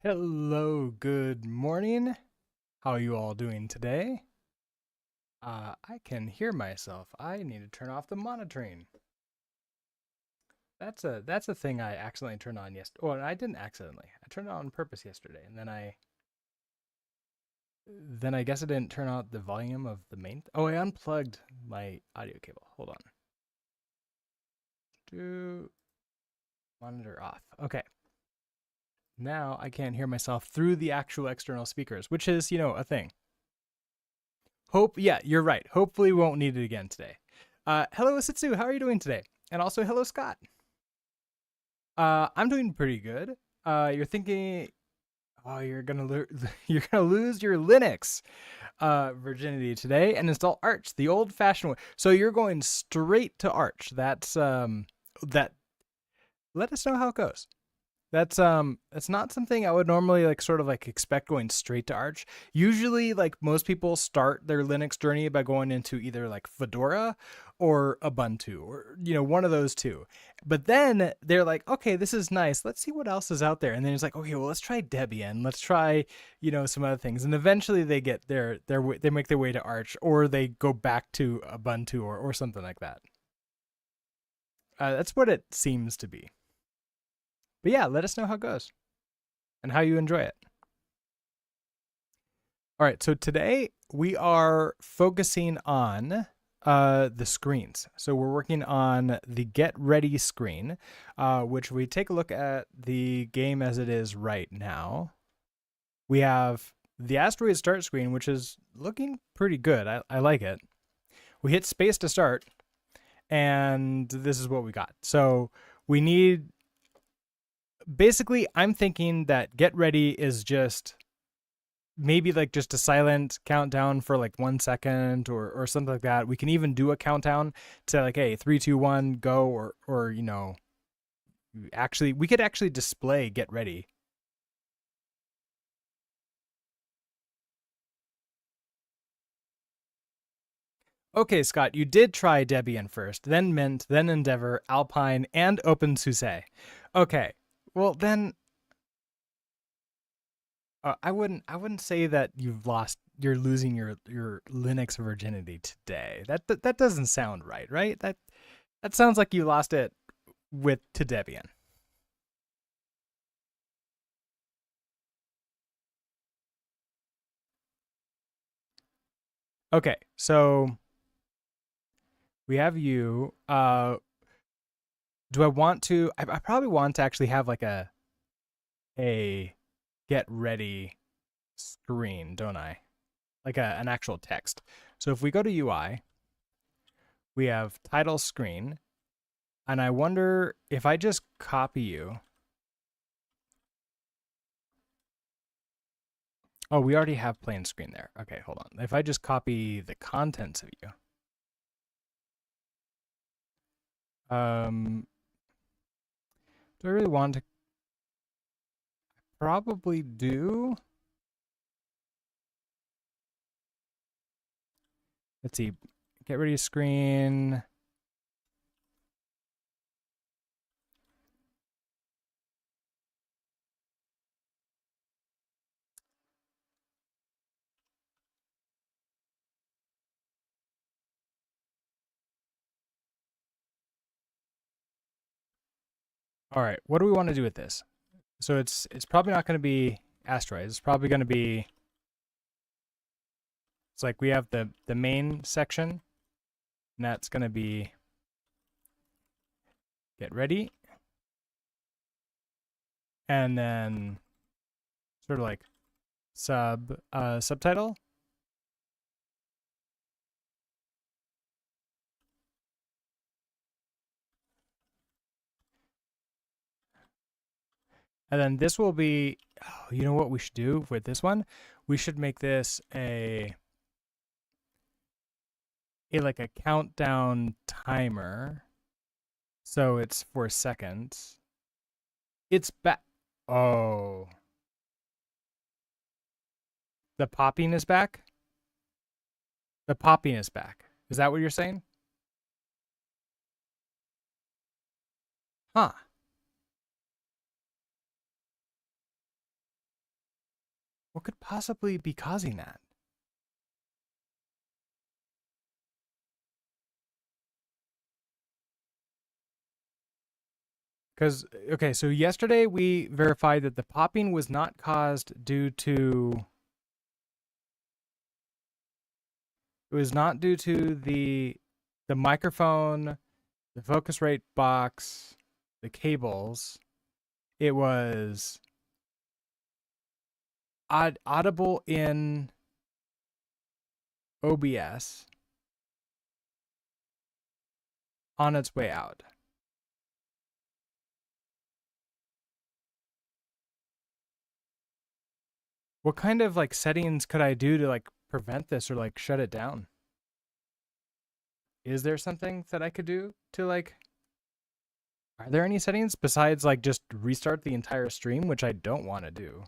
Hello, good morning. How are you all doing today? I can hear myself. I need to turn off the monitoring. That's a thing I accidentally turned on yesterday. Oh, I didn't accidentally. I turned it on purpose yesterday, and then I guess I didn't turn out the volume of the main. Oh, I unplugged my audio cable. Hold on. Do monitor off. Okay. Now I can't hear myself through the actual external speakers, which is, a thing. Yeah, you're right. Hopefully, we won't need it again today. Hello, Asitsu. How are you doing today? And also, hello, Scott. I'm doing pretty good. You're thinking, oh, you're gonna lose your Linux virginity today and install Arch, the old-fashioned way. So you're going straight to Arch. That. Let us know how it goes. That's not something I would normally sort of expect going straight to Arch. Usually like most people start their Linux journey by going into either like Fedora or Ubuntu or one of those two. But then they're like, okay, this is nice. Let's see what else is out there. And then it's like, okay, well let's try Debian. Let's try, some other things. And eventually they get they make their way to Arch or they go back to Ubuntu or something like that. That's what it seems to be. But yeah, let us know how it goes and how you enjoy it. All right, so today we are focusing on the screens. So we're working on the Get Ready screen, which we take a look at the game as it is right now. We have the Asteroid start screen, which is looking pretty good. I like it. We hit space to start, and this is what we got. So we need basically, I'm thinking that Get Ready is just maybe like just a silent countdown for like 1 second or something like that. We can even do a countdown to like, hey, 3, 2, 1, go, or actually we could actually display Get Ready. Okay, Scott, you did try Debian first, then Mint, then Endeavor, Alpine, and OpenSUSE. Okay, well then I wouldn't say that you're losing your Linux virginity today. That doesn't sound right, right? That sounds like you lost it with to Debian. Okay, so we have you. Do I want to? I probably want to actually have like a get ready screen, don't I? Like an actual text. So if we go to UI, we have title screen, and I wonder if I just copy you. Oh, we already have plain screen there. Okay, hold on. If I just copy the contents of you, do I really want to? Probably do. Let's see. Get ready screen. All right. What do we want to do with this? So it's probably not going to be Asteroid. It's probably going to be. It's like we have the main section, and that's going to be get ready, and then sort of like subtitle. And then this will be, oh, you know what we should do with this one? We should make this a like a countdown timer. So it's for seconds. It's back. Oh, the popping is back. The popping is back. Is that what you're saying? Huh. What could possibly be causing that? Because, okay, so yesterday we verified that the popping was not caused due to, it was not due to the microphone, the Focusrite box, the cables. It was audible in OBS on its way out. What kind of like settings could I do to like prevent this or like shut it down? Is there something that I could do to like, are there any settings besides like just restart the entire stream, which I don't want to do?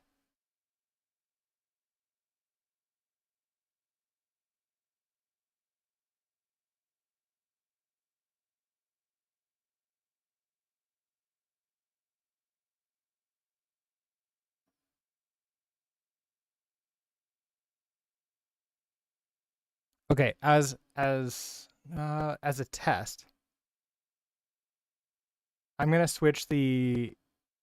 Okay, as a test, I'm gonna switch the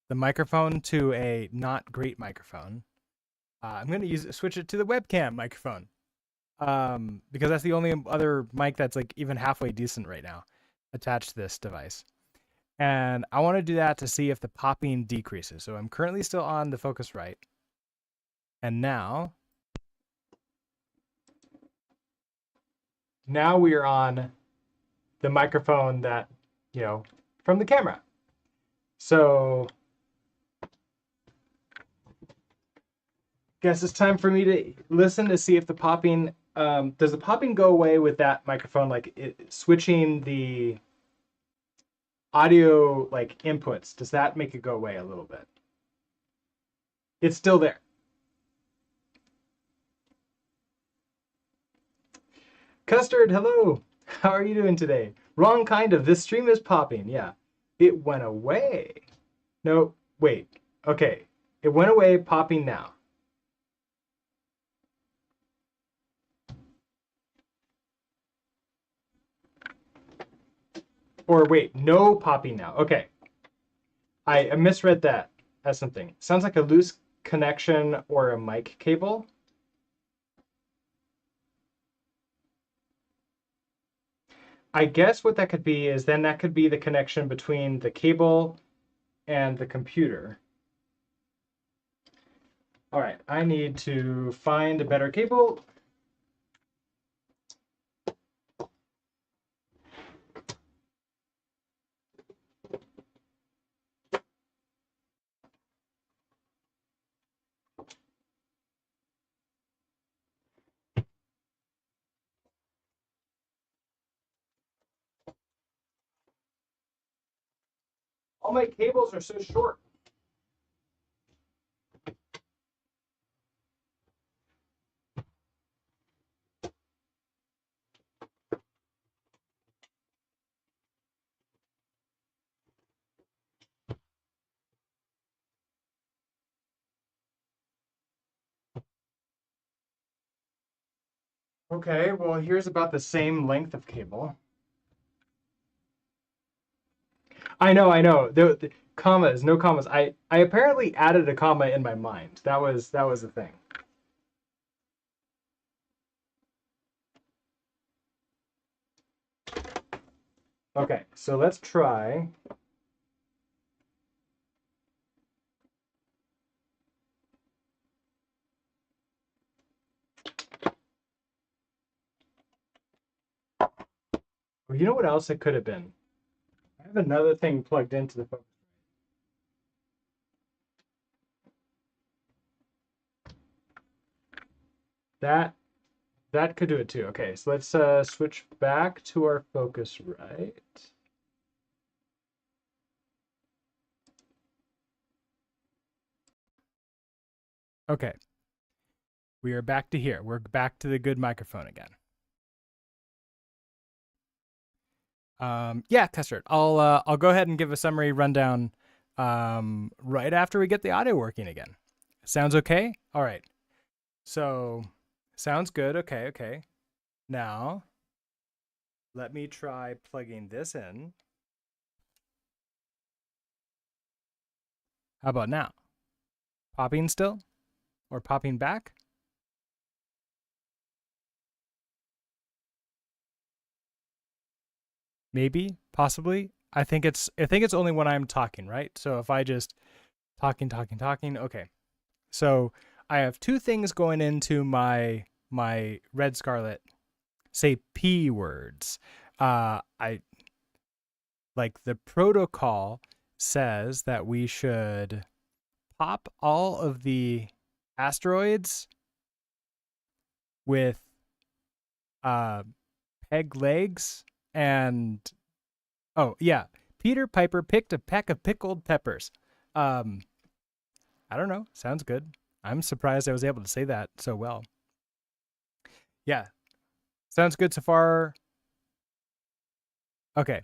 microphone to a not great microphone. I'm gonna switch it to the webcam microphone, because that's the only other mic that's like even halfway decent right now, attached to this device. And I want to do that to see if the popping decreases. So I'm currently still on the Focusrite, and now we are on the microphone that, you know, from the camera. So guess it's time for me to listen to see if the popping, does the popping go away with that microphone, like switching the audio like inputs, does that make it go away a little bit? It's still there. Custard, hello. How are you doing today? Wrong kind of. This stream is popping. Yeah. It went away. No, wait. Okay. It went away, popping now. Or wait, no popping now. Okay. I misread that as something. Sounds like a loose connection or a mic cable. I guess what that could be is then that could be the connection between the cable and the computer. All right, I need to find a better cable. All my cables are so short. Okay, well, here's about the same length of cable. I know. The commas, no commas. I apparently added a comma in my mind. That was the thing. Okay, so let's try. Well, you know what else it could have been? I have another thing plugged into the phone. That could do it too. Okay, so let's switch back to our Focusrite. Okay. We are back to here. We're back to the good microphone again. Yeah, Custard. I'll go ahead and give a summary rundown right after we get the audio working again. Sounds okay? All right. So sounds good. Okay, okay. Now let me try plugging this in. How about now? Popping still? Or popping back? Maybe, possibly. I think it's only when I'm talking, right? So if I just talking, okay. So I have two things going into my Red Scarlet say P words. I like the protocol says that we should pop all of the asteroids with uh peg legs and oh yeah, Peter Piper picked a peck of pickled peppers. Um I don't know, sounds good. I'm surprised I was able to say that so well. Yeah, sounds good so far. Okay.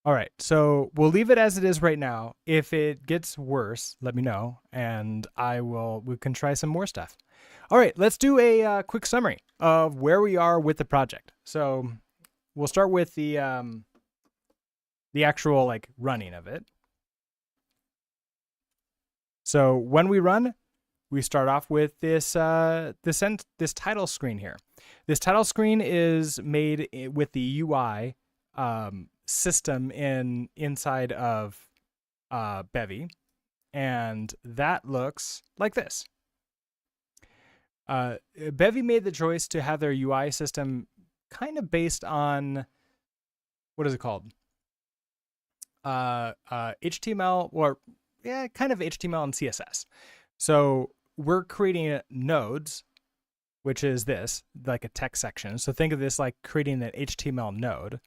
All right. So we'll leave it as it is right now. If it gets worse, let me know and we can try some more stuff. All right, let's do a quick summary of where we are with the project. So we'll start with the actual like running of it. So when we run, we start off with this title screen here. This title screen is made with the UI system inside of Bevy, and that looks like this. Bevy made the choice to have their UI system kind of based on what is it called? HTML or yeah, kind of HTML and CSS. So we're creating nodes, which is this, like a text section. So think of this like creating an HTML node.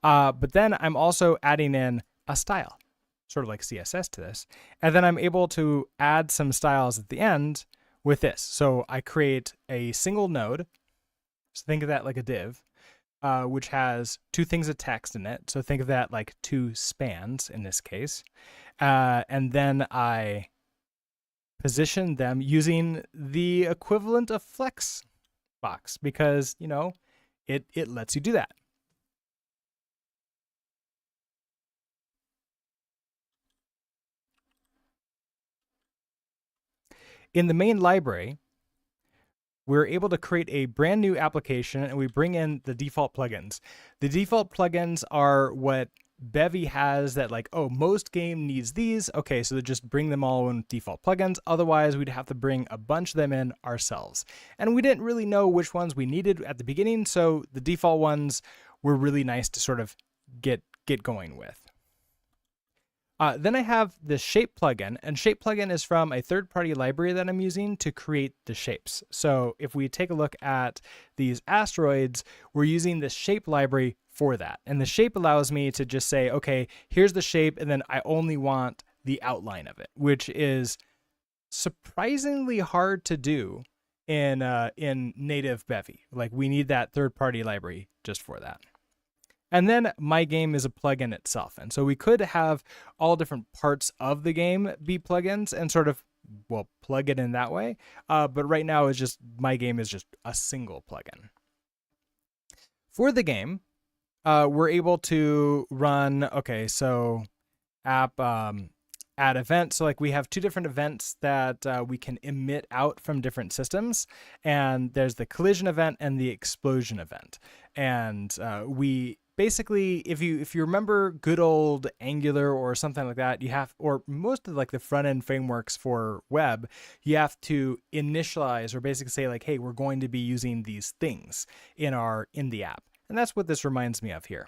But then I'm also adding in a style, sort of like CSS to this. And then I'm able to add some styles at the end with this. So I create a single node. So think of that like a div, which has two things of text in it. So think of that like two spans in this case. And then I position them using the equivalent of flex box because, you know, it lets you do that. In the main library, we're able to create a brand new application and we bring in the default plugins. The default plugins are what Bevy has that like, oh, most game needs these. Okay, so they just bring them all in default plugins. Otherwise, we'd have to bring a bunch of them in ourselves. And we didn't really know which ones we needed at the beginning, so the default ones were really nice to sort of get going with. Then I have the shape plugin, and shape plugin is from a third-party library that I'm using to create the shapes. So if we take a look at these asteroids, we're using the shape library for that. And the shape allows me to just say, okay, here's the shape, and then I only want the outline of it, which is surprisingly hard to do in native Bevy. Like we need that third-party library just for that. And then my game is a plugin itself. And so we could have all different parts of the game be plugins and sort of, well, plug it in that way. But right now it's just, my game is just a single plugin. For the game, we're able to run, okay, so app add event. So like we have two different events that we can emit out from different systems. And there's the collision event and the explosion event. And we basically, if you remember good old Angular or something like that, you have, or most of like the front end frameworks for web, you have to initialize or basically say like, hey, we're going to be using these things in the app. And that's what this reminds me of here.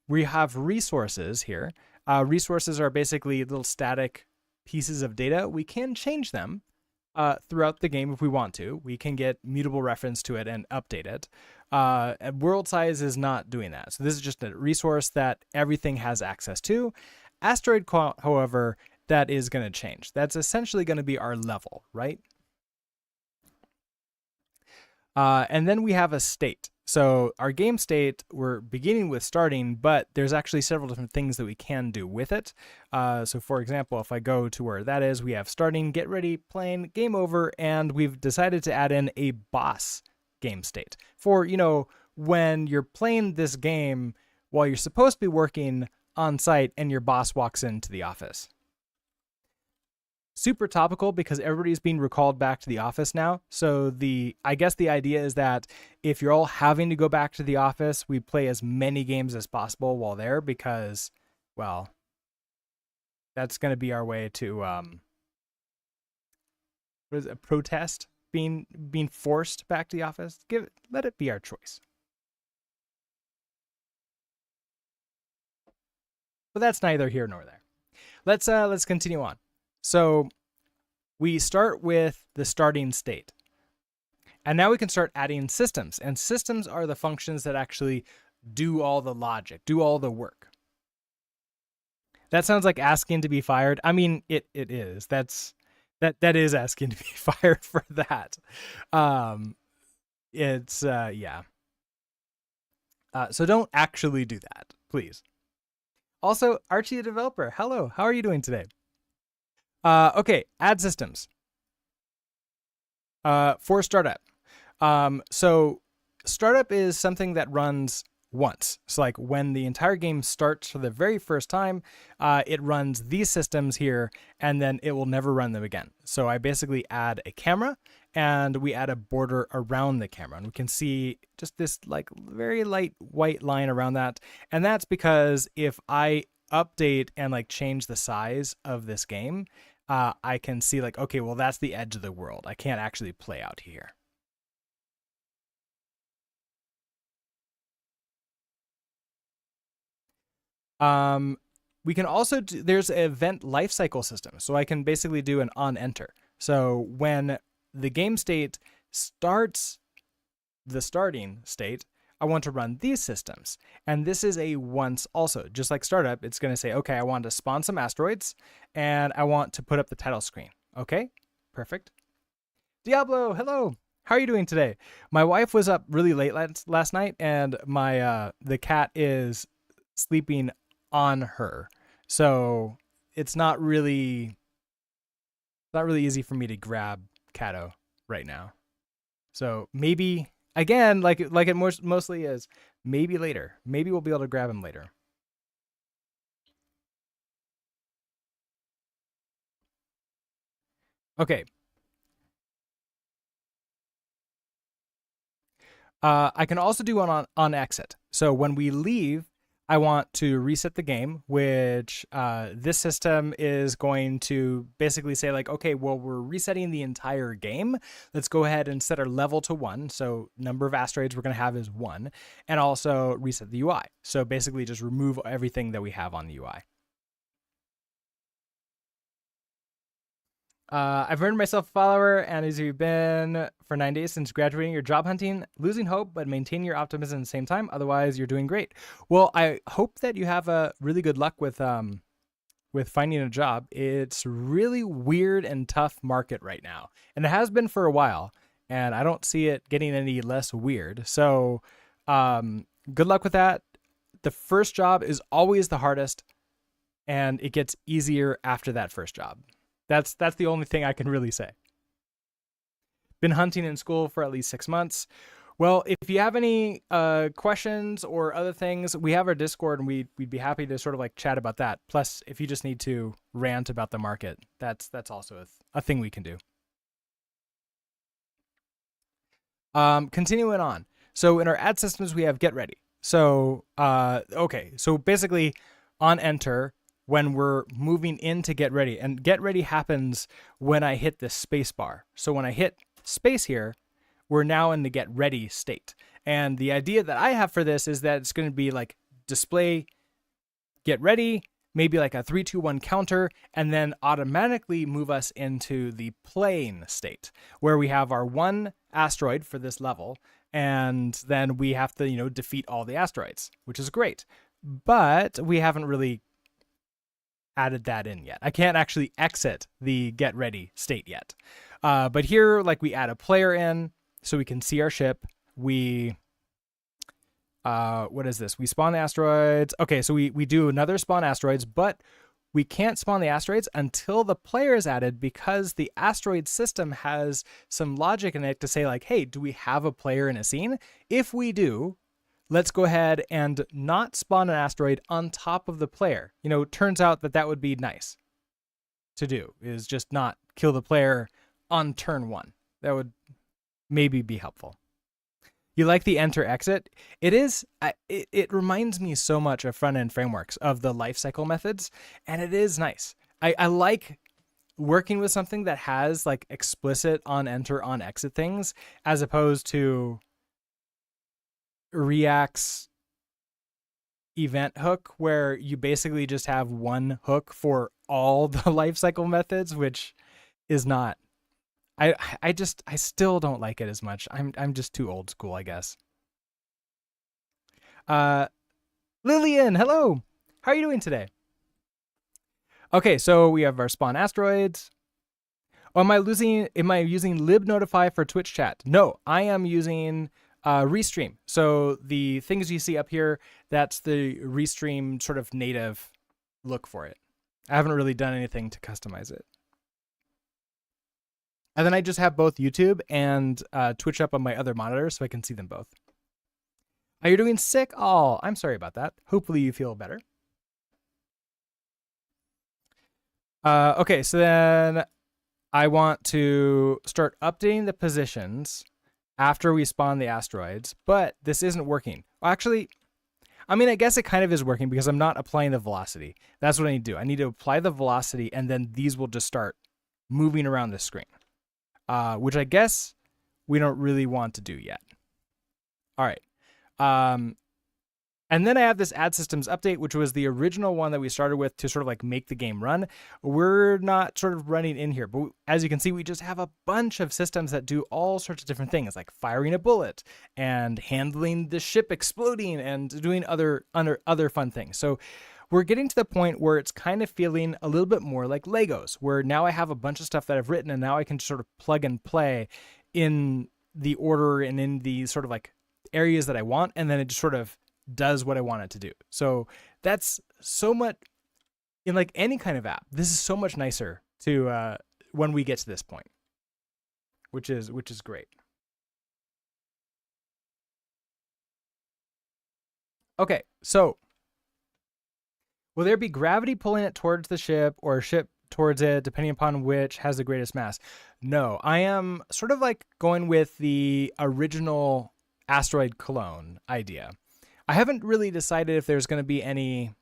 We have resources here. Resources are basically little static pieces of data. We can change them throughout the game if we want to. We can get mutable reference to it and update it. And world size is not doing that. So this is just a resource that everything has access to. Asteroid count, however, that is going to change. That's essentially going to be our level, right? And then we have a state. So our game state, we're beginning with starting, but there's actually several different things that we can do with it. So for example, if I go to where that is, we have starting, get ready, playing, game over, and we've decided to add in a boss game state for, when you're playing this game while you're supposed to be working on site and your boss walks into the office. Super topical because everybody's being recalled back to the office now. So I guess the idea is that if you're all having to go back to the office, we play as many games as possible while there because, well, that's going to be our way to what is it, protest being forced back to the office. Let it be our choice. But that's neither here nor there. Let's continue on. So we start with the starting state. And now we can start adding systems. And systems are the functions that actually do all the logic, do all the work. That sounds like asking to be fired. I mean, it is. That is asking to be fired for that. Yeah. So don't actually do that, please. Also, Archie the developer, hello. How are you doing today? Okay, add systems. For startup. So startup is something that runs once. So like when the entire game starts for the very first time, it runs these systems here, and then it will never run them again. So I basically add a camera, and we add a border around the camera, and we can see just this like very light white line around that. And that's because if I update and like change the size of this game, I can see like, okay, well, that's the edge of the world. I can't actually play out here. We can also there's an event lifecycle system. So I can basically do an on enter. So when the game state starts the starting state, I want to run these systems. And this is a once also. Just like startup, it's going to say, okay, I want to spawn some asteroids and I want to put up the title screen. Okay, perfect. Diablo, hello. How are you doing today? My wife was up really late last night and the cat is sleeping on her. So it's not really easy for me to grab Cato right now. So maybe again, like it mostly is, maybe later. Maybe we'll be able to grab him later. Okay. I can also do one on exit. So when we leave, I want to reset the game, which this system is going to basically say like, okay, well, we're resetting the entire game. Let's go ahead and set our level to 1. So number of asteroids we're going to have is 1, and also reset the UI. So basically just remove everything that we have on the UI. I've earned myself a follower, and as you've been for 9 days since graduating, you're job hunting, losing hope, but maintain your optimism at the same time. Otherwise, you're doing great. Well, I hope that you have a really good luck with finding a job. It's really weird and tough market right now, and it has been for a while. And I don't see it getting any less weird. So, good luck with that. The first job is always the hardest, and it gets easier after that first job. That's the only thing I can really say. Been hunting in school for at least 6 months. Well, if you have any questions or other things, we have our Discord, and we'd be happy to sort of like chat about that. Plus, if you just need to rant about the market, that's also a thing we can do. Continuing on. So in our ad systems, we have get ready. So okay, so basically on enter, when we're moving into get ready, and get ready happens when I hit this space bar. So when I hit space here, we're now in the get ready state. And the idea that I have for this is that it's going to be like display get ready, maybe like a 3, 2, 1 counter, and then automatically move us into the playing state where we have our 1 asteroid for this level. And then we have to, defeat all the asteroids, which is great. But we haven't really added that in yet. I can't actually exit the get ready state yet. But here, like, we add a player in so we can see our ship. We What is this? We spawn the asteroids. Okay, so we do another spawn asteroids, but we can't spawn the asteroids until the player is added because the asteroid system has some logic in it to say like, hey, do we have a player in a scene? If we do, let's go ahead and not spawn an asteroid on top of the player. You know, it turns out that would be nice to do, is just not kill the player on turn one. That would maybe be helpful. You like the enter exit? It is. It reminds me so much of front end frameworks of the life cycle methods, and it is nice. I like working with something that has like explicit on enter on exit things as opposed to React's event hook where you basically just have one hook for all the life cycle methods, which is not. I still don't like it as much. I'm just too old school, I guess. Lillian, hello. How are you doing today? Okay, so we have our spawn asteroids. Oh, am I using libnotify for Twitch chat? No, I am using Restream. So the things you see up here, that's the Restream sort of native look for it. I haven't really done anything to customize it. And then I just have both YouTube and Twitch up on my other monitor so I can see them both. Are you doing sick? Oh, I'm sorry about that. Hopefully you feel better. Okay, so then I want to start updating the positions after we spawn the asteroids, but this isn't working. Well, actually, I mean, I guess it kind of is working because I'm not applying the velocity. That's what I need to do. I need to apply the velocity, and then these will just start moving around the screen. Which I guess we don't really want to do yet. All right. And then I have this add systems update, which was the original one that we started with to sort of like make the game run. We're not sort of running in here, but as you can see, we just have a bunch of systems that do all sorts of different things, like firing a bullet and handling the ship exploding and doing other fun things. So we're getting to the point where it's kind of feeling a little bit more like Legos, where now I have a bunch of stuff that I've written and now I can sort of plug and play in the order and in the sort of like areas that I want, and then it just sort of does what I want it to do. So that's so much in like any kind of app. This is so much nicer to when we get to this point, which is great. Okay, so will there be gravity pulling it towards the ship or a ship towards it, depending upon which has the greatest mass? No, I am sort of like going with the original asteroid clone idea. I haven't really decided if there's going to be any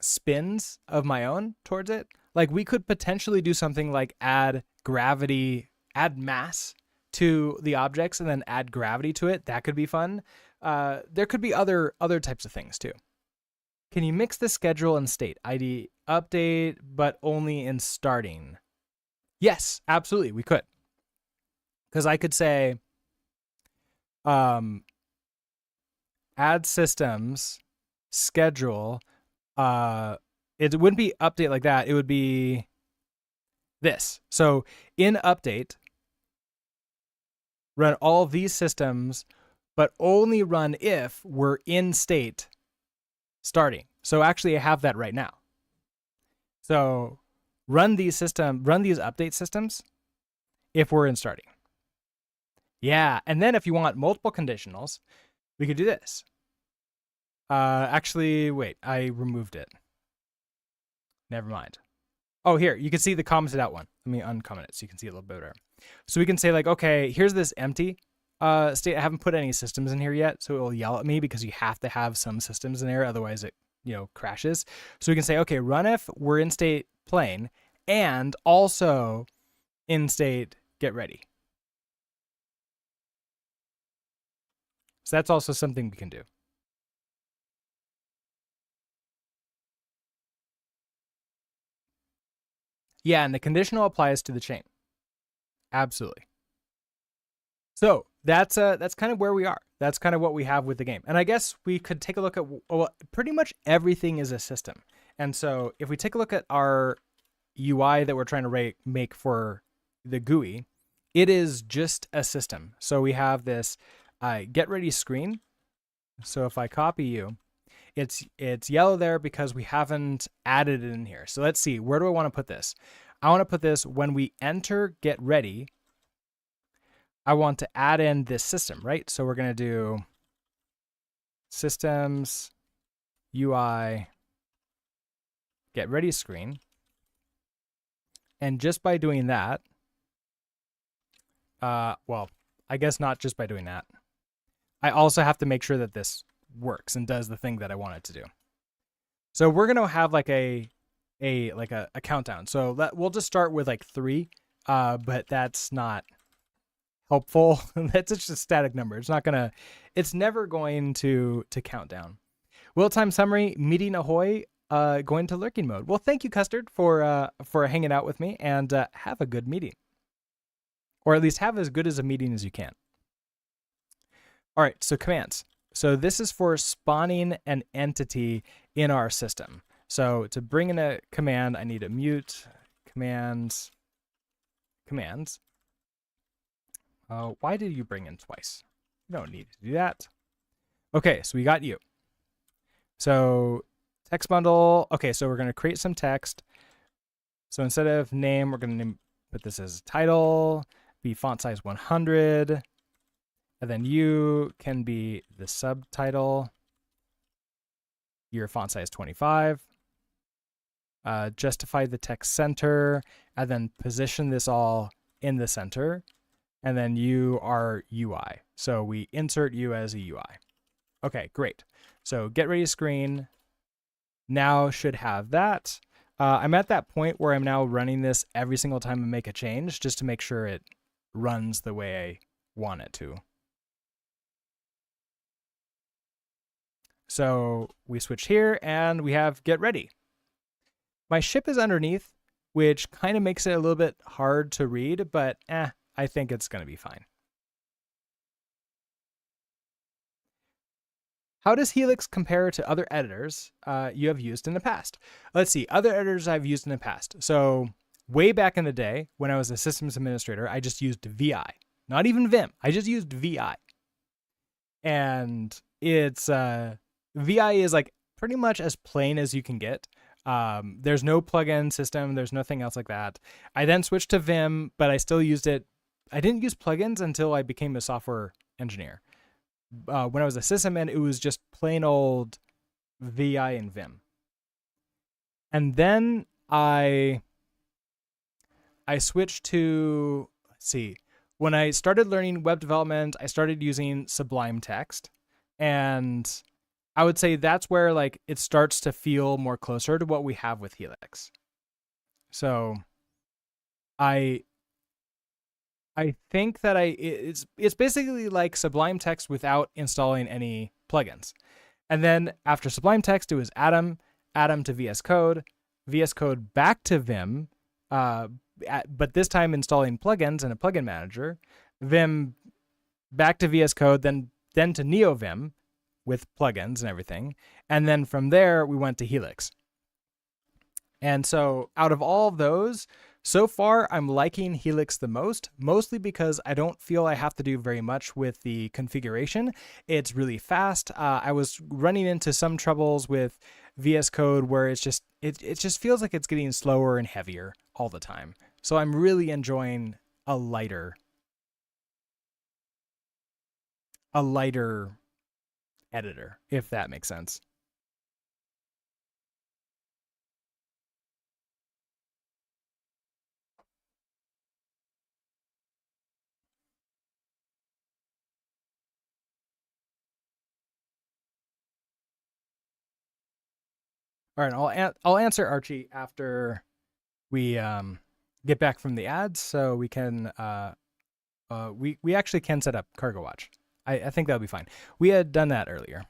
spins of my own towards it. Like we could potentially do something like add gravity, add mass to the objects and then add gravity to it. That could be fun. There could be other types of things too. Can you mix the schedule and state? ID update, but only in starting. Yes, absolutely, we could. Because I could say, add systems, schedule. It wouldn't be update like that. It would be this. So in update, run all of these systems, but only run if we're in state starting. So actually I have that right now. So run these update systems if we're in starting. Yeah, and then if you want multiple conditionals, we could do this. Actually, wait, I removed it. Never mind. Oh, here, you can see the commented out one. Let me uncomment it so you can see it a little better. So we can say like, okay, here's this empty state. I haven't put any systems in here yet, so it will yell at me because you have to have some systems in there, otherwise it, crashes. So we can say, okay, run if we're in state playing, and also in state get ready. So that's also something we can do. Yeah, and the conditional applies to the chain. Absolutely. So that's kind of where we are. That's kind of what we have with the game. And I guess we could take a look at, well, pretty much everything is a system. And so if we take a look at our UI that we're trying to make for the GUI, it is just a system. So we have this get ready screen. So if I copy you, it's yellow there because we haven't added it in here. So let's see, where do I want to put this? I want to put this when we enter get ready. I want to add in this system, right? So we're going to do systems UI get ready screen. And just by doing that, well, I guess not just by doing that. I also have to make sure that this works and does the thing that I want it to do. So we're going to have like a countdown. So we'll just start with like 3, but that's not helpful. That's just a static number. It's never going to count down. Wheel time summary, meeting ahoy, going to lurking mode. Well, thank you, Custard, for hanging out with me, and have a good meeting. Or at least have as good as a meeting as you can. All right, so commands. So this is for spawning an entity in our system. So to bring in a command, I need to mute commands. Why did you bring in twice? You don't need to do that. Okay, so we got you. So text bundle. Okay, so we're going to create some text. So instead of name, we're going to put this as title, be font size 100. And then you can be the subtitle. Your font size 25. Justify the text center, and then position this all in the center. And then you are UI. So we insert you as a UI. Okay, great. So get ready screen now should have that. I'm at that point where I'm now running this every single time I make a change just to make sure it runs the way I want it to. So we switch here and we have get ready. My ship is underneath, which kind of makes it a little bit hard to read, but I think it's going to be fine. How does Helix compare to other editors you have used in the past? Let's see, other editors I've used in the past. So way back in the day, when I was a systems administrator, I just used VI. Not even Vim. I just used VI. And it's VI is like pretty much as plain as you can get. There's no plugin system. There's nothing else like that. I then switched to Vim, but I still used it. I didn't use plugins until I became a software engineer. When I was a sysadmin, it was just plain old VI and Vim. And then I switched to, let's see, when I started learning web development, I started using Sublime Text. And I would say that's where like it starts to feel more closer to what we have with Helix. So I think that it's basically like Sublime Text without installing any plugins. And then after Sublime Text, it was Atom to VS Code back to Vim, but this time installing plugins and a plugin manager, Vim back to VS Code, then to NeoVim with plugins and everything. And then from there, we went to Helix. And so out of all of those, so far, I'm liking Helix the most, mostly because I don't feel I have to do very much with the configuration. It's really fast. I was running into some troubles with VS Code where it just feels like it's getting slower and heavier all the time. So I'm really enjoying a lighter editor, if that makes sense. All right, I'll answer Archie after we get back from the ads, so we can we actually can set up Cargo Watch. I think that'll be fine. We had done that earlier.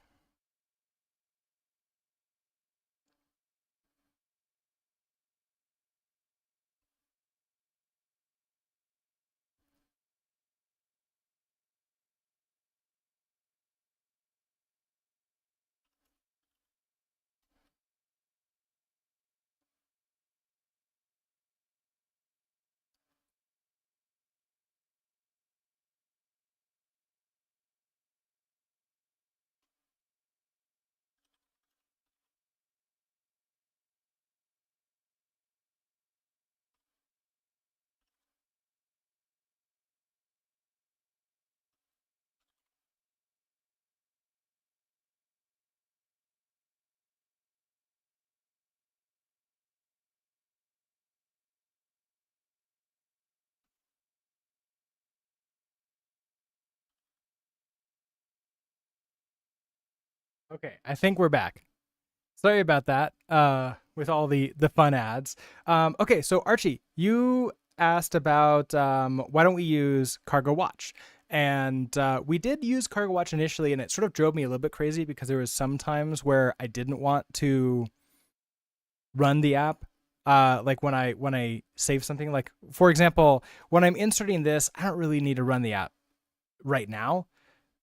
Okay, I think we're back. Sorry about that. With all the fun ads. Okay, so Archie, you asked about why don't we use Cargo Watch? And we did use Cargo Watch initially, and it sort of drove me a little bit crazy because there was some times where I didn't want to run the app. Like when I save something, like for example, when I'm inserting this, I don't really need to run the app right now.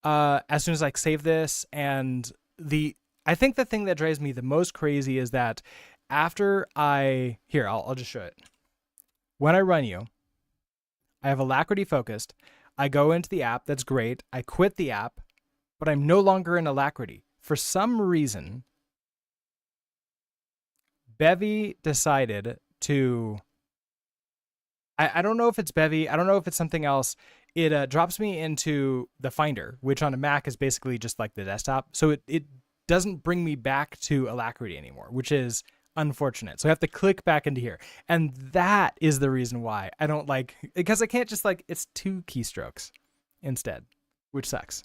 As soon as I save this, and the I think the thing that drives me the most crazy is that after I'll just show it. When I run you, I have Alacrity focused. I go into the app. That's great. I quit the app, but I'm no longer in Alacrity. For some reason, Bevy decided to. I don't know if it's Bevy. I don't know if it's something else. It drops me into the Finder, which on a Mac is basically just like the desktop. So it doesn't bring me back to Alacrity anymore, which is unfortunate. So I have to click back into here. And that is the reason why I don't like, because I can't just like, it's 2 keystrokes instead, which sucks.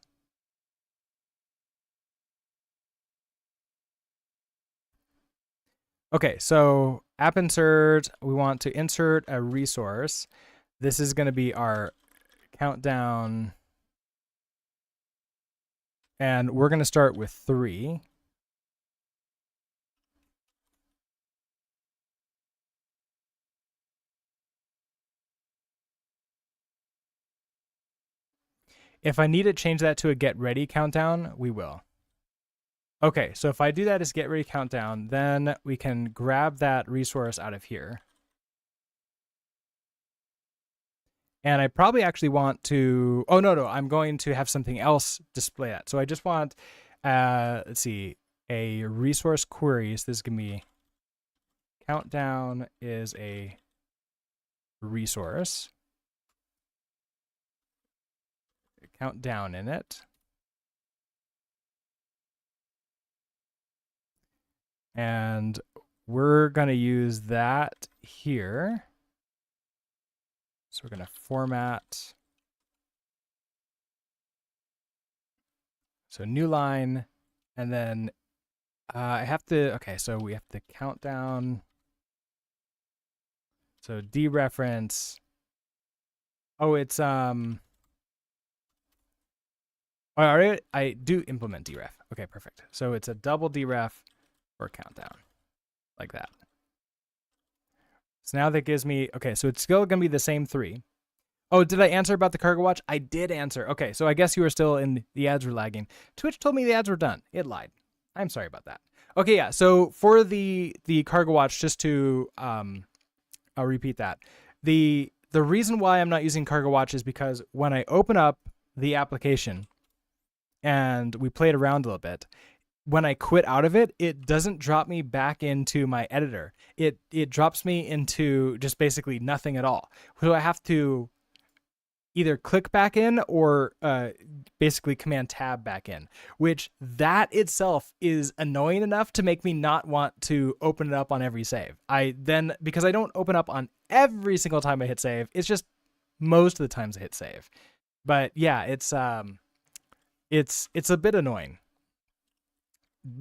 Okay, so app insert, we want to insert a resource. This is going to be our countdown. And we're going to start with 3. If I need to change that to a get ready countdown, we will. Okay, so if I do that as get ready countdown, then we can grab that resource out of here. And I probably actually want to, oh, no, I'm going to have something else display that. So I just want, let's see, a resource query. So this is going to be countdown is a resource. Countdown in it. And we're going to use that here. So we're going to format. So new line. And then I have to, okay, so we have to countdown. So dereference. Oh, it's, I do implement deref. Okay, perfect. So it's a double deref for countdown, like that. So now that gives me, okay, so it's still going to be the same 3. Oh, did I answer about the Cargo Watch? I did answer. Okay, so I guess you were still in, the ads were lagging. Twitch told me the ads were done. It lied. I'm sorry about that. Okay, yeah, so for the Cargo Watch, just to, I'll repeat that. The reason why I'm not using Cargo Watch is because when I open up the application and we played around a little bit, when I quit out of it, it doesn't drop me back into my editor. It drops me into just basically nothing at all. So I have to either click back in or basically command tab back in, which that itself is annoying enough to make me not want to open it up on every save. Because I don't open up on every single time I hit save, it's just most of the times I hit save. But yeah, it's a bit annoying.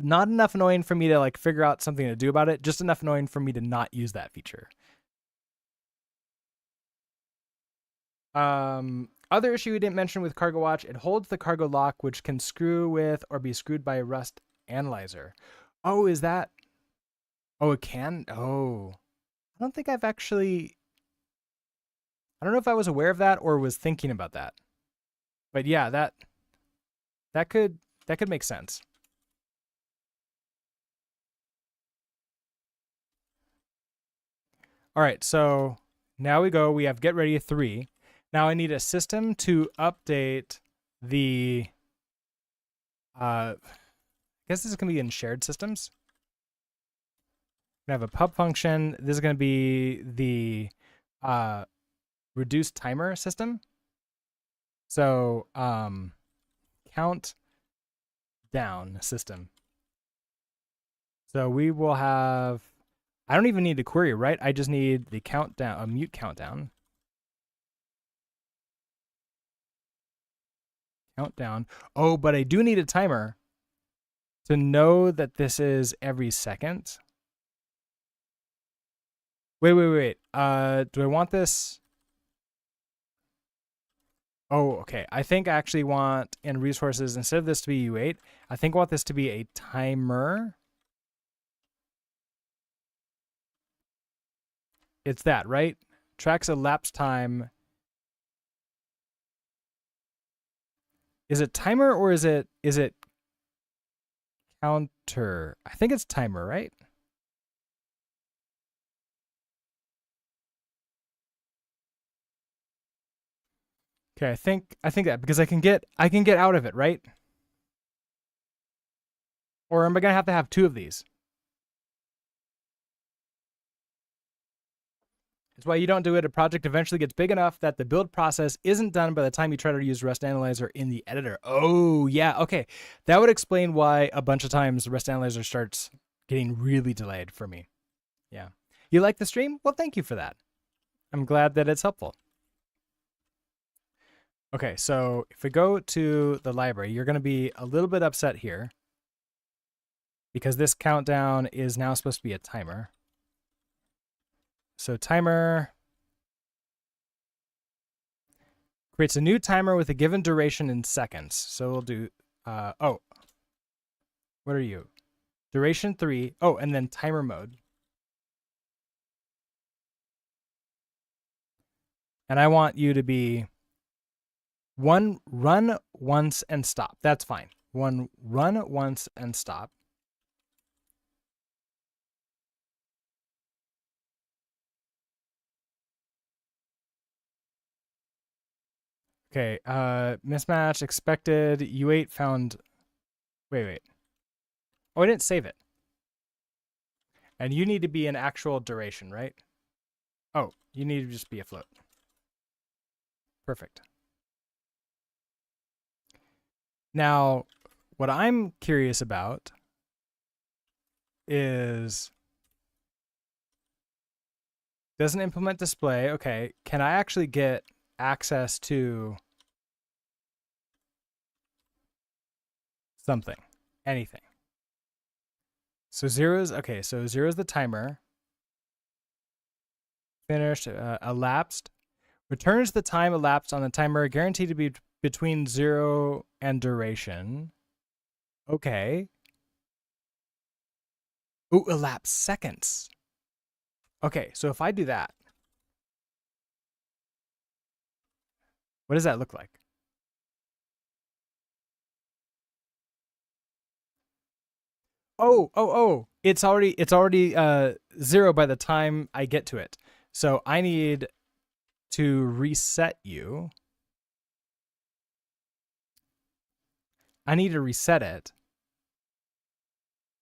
Not enough annoying for me to like figure out something to do about it, just enough annoying for me to not use that feature. Other issue we didn't mention with Cargo Watch, it holds the cargo lock, which can screw with or be screwed by a Rust analyzer. Oh, is that? Oh, it can? Oh. I don't think I've actually, I don't know if I was aware of that or was thinking about that. But yeah, that could make sense. All right, so now we have get ready 3. Now I need a system to update the, I guess this is going to be in shared systems. We have a pub function. This is going to be the reduced timer system. So count down system. So we will have, I don't even need to query, right? I just need the countdown, a mute countdown. Countdown. Oh, but I do need a timer. to know that this is every second. Wait. Do I want this? Oh, okay. I think I actually want in resources, instead of this to be U8, I think I want this to be a timer. It's that, right? Tracks elapsed time. Is it timer or is it counter? I think it's timer, right? Okay, I think that because I can get out of it, right? Or am I gonna have to have two of these? It's why you don't do it. A project eventually gets big enough that the build process isn't done by the time you try to use Rust Analyzer in the editor. Oh, yeah. Okay. That would explain why a bunch of times Rust Analyzer starts getting really delayed for me. Yeah. You like the stream? Well, thank you for that. I'm glad that it's helpful. Okay, so if we go to the library, you're going to be a little bit upset here because this countdown is now supposed to be a timer. So timer creates a new timer with a given duration in seconds. So we'll do, what are you? Duration 3. Oh, and then timer mode. And I want you to be one run once and stop. That's fine. One run once and stop. Okay, mismatch expected. U8 found. Wait. Oh, I didn't save it. And you need to be an actual duration, right? Oh, you need to just be a float. Perfect. Now, what I'm curious about is doesn't implement display. Okay, can I actually get access to something, anything? So zeros, okay, so zero is the timer. Finished, elapsed. Returns the time elapsed on the timer, guaranteed to be between 0 and duration. Okay. Ooh, elapsed seconds. Okay, so if I do that, what does that look like? Oh. It's already 0 by the time I get to it. So I need to reset you. I need to reset it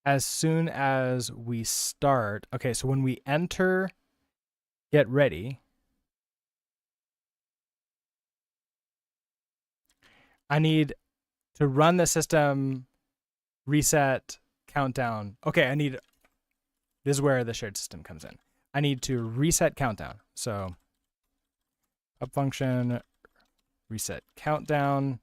as soon as we start. Okay, so when we enter get ready, I need to run the system reset countdown. Okay, this is where the shared system comes in. I need to reset countdown. So up function reset countdown.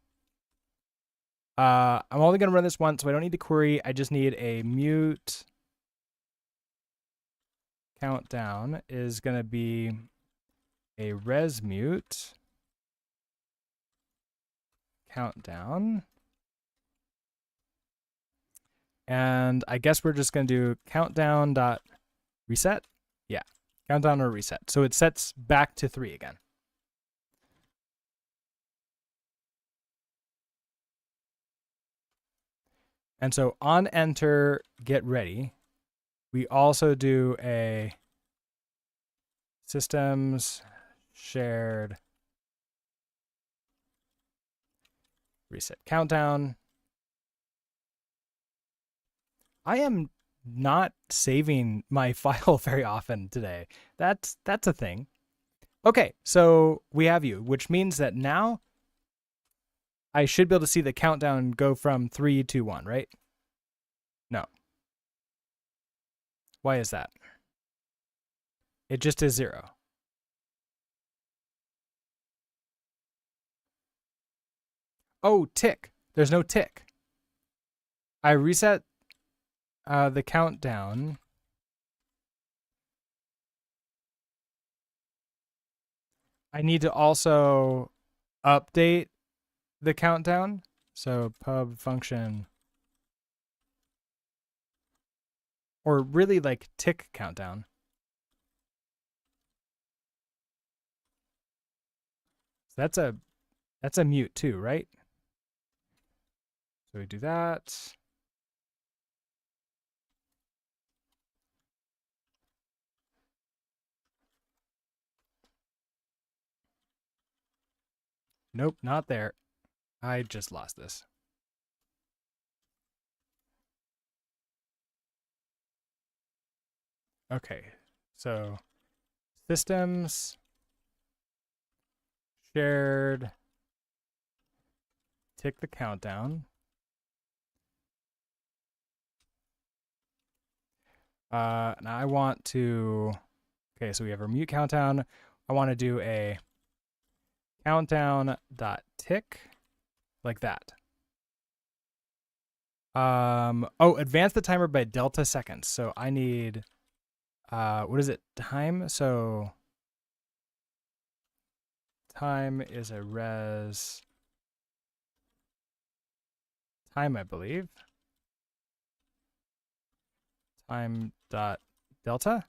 I'm only going to run this once, so I don't need to query. I just need a mute countdown is going to be a res mute countdown. And I guess we're just going to do countdown dot reset. Yeah, countdown or reset. So it sets back to 3 again. And so on enter, get ready, we also do a systems shared reset countdown. I am not saving my file very often today. That's a thing. Okay, so we have you, which means that now I should be able to see the countdown go from 3 to 1, right? No. Why is that? It just is 0. Oh, tick. There's no tick. I reset the countdown. I need to also update the countdown. So pub function, or really like tick countdown. So that's a mute too, right? So we do that. Nope, not there. I just lost this. Okay, so systems, shared, tick the countdown. Now I want to, okay, so we have our mute countdown. I want to do a countdown.tick like that. Oh, advance the timer by delta seconds. So I need, what is it? Time. So time is a res time, I believe. Time dot delta.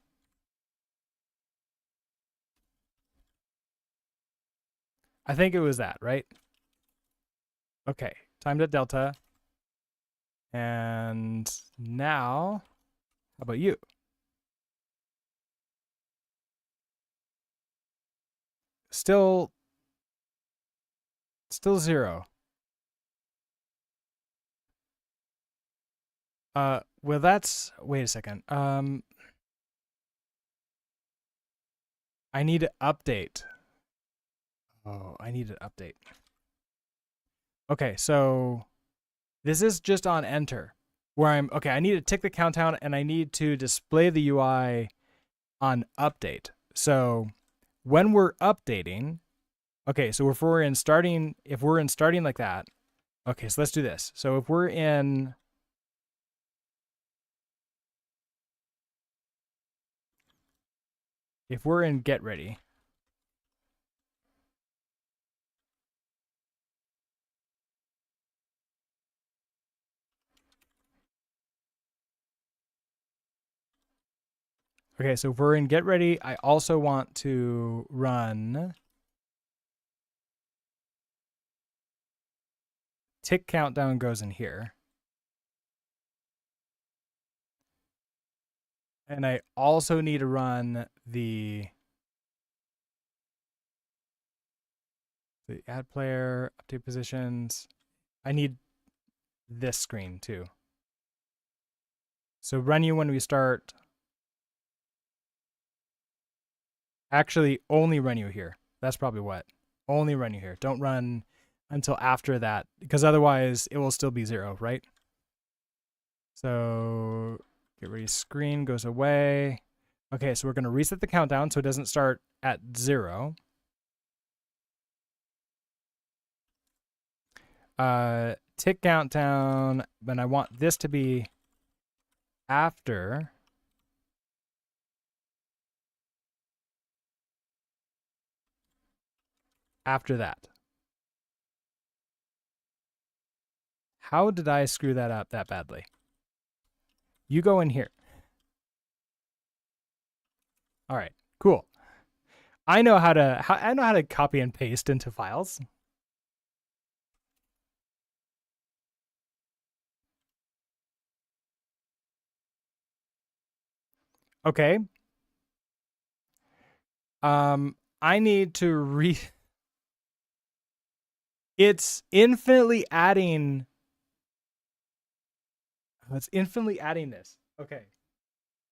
I think it was that, right? Okay, time dot delta. And now, how about you? Still 0. Well, that's, wait a second. I need to update. Oh, I need to update. Okay, so this is just on enter where okay, I need to tick the countdown and I need to display the UI on update. So when we're updating, okay, so if we're in starting like that, okay, so let's do this. So if we're in, get ready, okay, so if we're in get ready, I also want to run tick countdown goes in here. And I also need to run the add player, update positions. I need this screen too. So run you when we start. Actually, only run you here. That's probably what. Only run you here. Don't run until after that, because otherwise it will still be 0, right? So get ready, screen goes away. Okay, so we're going to reset the countdown so it doesn't start at 0. Tick countdown, but I want this to be after that. How did I screw that up that badly? You go in here. All right, cool. I know how to copy and paste into files. Okay. I need to it's infinitely adding. It's infinitely adding this. Okay.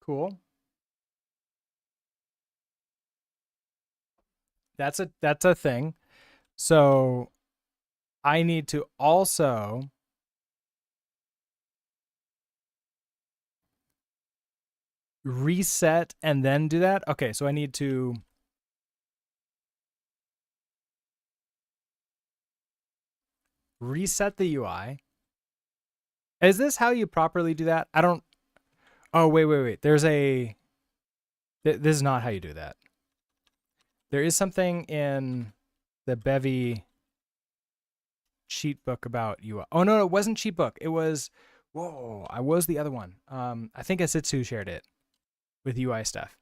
Cool. That's a thing. So I need to also reset and then do that. Okay, so I need to reset the UI. Is this how you properly do that? I don't Oh, wait. There's a, this is not how you do that. There is something in the Bevy cheat book about UI. Oh, no, it wasn't cheat book. It was, whoa, I was the other one. I think Asitsu shared it with UI stuff.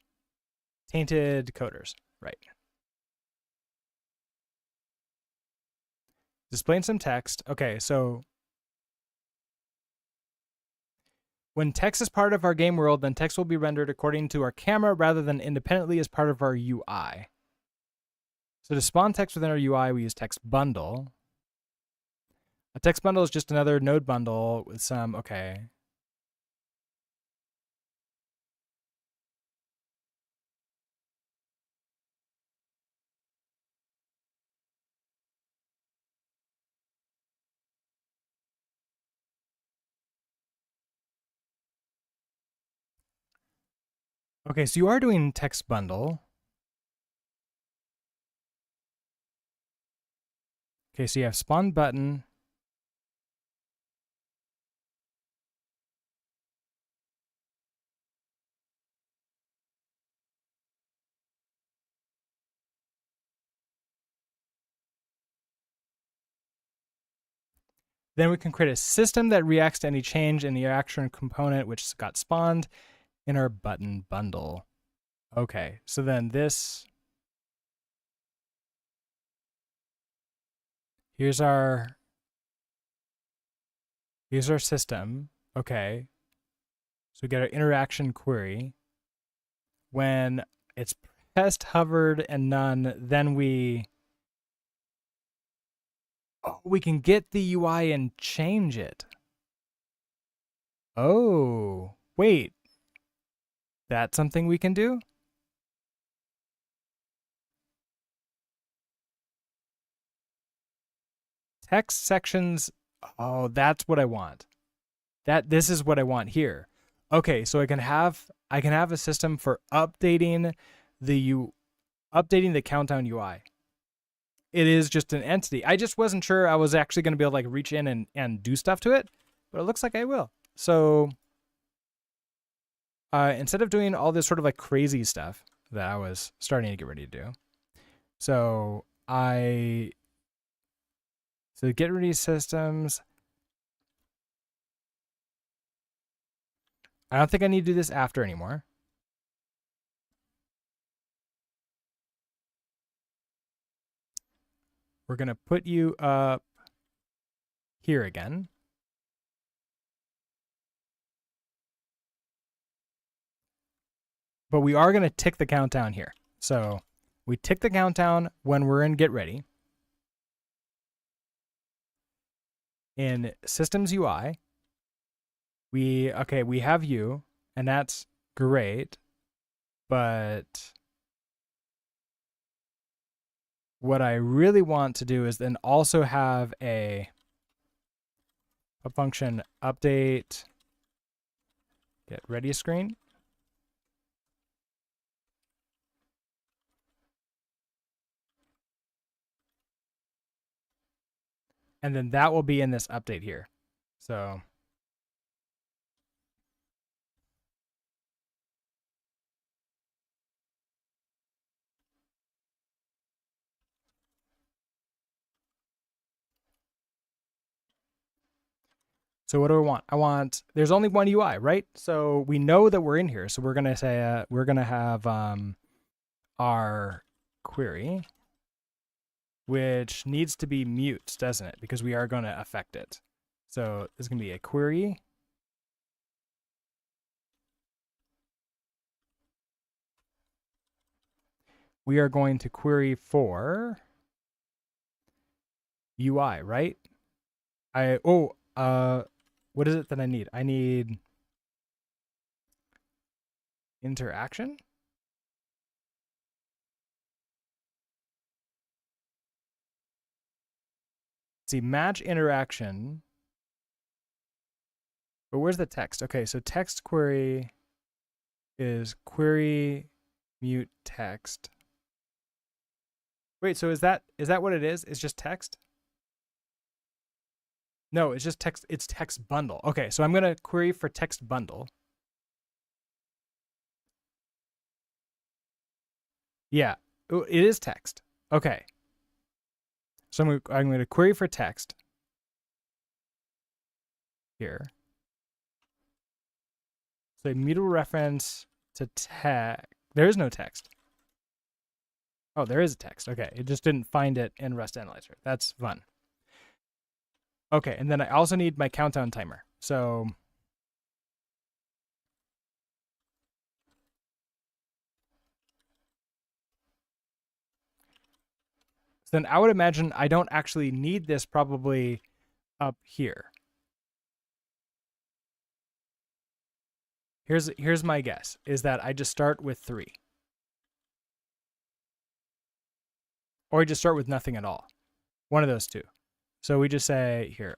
Tainted coders, right. Displaying some text. Okay, so when text is part of our game world, then text will be rendered according to our camera rather than independently as part of our UI. So to spawn text within our UI, we use text bundle. A text bundle is just another node bundle with some, okay. Okay, so you are doing text bundle. Okay, so you have spawn button. Then we can create a system that reacts to any change in the action component which got spawned in our button bundle. Okay, so then this, here's our system. Okay, so we get our interaction query. When it's pressed, hovered, and none, then we can get the UI and change it. Oh, wait. That's something we can do? Text sections. Oh, that's what I want. This is what I want here. Okay, so I can have a system for updating the countdown UI. It is just an entity. I just wasn't sure I was actually going to be able to like reach in and do stuff to it, but it looks like I will. So instead of doing all this sort of like crazy stuff that I was starting to get ready to do, so get ready systems. I don't think I need to do this after anymore. We're going to put you up here again. But we are going to tick the countdown here. So we tick the countdown when we're in Get Ready. In Systems UI, we have you, and that's great. But what I really want to do is then also have a function update get ready screen. And then that will be in this update here. So what do I want? I want, there's only one UI, right? So we know that we're in here. So we're going to say, we're going to have our query, which needs to be mute, doesn't it? Because we are going to affect it. So there's going to be a query. We are going to query for UI, right? What is it that I need? I need interaction. Let's see, match interaction. But where's the text? Okay, so text query is query mute text. Wait, so is that what it is? It's just text? No, it's just text. It's text bundle. Okay, so I'm going to query for text bundle. Yeah, it is text. Okay. So I'm going to query for text here. So immutable reference to text. There is no text. Oh, there is a text. Okay, it just didn't find it in Rust Analyzer. That's fun. Okay, and then I also need my countdown timer. So then I would imagine I don't actually need this probably up here. Here's my guess, is that I just start with 3. Or I just start with nothing at all. One of those two. So we just say, here,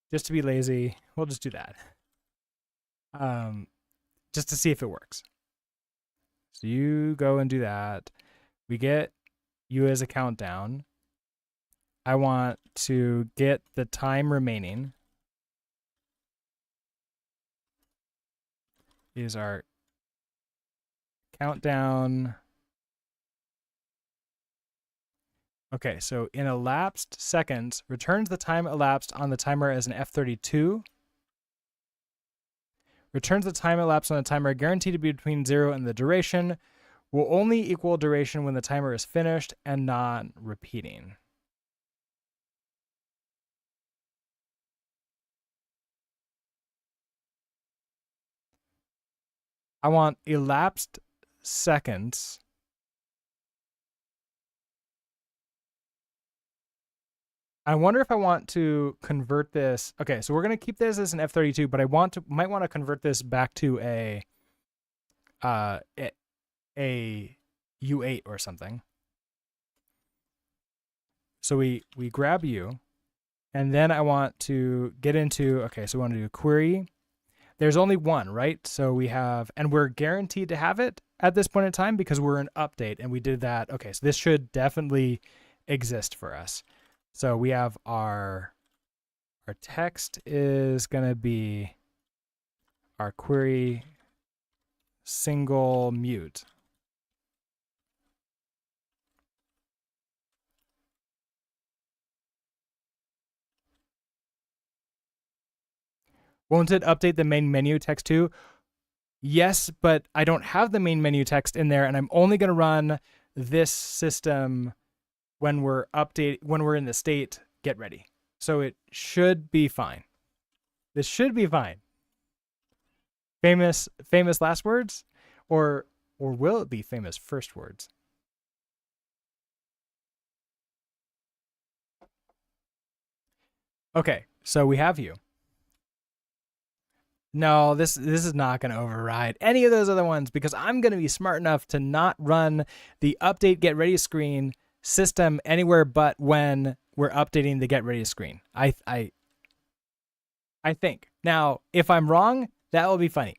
just to be lazy, we'll just do that. Just to see if it works. So you go and do that. We get you as a countdown. I want to get the time remaining. Is our countdown. Okay, so in elapsed seconds, returns the time elapsed on the timer as an F32. Returns the time elapsed on the timer guaranteed to be between 0 and the duration. Will only equal duration when the timer is finished and not repeating. I want elapsed seconds. I wonder if I want to convert this. Okay, so we're going to keep this as an F32, but I might want to convert this back to a U8 or something. So we grab U, and then I want to get into, okay, so we want to do query. There's only one, right? So we have, and we're guaranteed to have it at this point in time because we're an update and we did that. Okay, so this should definitely exist for us. So we have our text is going to be our query single mute. Won't it update the main menu text too? Yes, but I don't have the main menu text in there, and I'm only going to run this system when we're in the state get ready. So it should be fine. This should be fine. Famous last words, or will it be famous first words? Okay, so we have you. No, this is not going to override any of those other ones because I'm going to be smart enough to not run the update get ready screen system anywhere but when we're updating the get ready screen. I think. Now, if I'm wrong, that will be funny.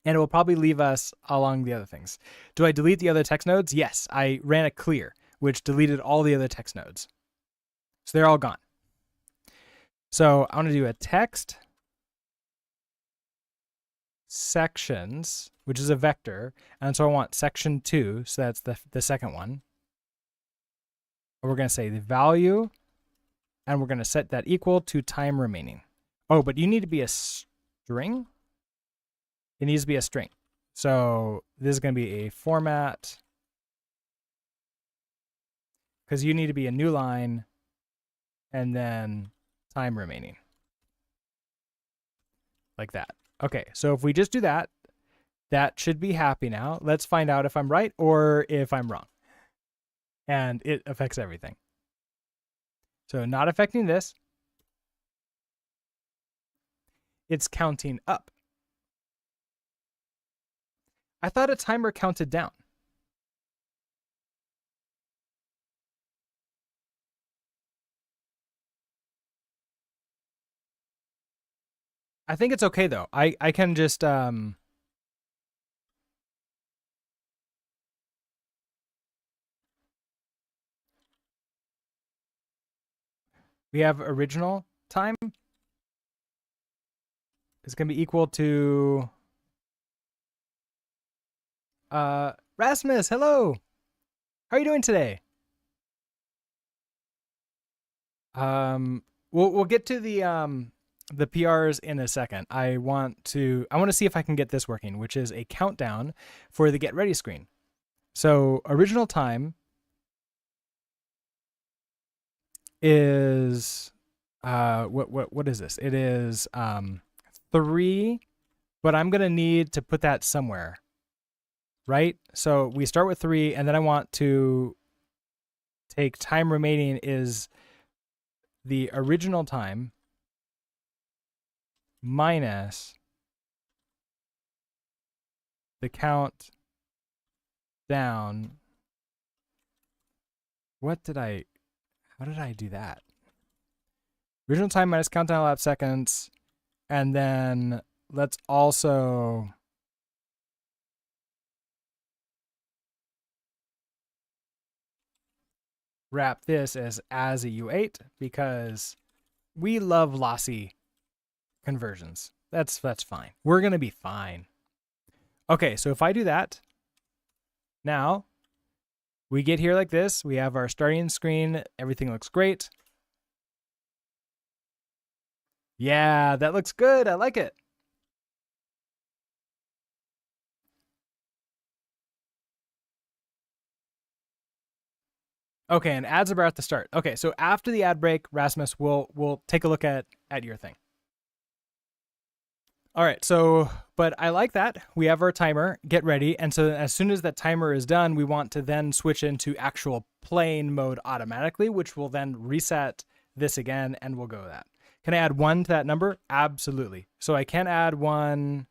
And it will probably leave us along the other things. Do I delete the other text nodes? Yes, I ran a clear, which deleted all the other text nodes. So they're all gone. So I want to do a text sections, which is a vector. And so I want section 2. So that's the second one. And we're going to say the value, and we're going to set that equal to time remaining. Oh, but you need to be a string. It needs to be a string. So this is going to be a format because you need to be a new line and then time remaining. Like that. Okay, so if we just do that, that should be happy now. Let's find out if I'm right or if I'm wrong. And it affects everything. So not affecting this. It's counting up. I thought a timer counted down. I think it's okay though. I can just we have original time is going to be equal to Rasmus, hello. How are you doing today? We'll get to the PRs in a second. I want to see if I can get this working, which is a countdown for the get ready screen. So original time is what is this? It is 3, but I'm gonna need to put that somewhere, right? So we start with 3, and then I want to take time remaining is the original time minus the count down. How did I do that? Original time minus countdown elapsed seconds. And then let's also wrap this as a U8 because we love lossy conversions. That's fine. We're going to be fine. Okay, so if I do that, now we get here like this. We have our starting screen. Everything looks great. Yeah, that looks good. I like it. Okay, and ads are at the start. Okay, so after the ad break, Rasmus, we'll take a look at your thing. All right, so but I like that. We have our timer, get ready. And so as soon as that timer is done, we want to then switch into actual playing mode automatically, which will then reset this again and we'll go with that. Can I add 1 to that number? Absolutely. So I can add 1.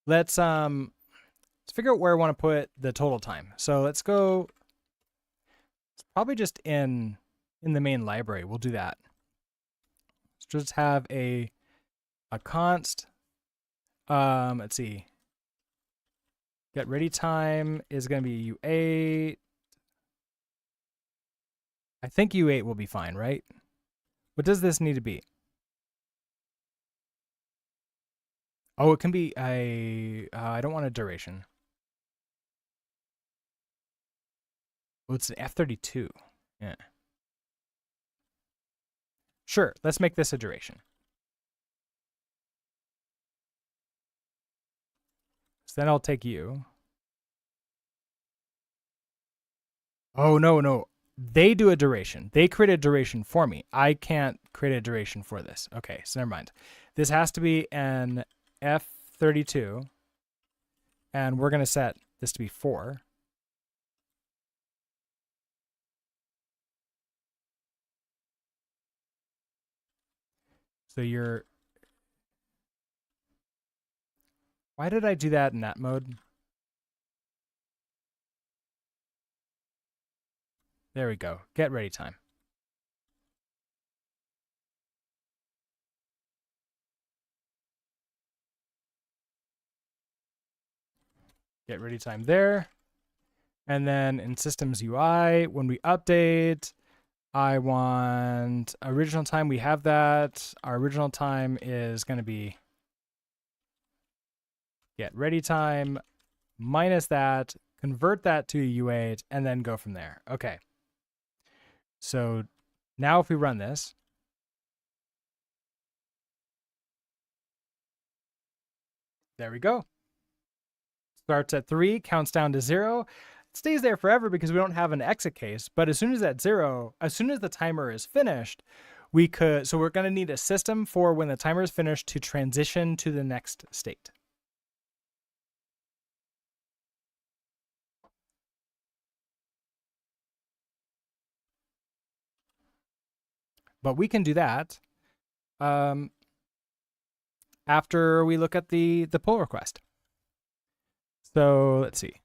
Let's figure out where I want to put the total time. So let's go, it's probably just in the main library. We'll do that. Let's just have a const. Let's see. Get ready time is going to be U8. I think U8 will be fine, right? What does this need to be? Oh, it can be I don't want a duration. Well, it's an F32. Yeah. Sure, let's make this a duration. So then I'll take you. Oh, no. They do a duration. They create a duration for me. I can't create a duration for this. Okay, so never mind. This has to be an F32. And we're going to set this to be 4. So you're... Why did I do that in that mode? There we go. Get ready time. Get ready time there. And then in systems UI, when we update, I want original time. We have that. Our original time is going to be get ready time minus that, convert that to U8, and then go from there. Okay. So now if we run this, there we go. Starts at 3, counts down to 0. It stays there forever because we don't have an exit case. But as soon as that 0, as soon as the timer is finished, so we're going to need a system for when the timer is finished to transition to the next state. But we can do that after we look at the pull request. So let's see.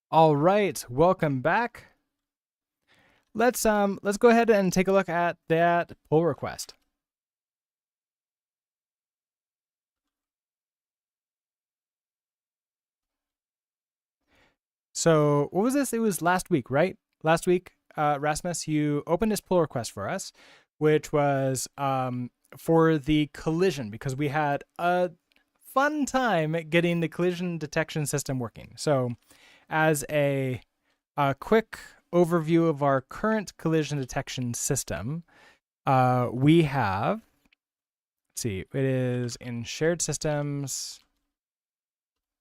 All right, welcome back. let's go ahead and take a look at that pull request. So what was this? It was last week, right? Last week, Rasmus, you opened this pull request for us, which was for the collision, because we had a fun time getting the collision detection system working. So as a quick overview of our current collision detection system, we have, let's see, it is in shared systems,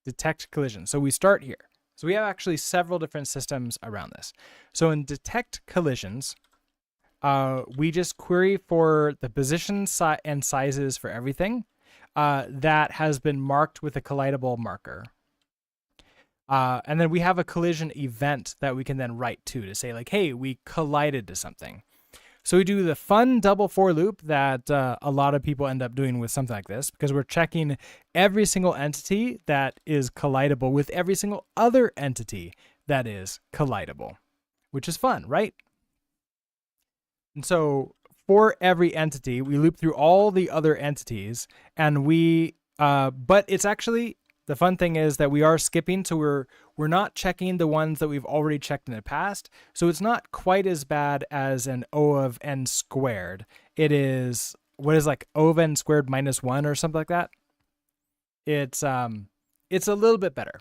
detect collision. So we start here. So we have actually several different systems around this. So in detect collisions, we just query for the position and sizes for everything that has been marked with a collidable marker. And then we have a collision event that we can then write to say like, hey, we collided to something. So we do the fun double for loop that a lot of people end up doing with something like this, because we're checking every single entity that is collidable with every single other entity that is collidable, which is fun, right? And so for every entity, we loop through all the other entities, and but it's actually, the fun thing is that we are skipping, so we're not checking the ones that we've already checked in the past. So it's not quite as bad as an O of n squared. It is, what is like O of n squared minus 1 or something like that. It's a little bit better.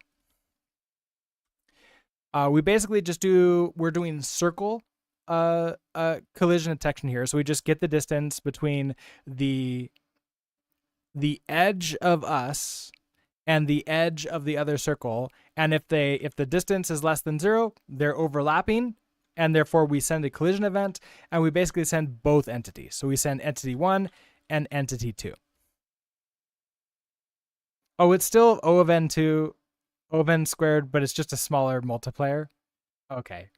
We basically just we're doing circle collision detection here. So we just get the distance between the edge of us and the edge of the other circle, and if the distance is less than 0, they're overlapping, and therefore we send a collision event, and we basically send both entities. So we send entity 1 and entity 2. Oh, it's still O of n2, O of n squared, but it's just a smaller multiplier. Okay,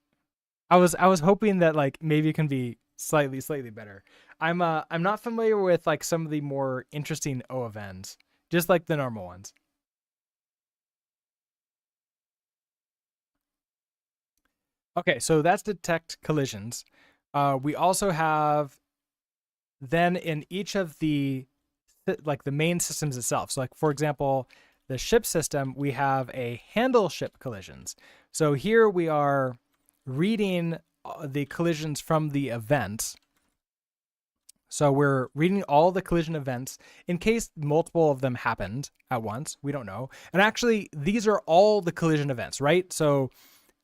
I was hoping that like maybe it can be slightly better. I'm not familiar with like some of the more interesting O of n's, just like the normal ones. Okay, so that's detect collisions. We also have then in each of the main systems itself. So like, for example, the ship system, we have a handle ship collisions. So here we are reading the collisions from the events. So we're reading all the collision events in case multiple of them happened at once. We don't know. And actually, these are all the collision events, right? So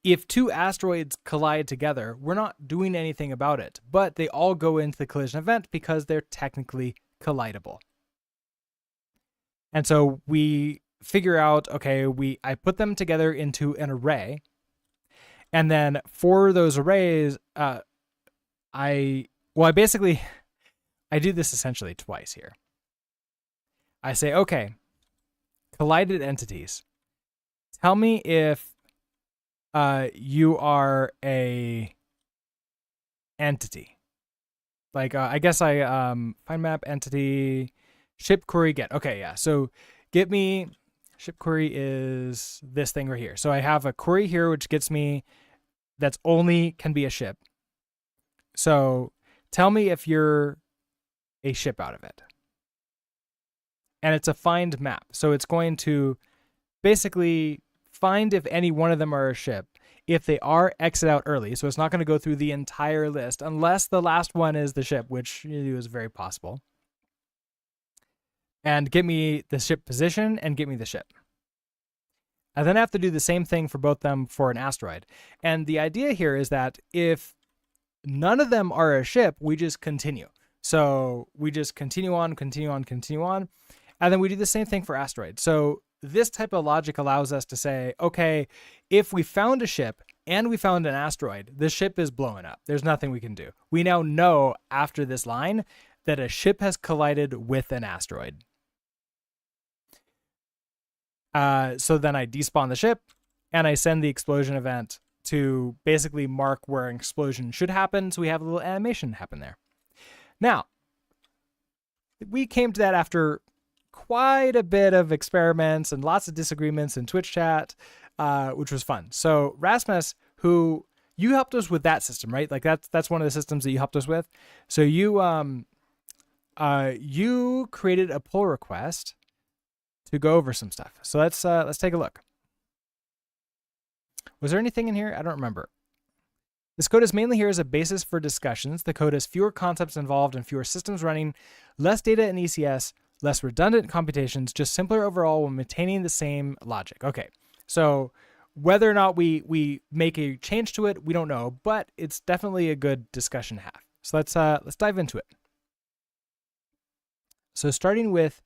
if two asteroids collide together, we're not doing anything about it, but they all go into the collision event because they're technically collidable. And so we figure out, okay, I put them together into an array. And then for those arrays, I do this essentially twice here. I say, okay, collided entities, tell me if you are a entity. Like, I guess I find map entity ship query get. Okay, yeah. So get me ship query is this thing right here. So I have a query here which gets me that's only can be a ship. So tell me if you're a ship out of it. And it's a find map. So it's going to basically find if any one of them are a ship. If they are, exit out early. So it's not going to go through the entire list unless the last one is the ship, which is very possible. And get me the ship position and get me the ship. I then have to do the same thing for both them for an asteroid. And the idea here is that if none of them are a ship, we just continue. So we just continue on. And then we do the same thing for asteroids. So this type of logic allows us to say, okay, if we found a ship and we found an asteroid, the ship is blowing up. There's nothing we can do. We now know after this line that a ship has collided with an asteroid. So then I despawn the ship and I send the explosion event to basically mark where an explosion should happen. So we have a little animation happen there. Now, we came to that after quite a bit of experiments and lots of disagreements in Twitch chat, which was fun. So Rasmus, who you helped us with that system, right? Like that's one of the systems that you helped us with. So you created a pull request to go over some stuff. So let's take a look. Was there anything in here? I don't remember. This code is mainly here as a basis for discussions. The code has fewer concepts involved and fewer systems running, less data in ECS, less redundant computations, just simpler overall while maintaining the same logic. Okay, so whether or not we make a change to it, we don't know, but it's definitely a good discussion to have. So let's dive into it. So starting with,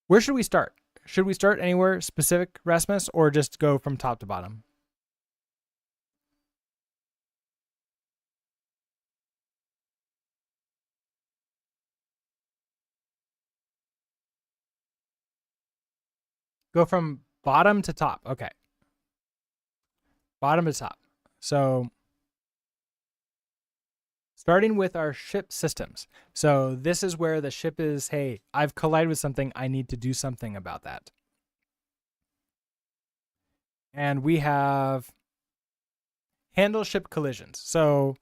where should we start? Should we start anywhere specific, Rasmus, or just go from top to bottom? Go from bottom to top. Okay. Bottom to top. So starting with our ship systems. So this is where the ship is, hey, I've collided with something. I need to do something about that. And we have handle ship collisions. So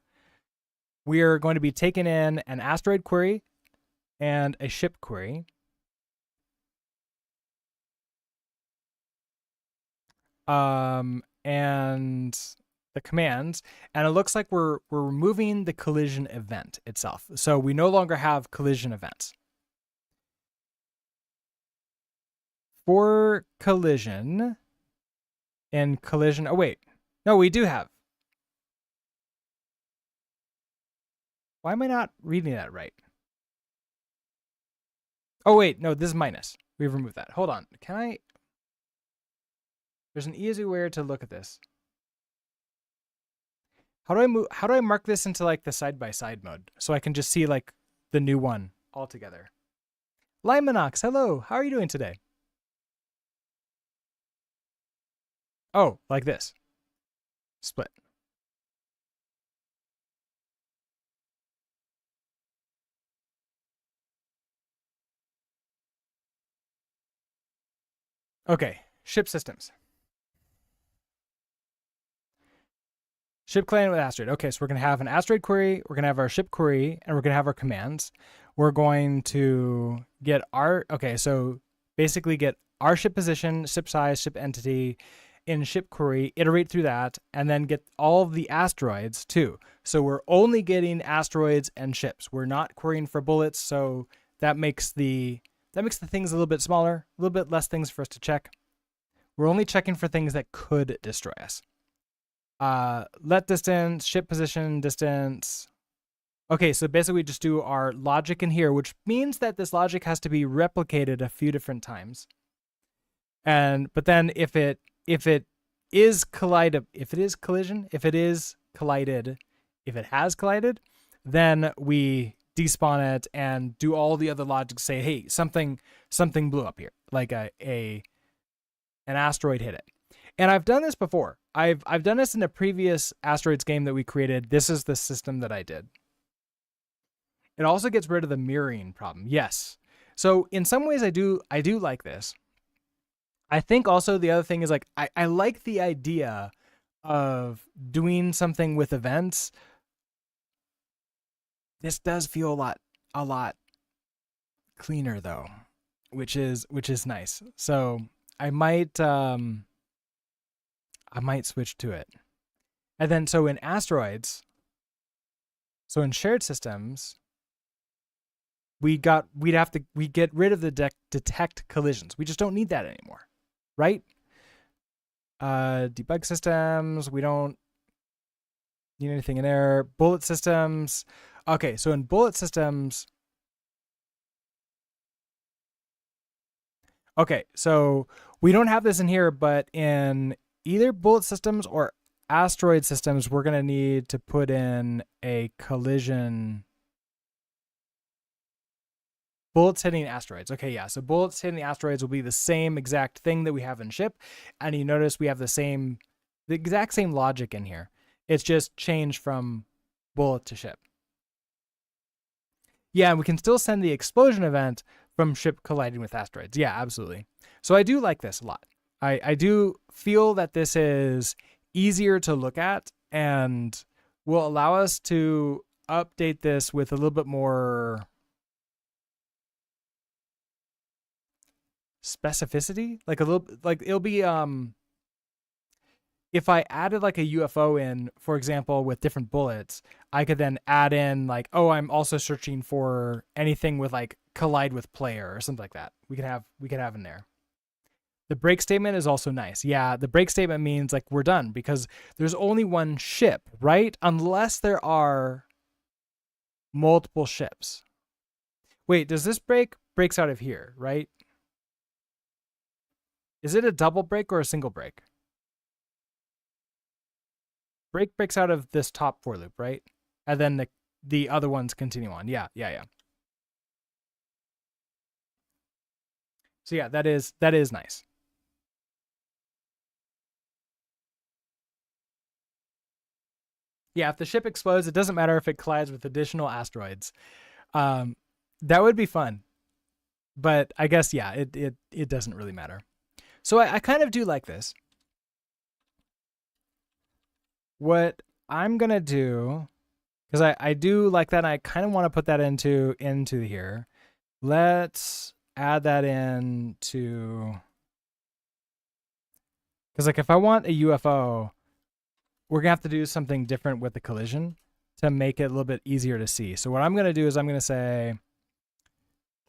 we are going to be taking in an asteroid query and a ship query. And the commands, and it looks like we're removing the collision event itself. So we no longer have collision events. For collision and collision, oh wait, no, we do have. Why am I not reading that right? Oh wait, no, this is minus. We've removed that. Hold on, can I? There's an easy way to look at this. How do I mark this into like the side-by-side mode so I can just see like the new one all together? Limanox, hello. How are you doing today? Oh, like this. Split. Okay, ship systems. Ship client with Asteroid. Okay, so we're going to have an Asteroid query, we're going to have our ship query, and we're going to have our commands. We're going to get our, okay, so basically get our ship position, ship size, ship entity in ship query, iterate through that, and then get all of the asteroids too. So we're only getting asteroids and ships. We're not querying for bullets, so that makes the things a little bit smaller, a little bit less things for us to check. We're only checking for things that could destroy us. Let distance, ship position, distance. Okay, so basically we just do our logic in here, which means that this logic has to be replicated a few different times. But then if it has collided, then we despawn it and do all the other logic, say, hey, something blew up here, like an asteroid hit it. And I've done this before. I've done this in a previous asteroids game that we created. This is the system that I did. It also gets rid of the mirroring problem. Yes. So in some ways I do like this. I think also the other thing is like I like the idea of doing something with events. This does feel a lot cleaner though, which is nice. So I might switch to it. And then so in asteroids, so in shared systems, we get rid of the detect collisions. We just don't need that anymore, right? Debug systems, we don't need anything in there. Bullet systems. Okay, so in bullet systems, okay, so we don't have this in here, but in either bullet systems or asteroid systems, we're going to need to put in a collision. Bullets hitting asteroids. Okay, yeah. So bullets hitting the asteroids will be the same exact thing that we have in ship. And you notice we have the exact same logic in here. It's just changed from bullet to ship. Yeah, we can still send the explosion event from ship colliding with asteroids. Yeah, absolutely. So I do like this a lot. I do feel that this is easier to look at and will allow us to update this with a little bit more specificity, like a little, like it'll be if I added like a UFO in, for example, with different bullets, I could then add in like, oh, I'm also searching for anything with like collide with player or something like that. We could have in there. The break statement is also nice. Yeah, the break statement means like we're done because there's only one ship, right? Unless there are multiple ships. Wait, does this breaks out of here, right? Is it a double break or a single break? Breaks out of this top for loop, right? And then the other ones continue on. Yeah. So yeah, that is nice. Yeah, if the ship explodes, it doesn't matter if it collides with additional asteroids. Um, that would be fun, but I guess yeah, it doesn't really matter. So I kind of do like this. What I'm gonna do, because I do like that, and I kind of want to put that into here. Let's add that in to, because like if I want a UFO, we're gonna have to do something different with the collision to make it a little bit easier to see. So what I'm gonna do is I'm gonna say,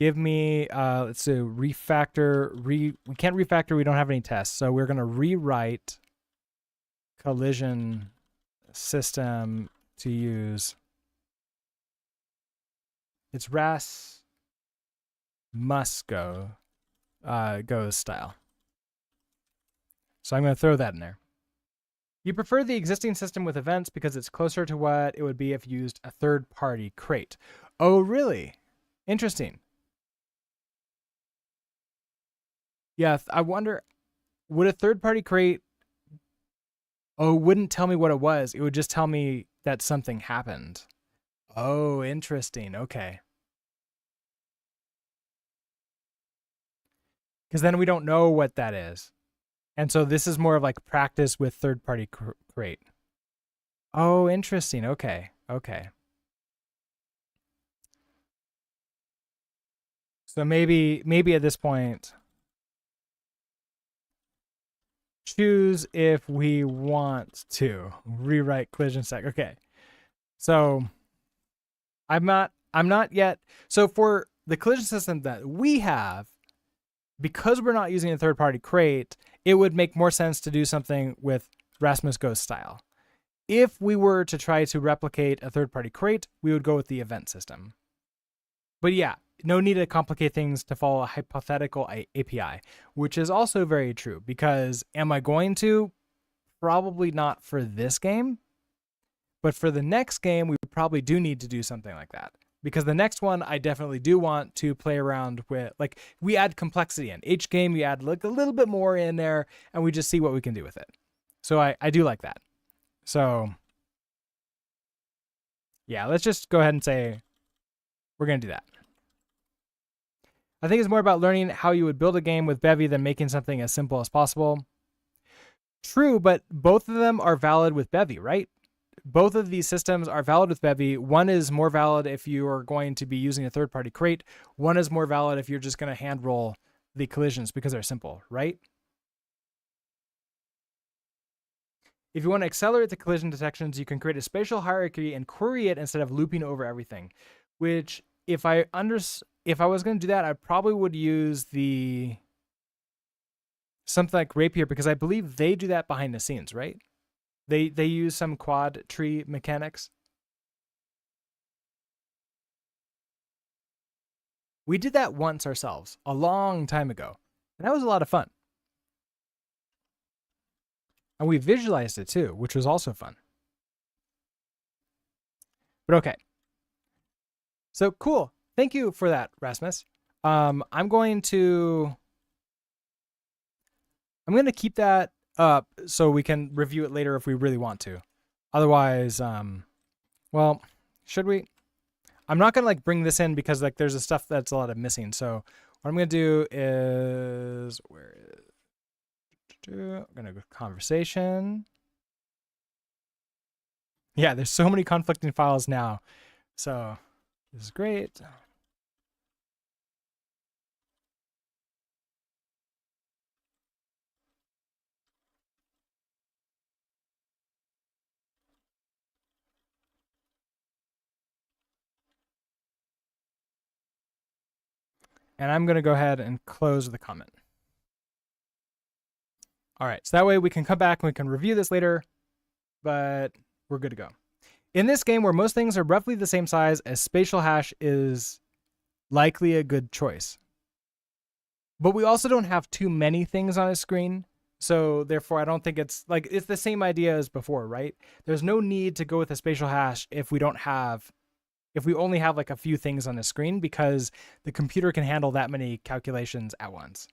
give me let's do refactor. We can't refactor. We don't have any tests, so we're gonna rewrite collision system to use. It's RAS must go goes style. So I'm gonna throw that in there. You prefer the existing system with events because it's closer to what it would be if you used a third-party crate. Oh, really? Interesting. Yeah, I wonder, would a third-party crate, oh, wouldn't tell me what it was. It would just tell me that something happened. Oh, interesting. Okay. Because then we don't know what that is. And so this is more of like practice with third-party crate. Oh, interesting. Okay. So maybe at this point, choose if we want to rewrite collision stack. Okay. So I'm not yet. So for the collision system that we have, because we're not using a third party crate, it would make more sense to do something with Rasmus Ghost style. If we were to try to replicate a third party crate, we would go with the event system. But yeah, no need to complicate things to follow a hypothetical API, which is also very true because am I going to? Probably not for this game, but for the next game, we probably do need to do something like that. Because the next one, I definitely do want to play around with, like, we add complexity in. Each game, we add like a little bit more in there, and we just see what we can do with it. So I do like that. So, yeah, let's just go ahead and say we're going to do that. I think it's more about learning how you would build a game with Bevy than making something as simple as possible. True, but both of them are valid with Bevy, right? Both of these systems are valid with Bevy. One is more valid if you are going to be using a third-party crate. One is more valid if you're just going to hand roll the collisions because they're simple, right? If you want to accelerate the collision detections, you can create a spatial hierarchy and query it instead of looping over everything. Which, if I was going to do that, I probably would use something like Rapier because I believe they do that behind the scenes, right? They use some quad tree mechanics. We did that once ourselves, a long time ago. And that was a lot of fun. And we visualized it too, which was also fun. But okay. So cool. Thank you for that, Rasmus. I'm going to keep that up so we can review it later if we really want to. Otherwise, well, should we? I'm not gonna like bring this in because like there's a stuff that's a lot of missing. So what I'm gonna do is I'm gonna go conversation. Yeah, there's so many conflicting files now. So this is great. And I'm going to go ahead and close the comment. All right, so that way we can come back and we can review this later, but we're good to go. In this game where most things are roughly the same size, a spatial hash is likely a good choice. But we also don't have too many things on a screen, so therefore I don't think it's like it's the same idea as before, right? There's no need to go with a spatial hash if we only have like a few things on the screen, because the computer can handle that many calculations at once.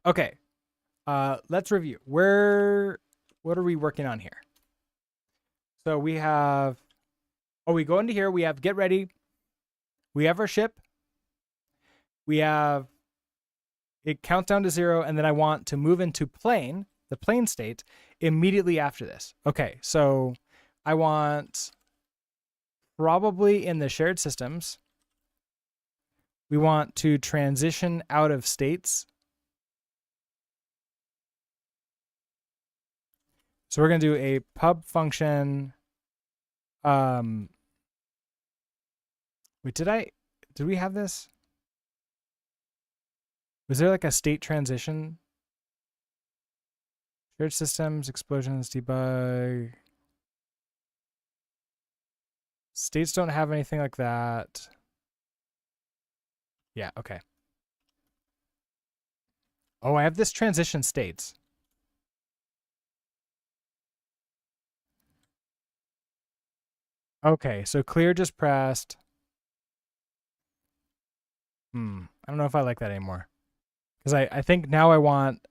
Okay, let's review. What are we working on here? So we have, we go into here, we have get ready, we have our ship, we have it counts down to 0, and then I want to move into plane, the plane state, immediately after this. Okay, so I want probably in the shared systems, we want to transition out of states. So we're going to do a pub function. Wait, did we have this? Was there like a state transition? Shared systems, explosions, debug. States don't have anything like that. Yeah, okay. Oh, I have this transition states. Okay, so clear just pressed. I don't know if I like that anymore. Because I think now I want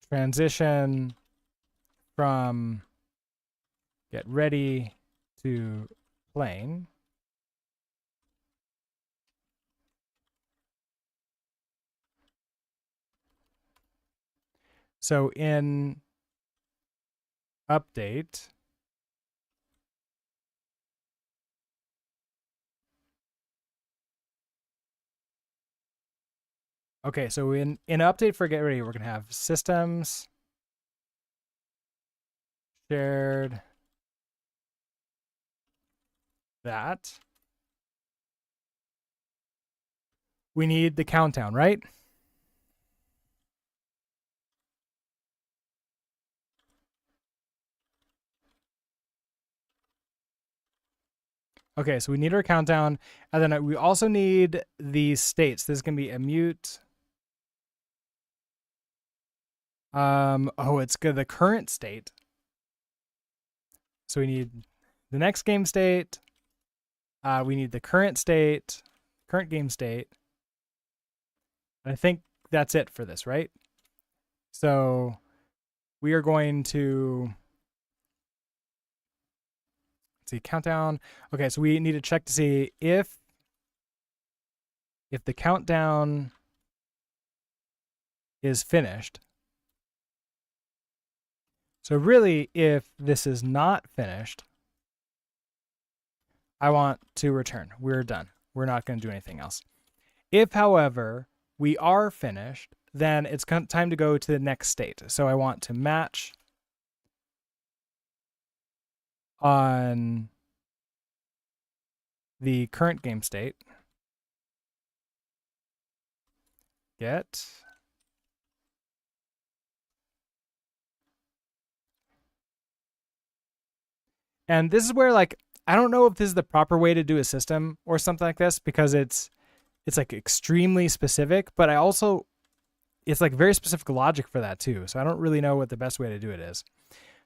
transition from get ready to plane. So in update, okay, so in update for get ready, we're gonna have systems shared that. We need the countdown, right? Okay, so we need our countdown, and then we also need the states. This is gonna be a mute. It's good. The current state. So we need the next game state. We need the current state, current game state. I think that's it for this, right? So we are going to see countdown. Okay, so we need to check to see if the countdown is finished. So really, if this is not finished, I want to return. We're done. We're not going to do anything else. If, however, we are finished, then it's time to go to the next state. So I want to match on the current game state. Get. And this is where, like, I don't know if this is the proper way to do a system or something like this, because it's like extremely specific, but it's like very specific logic for that too. So I don't really know what the best way to do it is.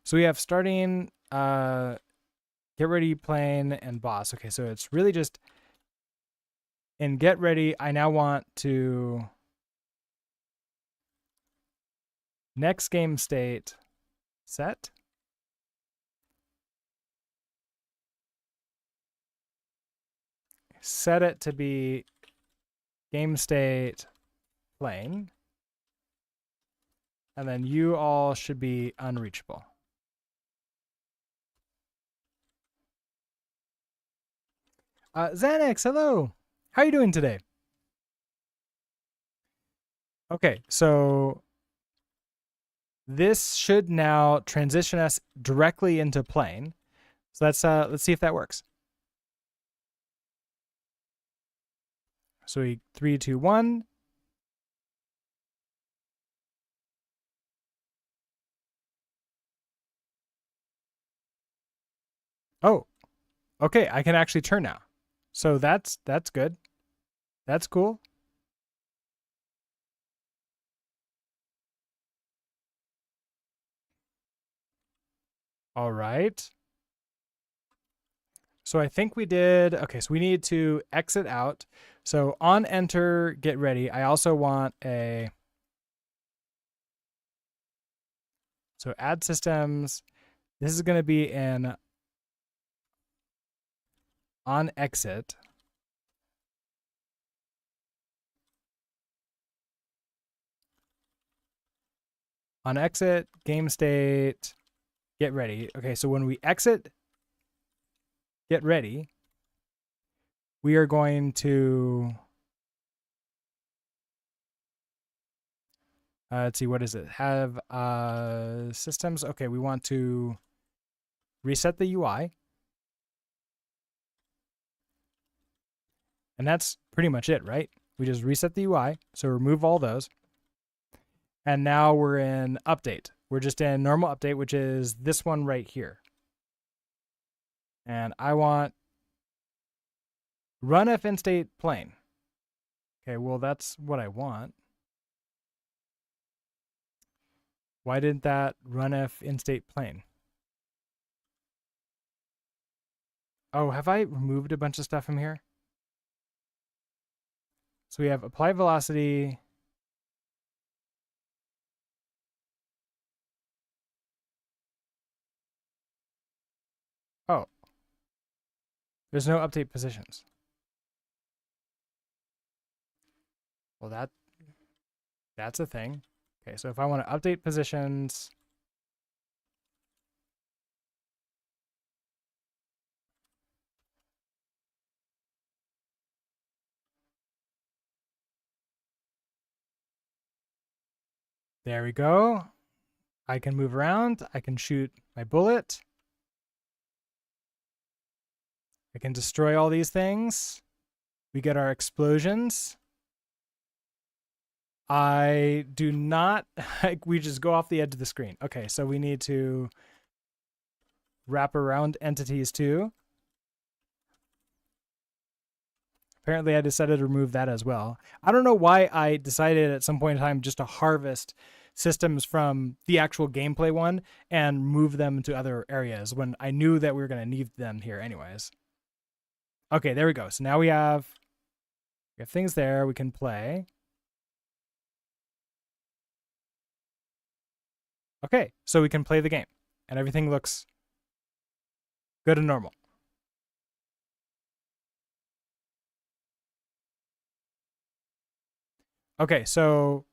So we have starting, get ready, plane, and boss. Okay, so it's really just in get ready. I now want to next game state set. Set it to be game state plane. And then you all should be unreachable. Xanax, hello. How are you doing today? Okay, so this should now transition us directly into playing. So let's see if that works. So we 3, 2, 1. Oh, okay. I can actually turn now. So that's good. That's cool. All right. So I think we did. Okay, so we need to exit out. So on enter, get ready. I also want a. So add systems. This is going to be an on exit. On exit, game state, get ready. Okay, so when we exit, get ready, we are going to, let's see, what is it? Have systems. Okay, we want to reset the UI. And that's pretty much it, right? We just reset the UI. So remove all those. And now we're in update. We're just in normal update, which is this one right here. And I want run F in state plane. Okay, well, that's what I want. Why didn't that run F in state plane? Oh, have I removed a bunch of stuff from here? So we have apply velocity. Oh, there's no update positions. Well, that's a thing. Okay, so if I want to update positions, there we go. I can move around. I can shoot my bullet. I can destroy all these things. We get our explosions. I do not, like, we just go off the edge of the screen. Okay, so we need to wrap around entities too. Apparently I decided to remove that as well. I don't know why I decided at some point in time just to harvest systems from the actual gameplay one and move them to other areas when I knew that we were going to need them here anyways. Okay, there we go. So now we have things there we can play. Okay, so we can play the game and everything looks good and normal. Okay, so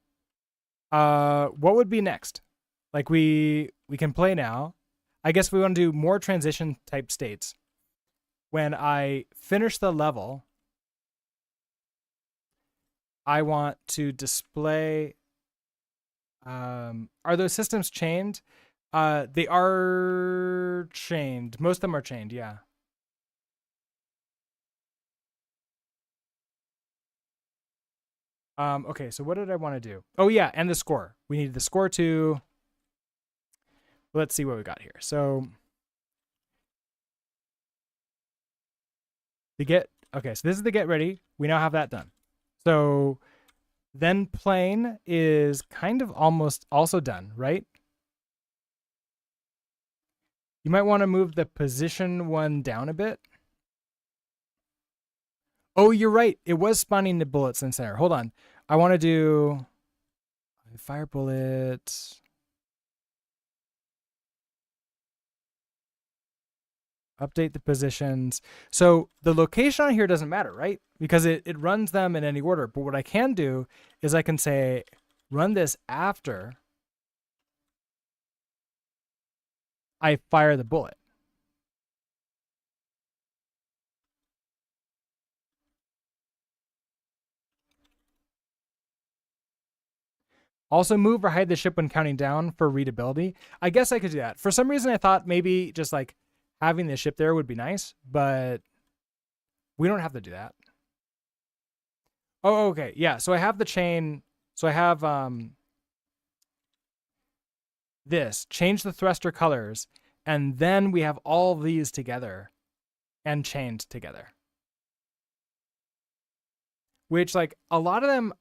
what would be next? Like we can play now. I guess we want to do more transition type states. When I finish the level, I want to display. Are those systems chained? They are chained. Most of them are chained, yeah. Okay, so what did I want to do? Oh yeah, and the score. We need the score too. Let's see what we got here. So the get, okay, so this is the get ready. We now have that done. So then plane is kind of almost also done, right? You might want to move the position one down a bit. Oh, you're right. It was spawning the bullets in center. Hold on. I want to do fire bullets. Update the positions. So the location on here doesn't matter, right? Because it runs them in any order. But what I can do is I can say run this after I fire the bullet. Also move or hide the ship when counting down for readability. I guess I could do that. For some reason, I thought maybe just like having the ship there would be nice, but we don't have to do that. Oh, okay. Yeah. So I have the chain. So I have this, change the thruster colors, and then we have all these together and chained together. Which, like, a lot of them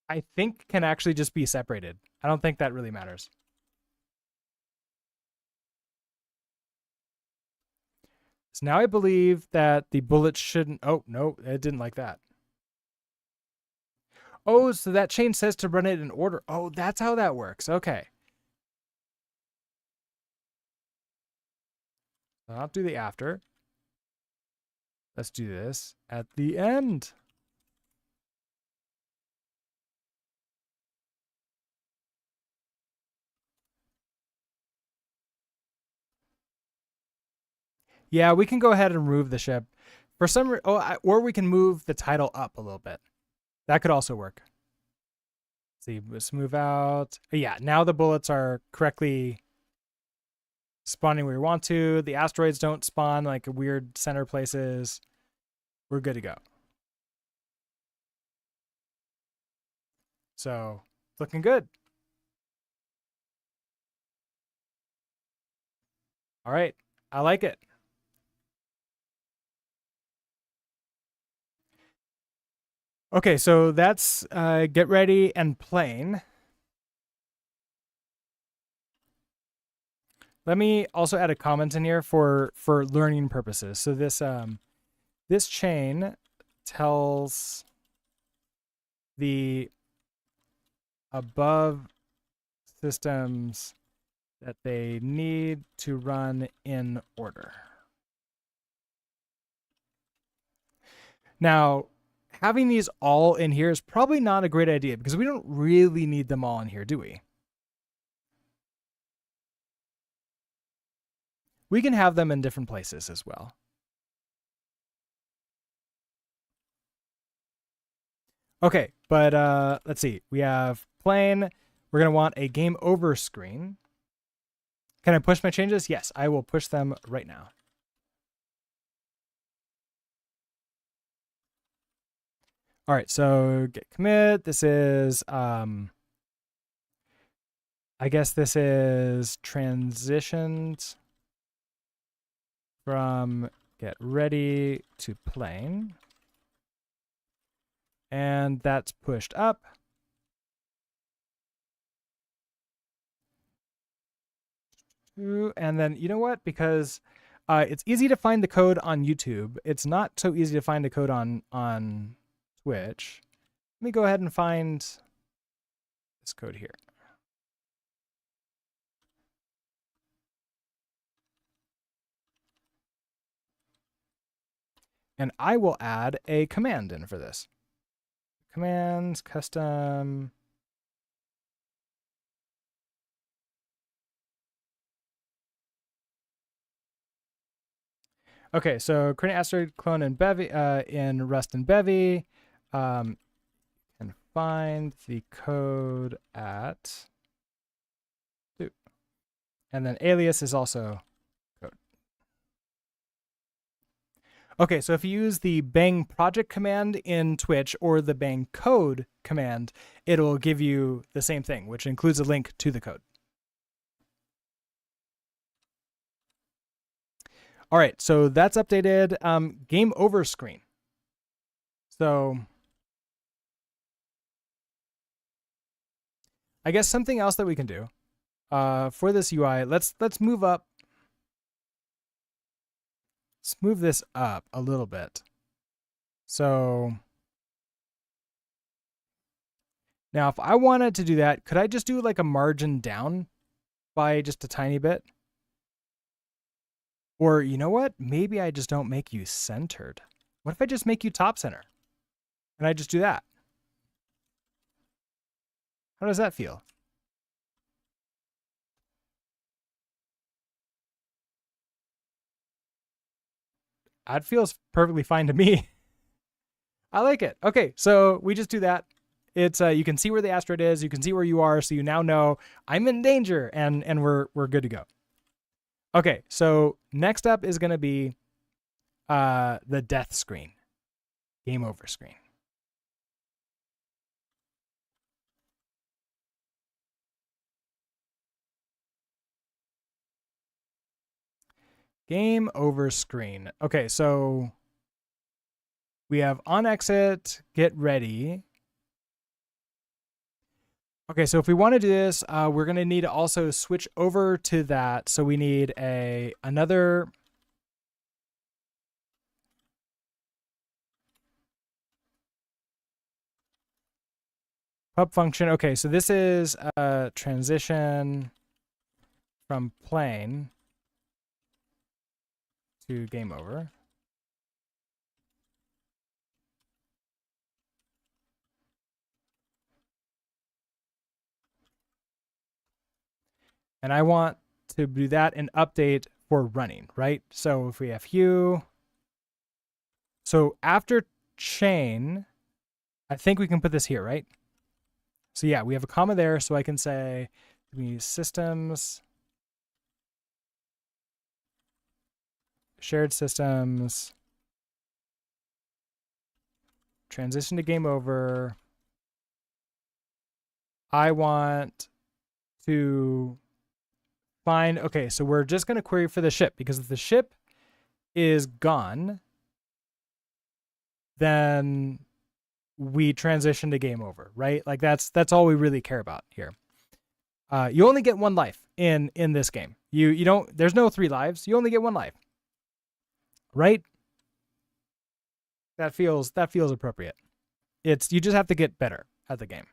I think can actually just be separated. I don't think that really matters. So now I believe that the bullets shouldn't. Oh, no, it didn't like that. Oh, so that chain says to run it in order. Oh, that's how that works. Okay. I'll do the after. Let's do this at the end. Yeah, we can go ahead and remove the ship. For some or we can move the title up a little bit. That could also work. See, let's move out. Yeah, now the bullets are correctly spawning where we want to. The asteroids don't spawn like weird center places. We're good to go. So, looking good. All right, I like it. Okay, so that's get ready and plane. Let me also add a comment in here for learning purposes. So this chain tells the above systems that they need to run in order. Now, having these all in here is probably not a great idea because we don't really need them all in here, do we? We can have them in different places as well. Okay, but let's see. We have plane. We're going to want a game over screen. Can I push my changes? Yes, I will push them right now. All right, so get commit. This is, I guess this is transitioned from get ready to plane. And that's pushed up. And then, you know what? Because it's easy to find the code on YouTube. It's not so easy to find the code on Twitch. Let me go ahead and find this code here. And I will add a command in for this. Commands, custom. Okay, so create an asteroid clone in Bevy in Rust and Bevy. And find the code at. And then alias is also code. Okay, so if you use the bang project command in Twitch or the bang code command, it'll give you the same thing, which includes a link to the code. All right, so that's updated. Game over screen. So I guess something else that we can do for this UI, let's move up. Let's move this up a little bit. So now if I wanted to do that, could I just do like a margin down by just a tiny bit? Or you know what? Maybe I just don't make you centered. What if I just make you top center? And I just do that? How does that feel? That feels perfectly fine to me. I like it. Okay, so we just do that. It's you can see where the asteroid is, you can see where you are, so you now know I'm in danger, and we're good to go. Okay, so next up is gonna be the death screen, game over screen. Game over screen. Okay, so we have on exit, get ready. Okay, so if we want to do this, we're going to need to also switch over to that. So we need another pub function. Okay, so this is a transition from plane to game over. And I want to do that and update for running, right? So if we have hue, so after chain, I think we can put this here, right? So yeah, we have a comma there, so I can say we systems, shared systems, transition to game over. I want to find, okay, so we're just going to query for the ship, because if the ship is gone, then we transition to game over, right? Like that's all we really care about here. You only get one life in this game. You don't, there's no 3 lives. You only get 1 life, right? That feels appropriate. It's, you just have to get better at the game.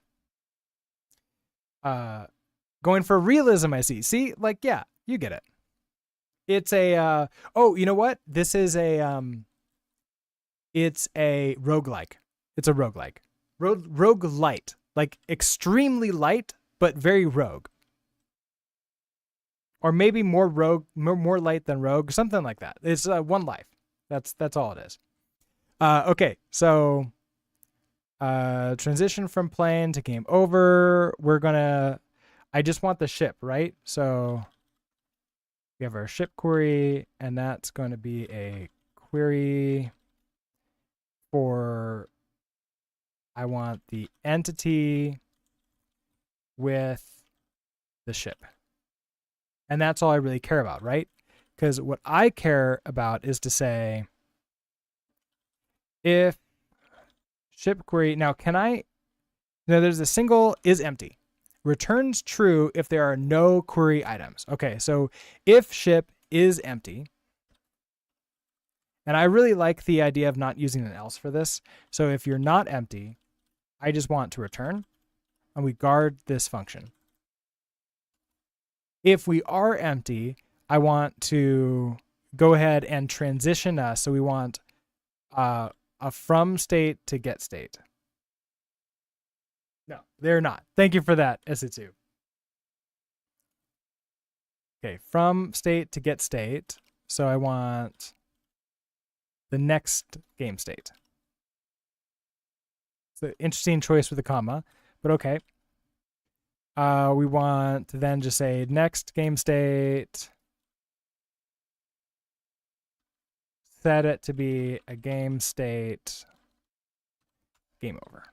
Going for realism, I see. See, like, yeah, you get it. It's a oh, you know what? This is a it's a roguelike. It's a roguelike. Rogue light. Like extremely light, but very rogue. Or maybe more rogue, more light than rogue, something like that. It's 1 life. That's all it is. Okay, so transition from plane to game over. We're gonna, I just want the ship, right? So we have our ship query, and that's going to be a query for, I want the entity with the ship. And that's all I really care about, right? Because what I care about is to say, if ship query, now can I, now there's a single is empty. Returns true if there are no query items. Okay, so if ship is empty, and I really like the idea of not using an else for this. So if you're not empty, I just want to return, and we guard this function. If we are empty, I want to go ahead and transition us. So we want a from state to get state. No, they're not. Thank you for that, SE2. Okay, from state to get state. So I want the next game state. It's an interesting choice with a comma, but okay. We want to then just say next game state. Set it to be a game state. Game over.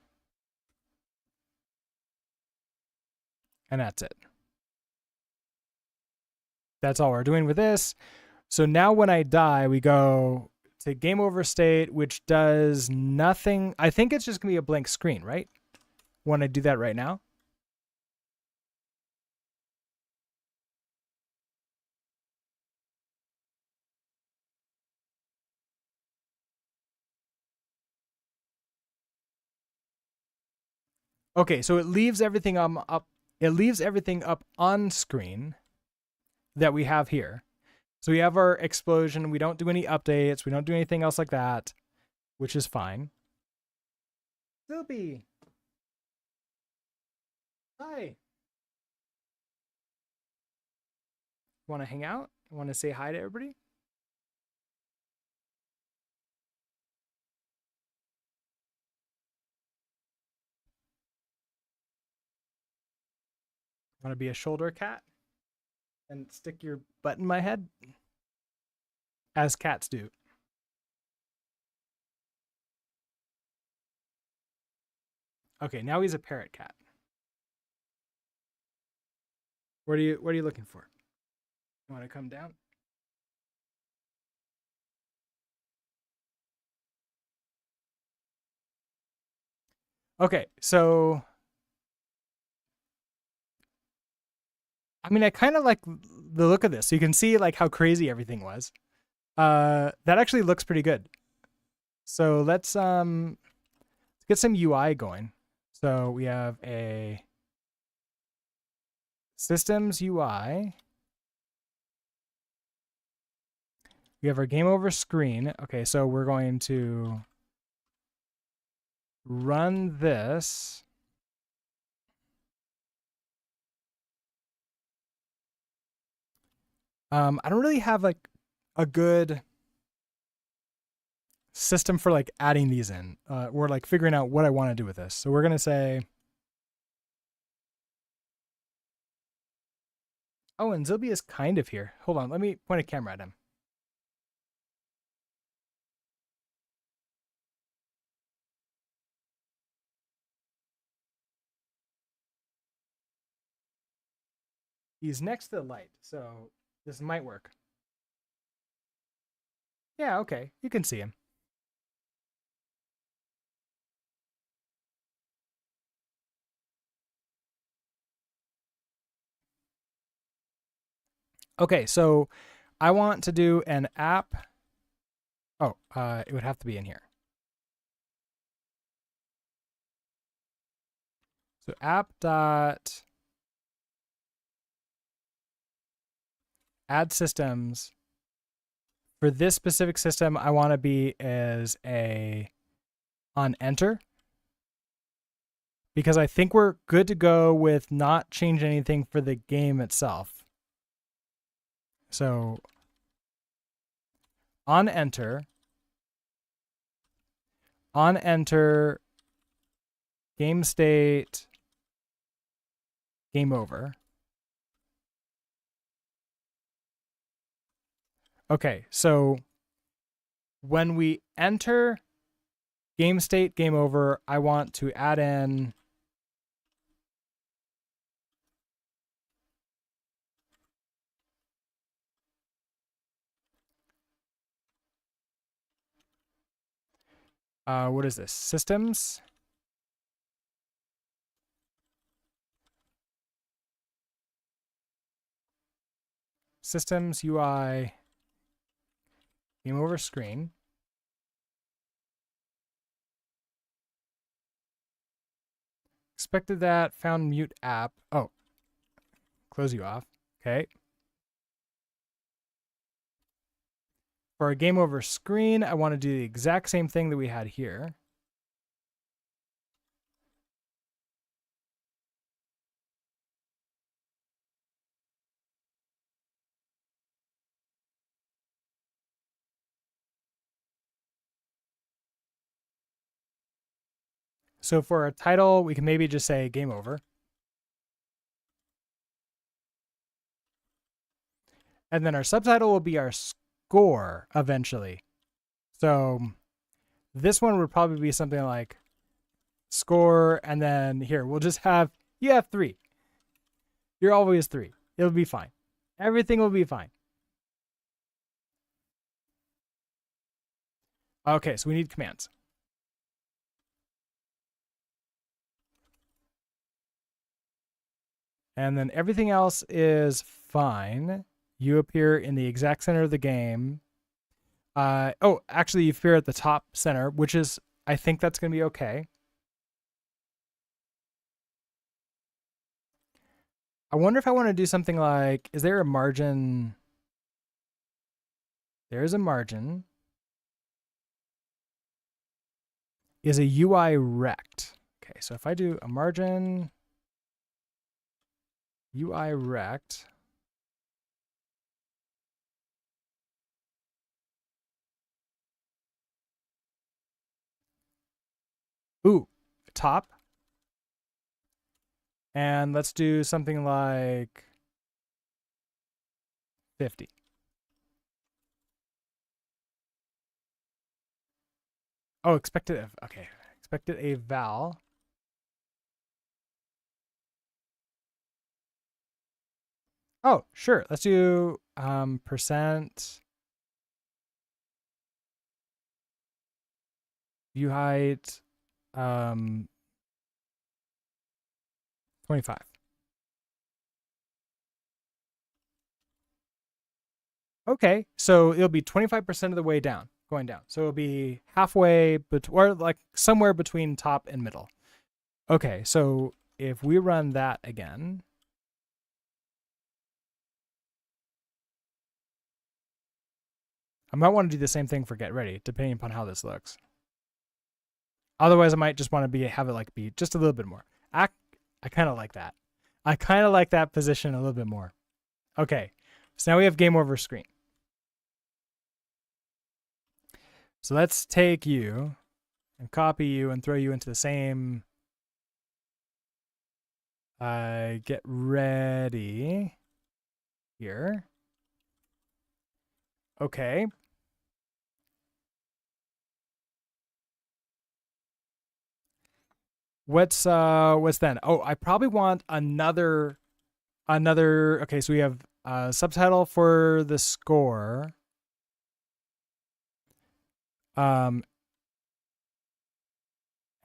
And that's it. That's all we're doing with this. So now when I die, we go to game over state, which does nothing. I think it's just going to be a blank screen, right? When I do that right now. Okay, so it leaves everything up. It leaves everything up on screen that we have here. So we have our explosion. We don't do any updates. We don't do anything else like that, which is fine. Sylvie. Hi. Want to hang out? Want to say hi to everybody? Want to be a shoulder cat and stick your butt in my head? As cats do. Okay, now he's a parrot cat. What are you looking for? You want to come down? Okay, so I mean, I kind of like the look of this. So you can see like how crazy everything was. That actually looks pretty good. So let's get some UI going. So we have a systems UI. We have our game over screen. Okay, so we're going to run this. I don't really have like a good system for like adding these in or like figuring out what I want to do with this. So we're going to say, oh, and Zilby is kind of here. Hold on, let me point a camera at him. He's next to the light, so this might work. Yeah, okay, you can see him. Okay, so I want to do an app. Oh, it would have to be in here. So app dot add systems. For this specific system, I want to be as a on enter because I think we're good to go with not change anything for the game itself. So on enter, game state, game over. Okay, so when we enter game state, game over, I want to add in what is this? Systems. Systems UI game over screen. Expected that, found mute app. Oh, close you off. Okay. For a game over screen, I want to do the exact same thing that we had here. So for a title, we can maybe just say game over. And then our subtitle will be our score eventually. So this one would probably be something like score, and then here, we'll just have, you have 3. You're always 3. It'll be fine. Everything will be fine. Okay, so we need commands. And then everything else is fine. You appear in the exact center of the game. Oh, actually, you appear at the top center, which is, I think that's going to be okay. I wonder if I want to do something like, is there a margin? There's a margin. Is a UI rect. Okay, so if I do a margin UI rect, ooh, top. And let's do something like 50. Oh, expected. Okay. Expected a val. Oh, sure. Let's do percent view height 25. Okay, so it'll be 25% of the way down, going down. So it'll be halfway, or like somewhere between top and middle. Okay, so if we run that again, I might want to do the same thing for get ready, depending upon how this looks. Otherwise, I might just want to have it be just a little bit more. I kind of like that. I kind of like that position a little bit more. Okay, so now we have game over screen. So let's take you and copy you and throw you into the same get ready here. Okay. What's then? Oh, I probably want another okay, so we have subtitle for the score. And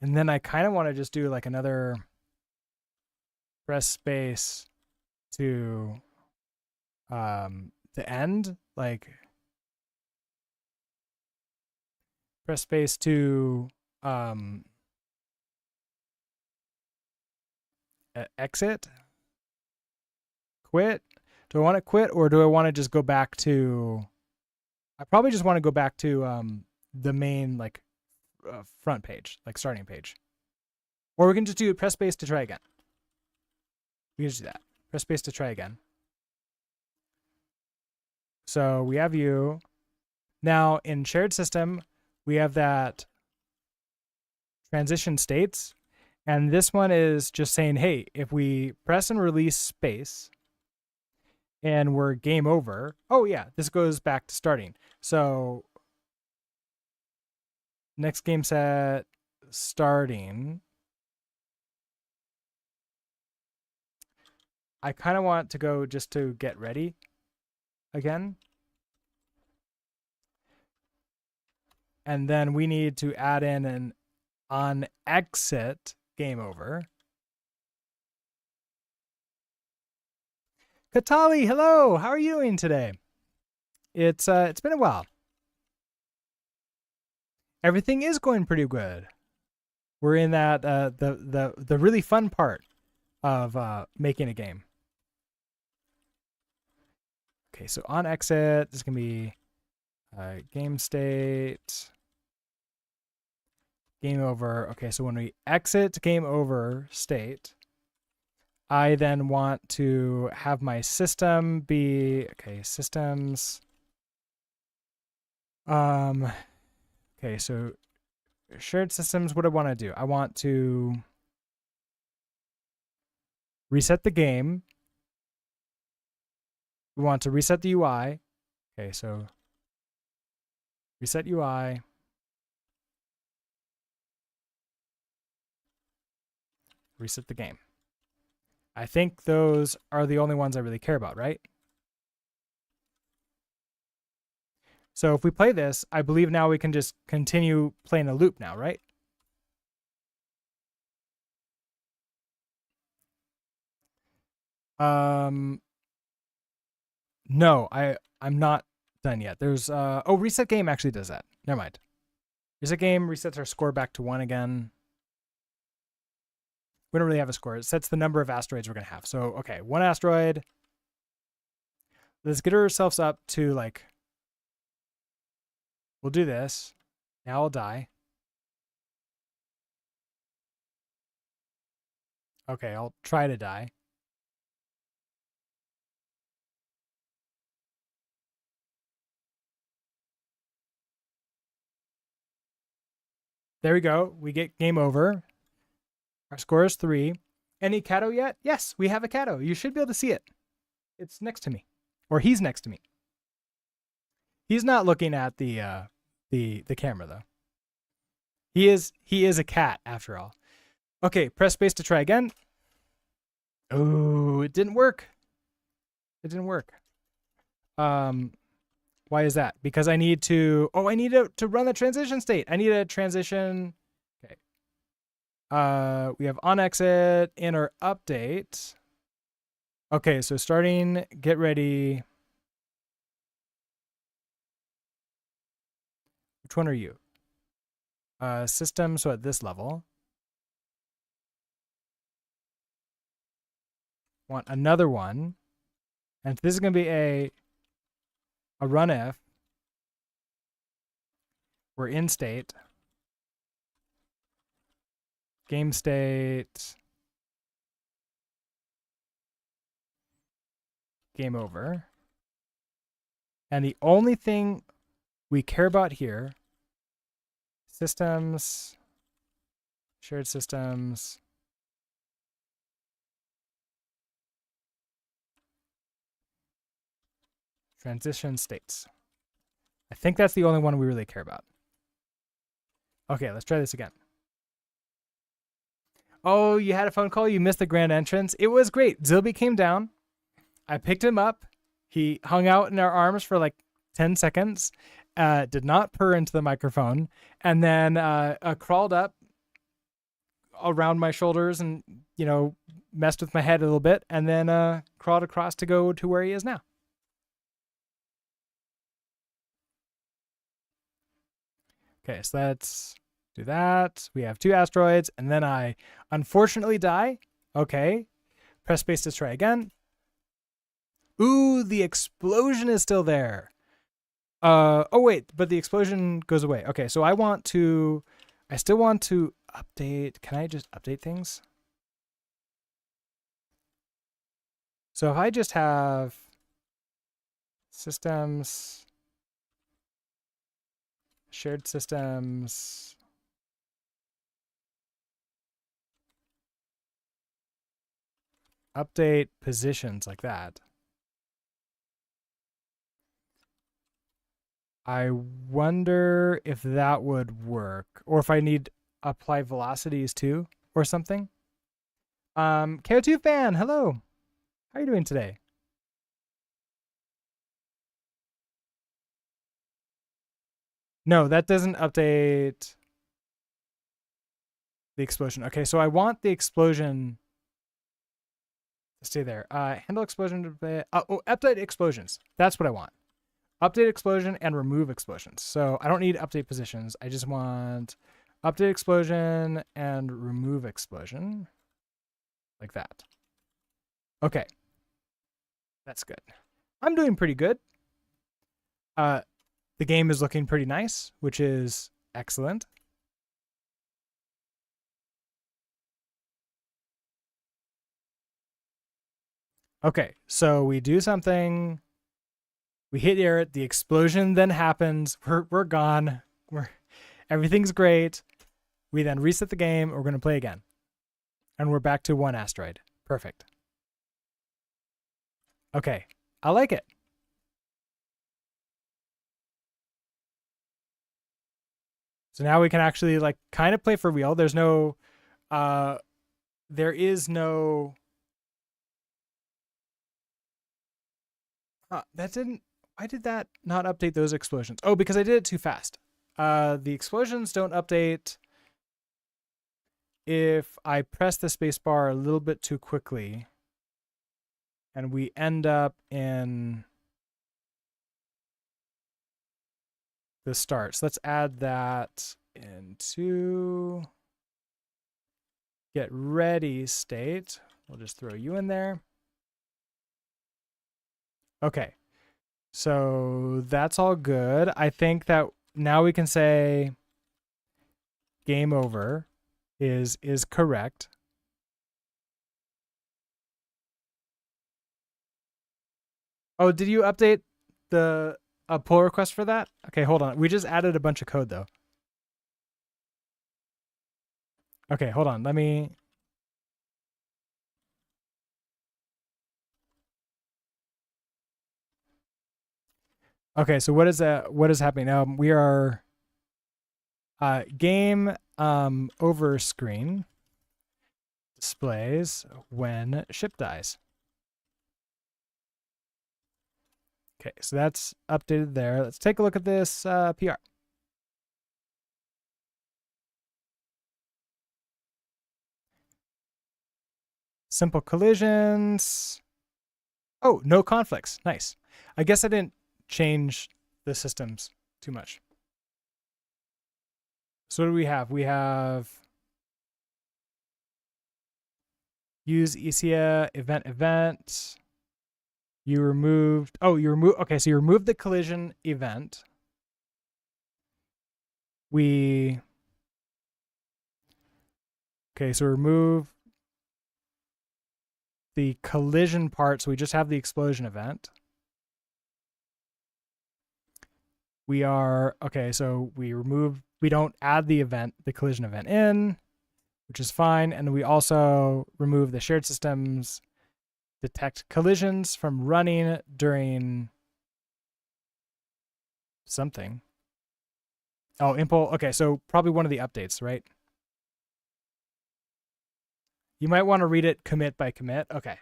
then I kind of want to just do like another press space to the end, like press space to exit, quit. Do I want to quit or do I want to just go back to? I probably just want to go back to the main like front page, like starting page. Or we can just do press space to try again. We can just do that. Press space to try again. So we have you. Now in shared system, we have that transition states. And this one is just saying, hey, if we press and release space and we're game over, oh yeah, this goes back to starting. So next game set starting. I kind of want to go just to get ready again. And then we need to add in an on exit game over. Katali, hello. How are you doing today? It's been a while. Everything is going pretty good. We're in that the really fun part of making a game. Okay, so on exit, this can be game state, game over. Okay, so when we exit game over state, I then want to have my system be, okay, systems. Okay, so shared systems, what do I want to do? I want to reset the game. We want to reset the UI. Okay, so reset UI. Reset the game. I think those are the only ones I really care about, right? So if we play this, I believe now we can just continue playing a loop now, right? No, I'm not done yet. There's oh, reset game actually does that. Never mind. Reset game resets our score back to 1 again. We don't really have a score. It sets the number of asteroids we're gonna have. So okay, 1 asteroid. Let's get ourselves up to like, we'll do this. Now I'll die. Okay, I'll try to die. There we go. We get game over. Our score is 3. Any Cato yet? Yes, we have a Cato. You should be able to see it. It's next to me. Or he's next to me. He's not looking at the camera though. He is a cat after all. Okay, press space to try again. Oh, it didn't work. It didn't work. Why is that? Because I need to to run the transition state. I need a transition. Okay. We have on exit, inner update. Okay, so starting, get ready. Which one are you? System, so at this level. Want another one. And this is going to be a run if. We're in state. Game state. Game over. And the only thing we care about here, systems, shared systems, transition states. I think that's the only one we really care about. Okay, let's try this again. Oh, you had a phone call? You missed the grand entrance? It was great. Zilby came down. I picked him up. He hung out in our arms for like 10 seconds, did not purr into the microphone, and then crawled up around my shoulders and, messed with my head a little bit, and then crawled across to go to where he is now. Okay, so let's do that. We have 2 asteroids, and then I unfortunately die. Okay, press space to try again. Ooh, the explosion is still there. Oh wait, but the explosion goes away. Okay, so I still want to update. Can I just update things? So if I just have systems, shared systems, update positions like that. I wonder if that would work, or if I need apply velocities too, or something. KO2 fan, hello. How are you doing today? No, that doesn't update the explosion. Okay, so I want the explosion to stay there. Handle explosion. Update explosions. That's what I want. Update explosion and remove explosions. So I don't need update positions. I just want update explosion and remove explosion. Like that. Okay. That's good. I'm doing pretty good. The game is looking pretty nice, which is excellent. Okay, so we do something. We hit air, the explosion then happens. We're gone. Everything's great. We then reset the game. We're going to play again. And we're back to 1 asteroid. Perfect. Okay, I like it. So now we can actually kind of play for real. There is no why did that not update those explosions? Oh, because I did it too fast. The explosions don't update if I press the space bar a little bit too quickly, and we end up in the start. So let's add that into get ready state. We'll just throw you in there. Okay. So that's all good. I think that now we can say game over is correct. Oh, did you update the pull request for that? Okay, hold on. We just added a bunch of code though. Okay, hold on. Let me Okay, so what is happening? We are game over screen displays when ship dies. Okay, so that's updated there. Let's take a look at this PR. Simple collisions. Oh, no conflicts. Nice. I guess I didn't change the systems too much. So what do we have? We have use ECA event. You removed, okay, so you removed the collision event. Okay, so remove the collision part, so we just have the explosion event. So we don't add the collision event in, which is fine. And we also remove the shared systems detect collisions from running during something. Oh, impl. Okay, so probably one of the updates, right? You might want to read it commit by commit. Okay.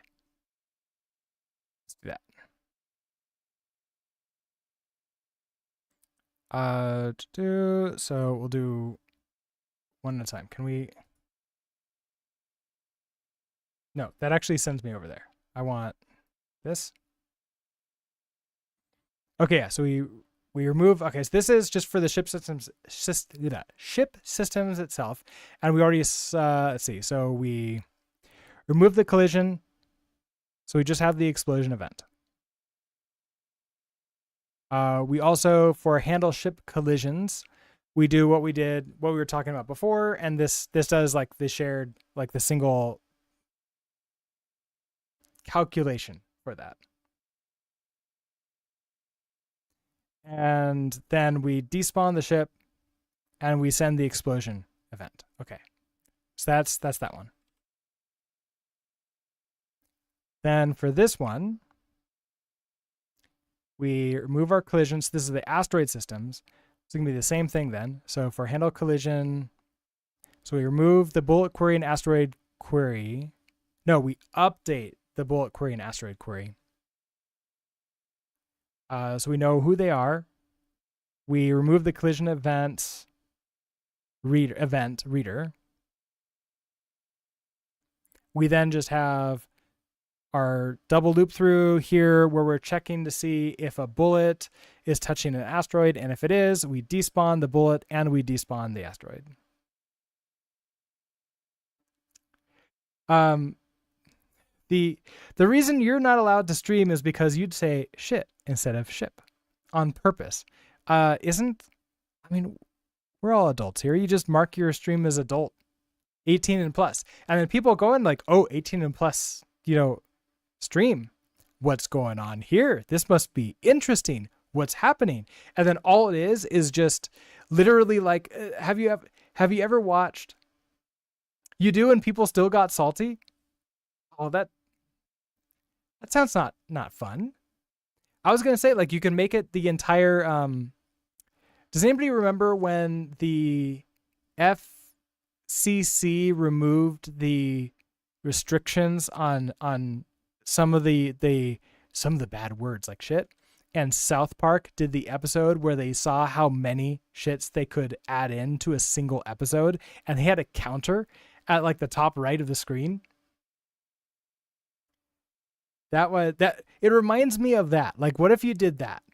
Let's do that. So we'll do one at a time. Can we? No, that actually sends me over there. I want this. Okay, yeah. So we remove. Okay, so this is just for the ship systems itself, and we already let's see. So we remove the collision. So we just have the explosion event. We also, for handle ship collisions, we do what we were talking about before, and this does like the shared, like the single calculation for that. And then we despawn the ship, and we send the explosion event. Okay, so that's that one. Then for this one, we remove our collisions. This is the asteroid systems. It's going to be the same thing then. So for handle collision, so we remove the bullet query and asteroid query. No, we update the bullet query and asteroid query. So we know who they are. We remove the collision event reader. We then just have our double loop through here where we're checking to see if a bullet is touching an asteroid, and if it is, we despawn the bullet and we despawn the asteroid. The reason you're not allowed to stream is because you'd say shit instead of ship on purpose. I mean, we're all adults here. You just mark your stream as adult, 18 and plus. And then people go in like, oh, 18 and plus, stream. What's going on here? This must be interesting. What's happening? And then all it is just literally like, have you ever watched You Do and People Still Got Salty? Oh, that sounds not fun. I was gonna say, like, you can make it the entire. Does anybody remember when the FCC removed the restrictions on some of the bad words like shit? And South Park did the episode where they saw how many shits they could add into a single episode, and they had a counter at like the top right of the screen. It reminds me of that. Like, what if you did that?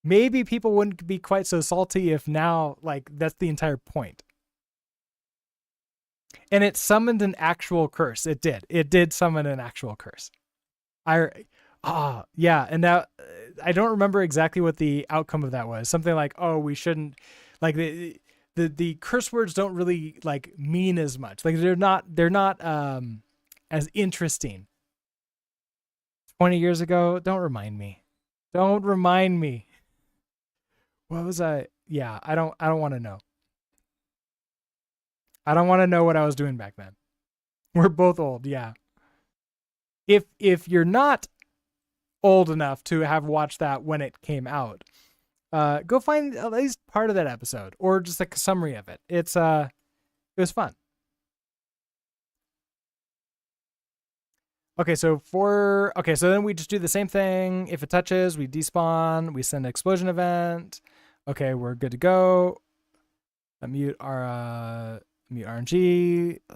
Maybe people wouldn't be quite so salty if now, like, that's the entire point. And it summoned an actual curse. It did summon an actual curse. Yeah. And now I don't remember exactly what the outcome of that was. Something like, oh, we shouldn't, like, the curse words don't really like mean as much. Like they're not as interesting. 20 years ago, don't remind me. What was I? Yeah, I don't want to know. I don't want to know what I was doing back then. We're both old, yeah. if you're not old enough to have watched that when it came out, go find at least part of that episode or just like a summary of it. It was fun. Okay, so then we just do the same thing. If it touches, we despawn, we send an explosion event. Okay, we're good to go. Mute RNG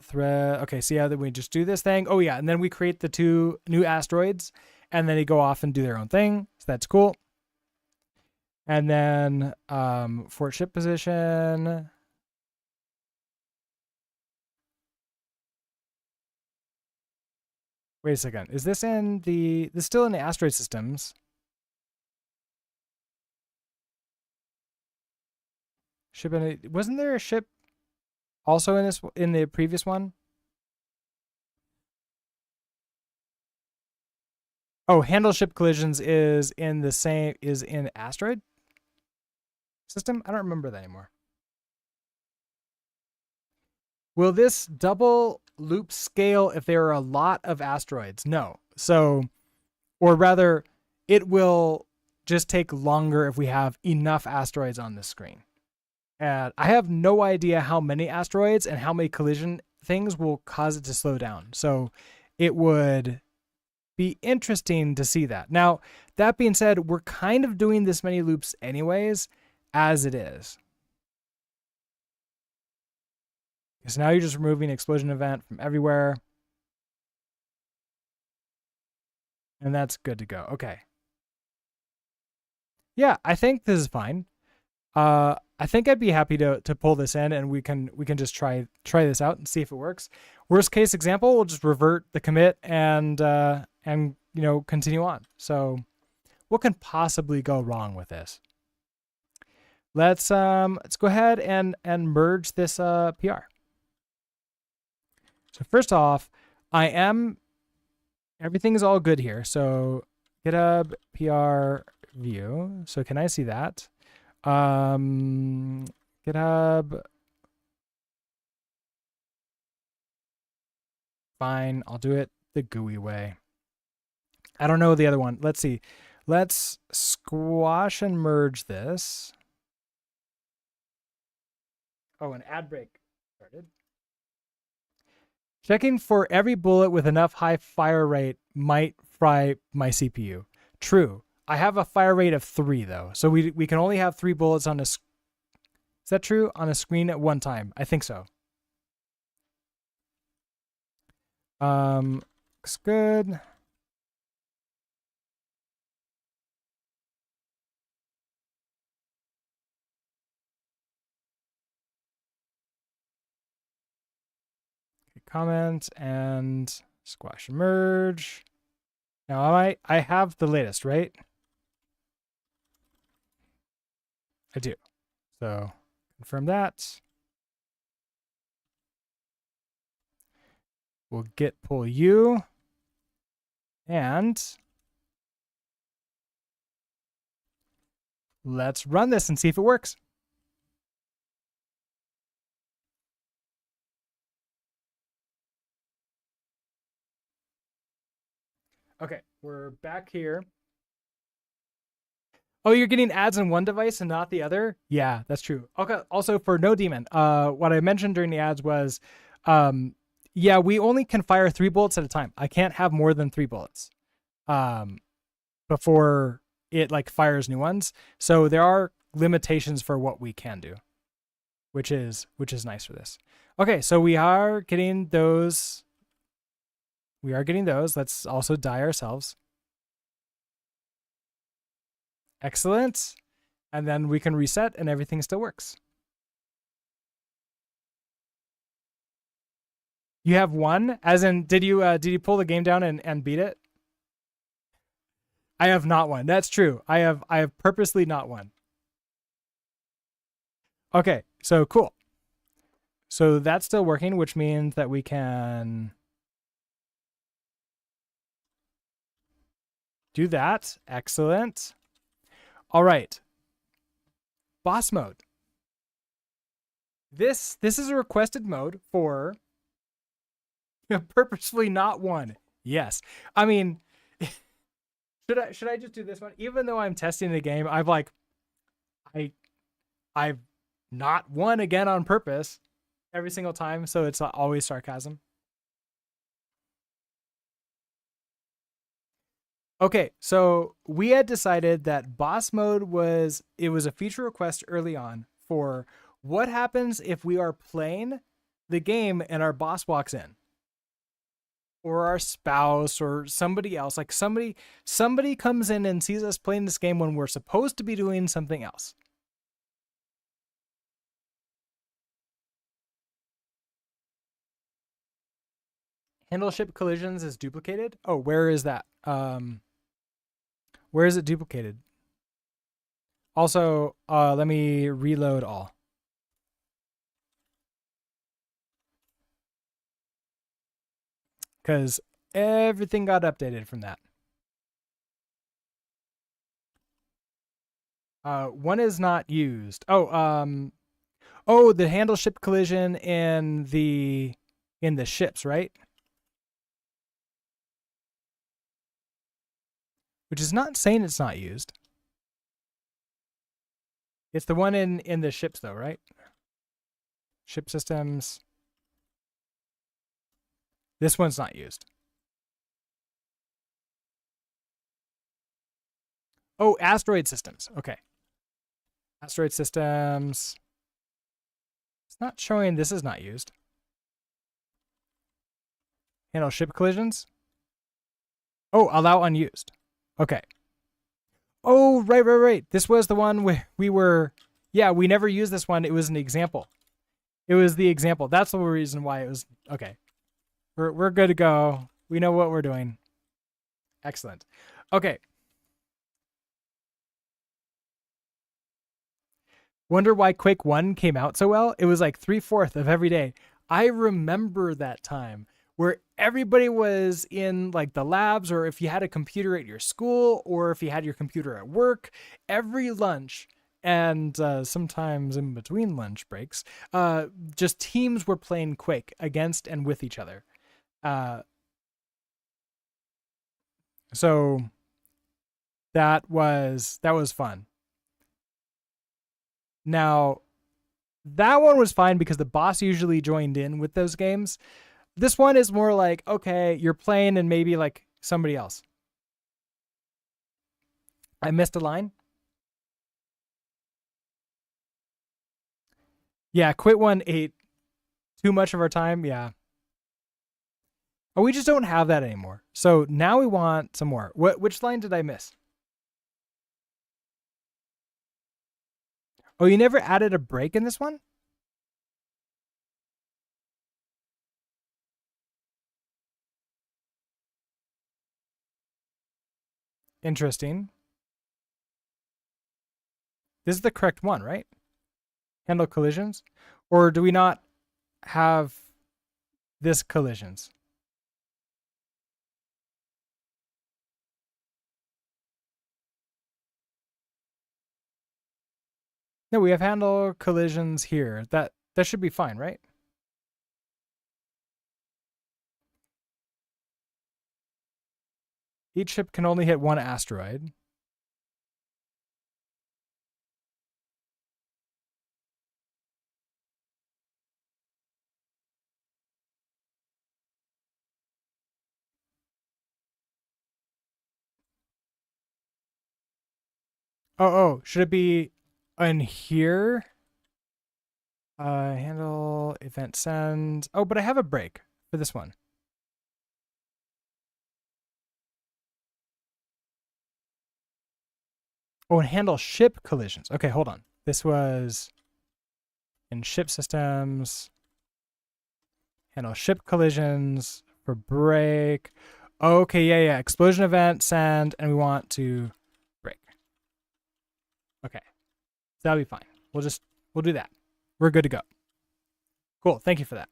thread. Okay, so yeah, then we just do this thing. Oh yeah, and then we create the 2 new asteroids, and then they go off and do their own thing. So that's cool. And then for ship position. Wait a second. Is this still in the asteroid systems? Ship wasn't there a ship also in the previous one? Oh, handle ship collisions is in asteroid system? I don't remember that anymore. Will this double loop scale if there are a lot of asteroids? No. So, or rather, it will just take longer if we have enough asteroids on the screen. And I have no idea how many asteroids and how many collision things will cause it to slow down. So it would be interesting to see that. Now, that being said, we're kind of doing this many loops anyways, as it is. So now you're just removing explosion event from everywhere. And that's good to go. Okay. Yeah, I think this is fine. I think I'd be happy to pull this in and we can just try this out and see if it works. Worst case example, we'll just revert the commit and continue on. So what can possibly go wrong with this? Let's go ahead and merge this PR. So first off, everything is all good here. So GitHub PR view. So can I see that? GitHub. Fine, I'll do it the GUI way. I don't know the other one. Let's see. Let's squash and merge this. Oh, an ad break started. Checking for every bullet with enough high fire rate might fry my CPU. True. I have a fire rate of 3 though. So we can only have 3 bullets on is that true? On a screen at one time. I think so. Looks good. Okay, comment and squash and merge. Now I have the latest, right? I do. So confirm that. We'll git pull U and let's run this and see if it works. Okay, we're back here. Oh, you're getting ads on one device and not the other? Yeah, that's true. Okay, also for No Demon, what I mentioned during the ads was, yeah, we only can fire 3 bullets at a time. I can't have more than 3 bullets before it like fires new ones. So there are limitations for what we can do, which is nice for this. Okay, so we are getting those. Let's also die ourselves. Excellent. And then we can reset and everything still works. You have 1? As in, did you pull the game down and beat it? I have not won. That's true. I have purposely not won. Okay, so cool. So that's still working, which means that we can do that. Excellent. All right. Boss mode. This is a requested mode for purposefully not won. Yes. I mean, should I just do this one? Even though I'm testing the game, I I've not won again on purpose every single time, so it's always sarcasm. Okay, so we had decided that boss mode was a feature request early on for what happens if we are playing the game and our boss walks in, or our spouse or somebody else, like somebody comes in and sees us playing this game when we're supposed to be doing something else. Handle ship collisions is duplicated. Oh, where is that? Where is it duplicated? Also, let me reload all. Because everything got updated from that. One is not used. Oh, the handle ship collision in the ships, right? Which is not saying it's not used. It's the one in the ships though, right? Ship systems. This one's not used. Oh, asteroid systems. Okay. Asteroid systems. It's not showing this is not used. Handle ship collisions. Oh, allow unused. Okay. Oh, right. This was the one where we were, yeah, we never used this one. It was an example. It was the example. That's the reason why it was, okay. We're good to go. We know what we're doing. Excellent. Okay. Wonder why Quake 1 came out so well? It was like 3/4 of every day. I remember that time where everybody was in like the labs, or if you had a computer at your school, or if you had your computer at work, every lunch and sometimes in between lunch breaks, just teams were playing Quake against and with each other. So that was fun. Now, that one was fine because the boss usually joined in with those games. This one is more like, okay, you're playing and maybe like somebody else. I missed a line. Yeah, Quit One ate too much of our time. Yeah. Oh, we just don't have that anymore. So now we want some more. Which line did I miss? Oh, you never added a break in this one? Interesting. This is the correct one, right? Handle collisions? Or do we not have this collisions? No, we have handle collisions here. That should be fine, right? Each ship can only hit one asteroid. Oh, should it be in here? Handle event send. Oh, but I have a break for this one. Oh, and handle ship collisions. Okay, hold on. This was in ship systems. Handle ship collisions for break. Okay, yeah. Explosion event, send, and we want to break. Okay. That'll be fine. We'll do that. We're good to go. Cool. Thank you for that.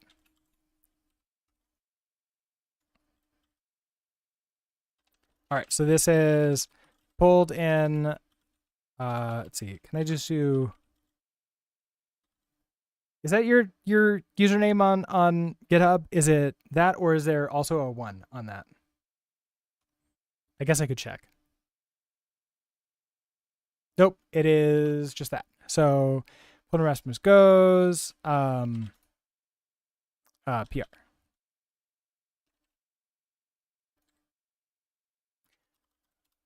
All right. So this is pulled in. Let's see. Can I just do? Is that your username on GitHub? Is it that, or is there also a 1 on that? I guess I could check. Nope, it is just that. So Pull Rasmus goes PR.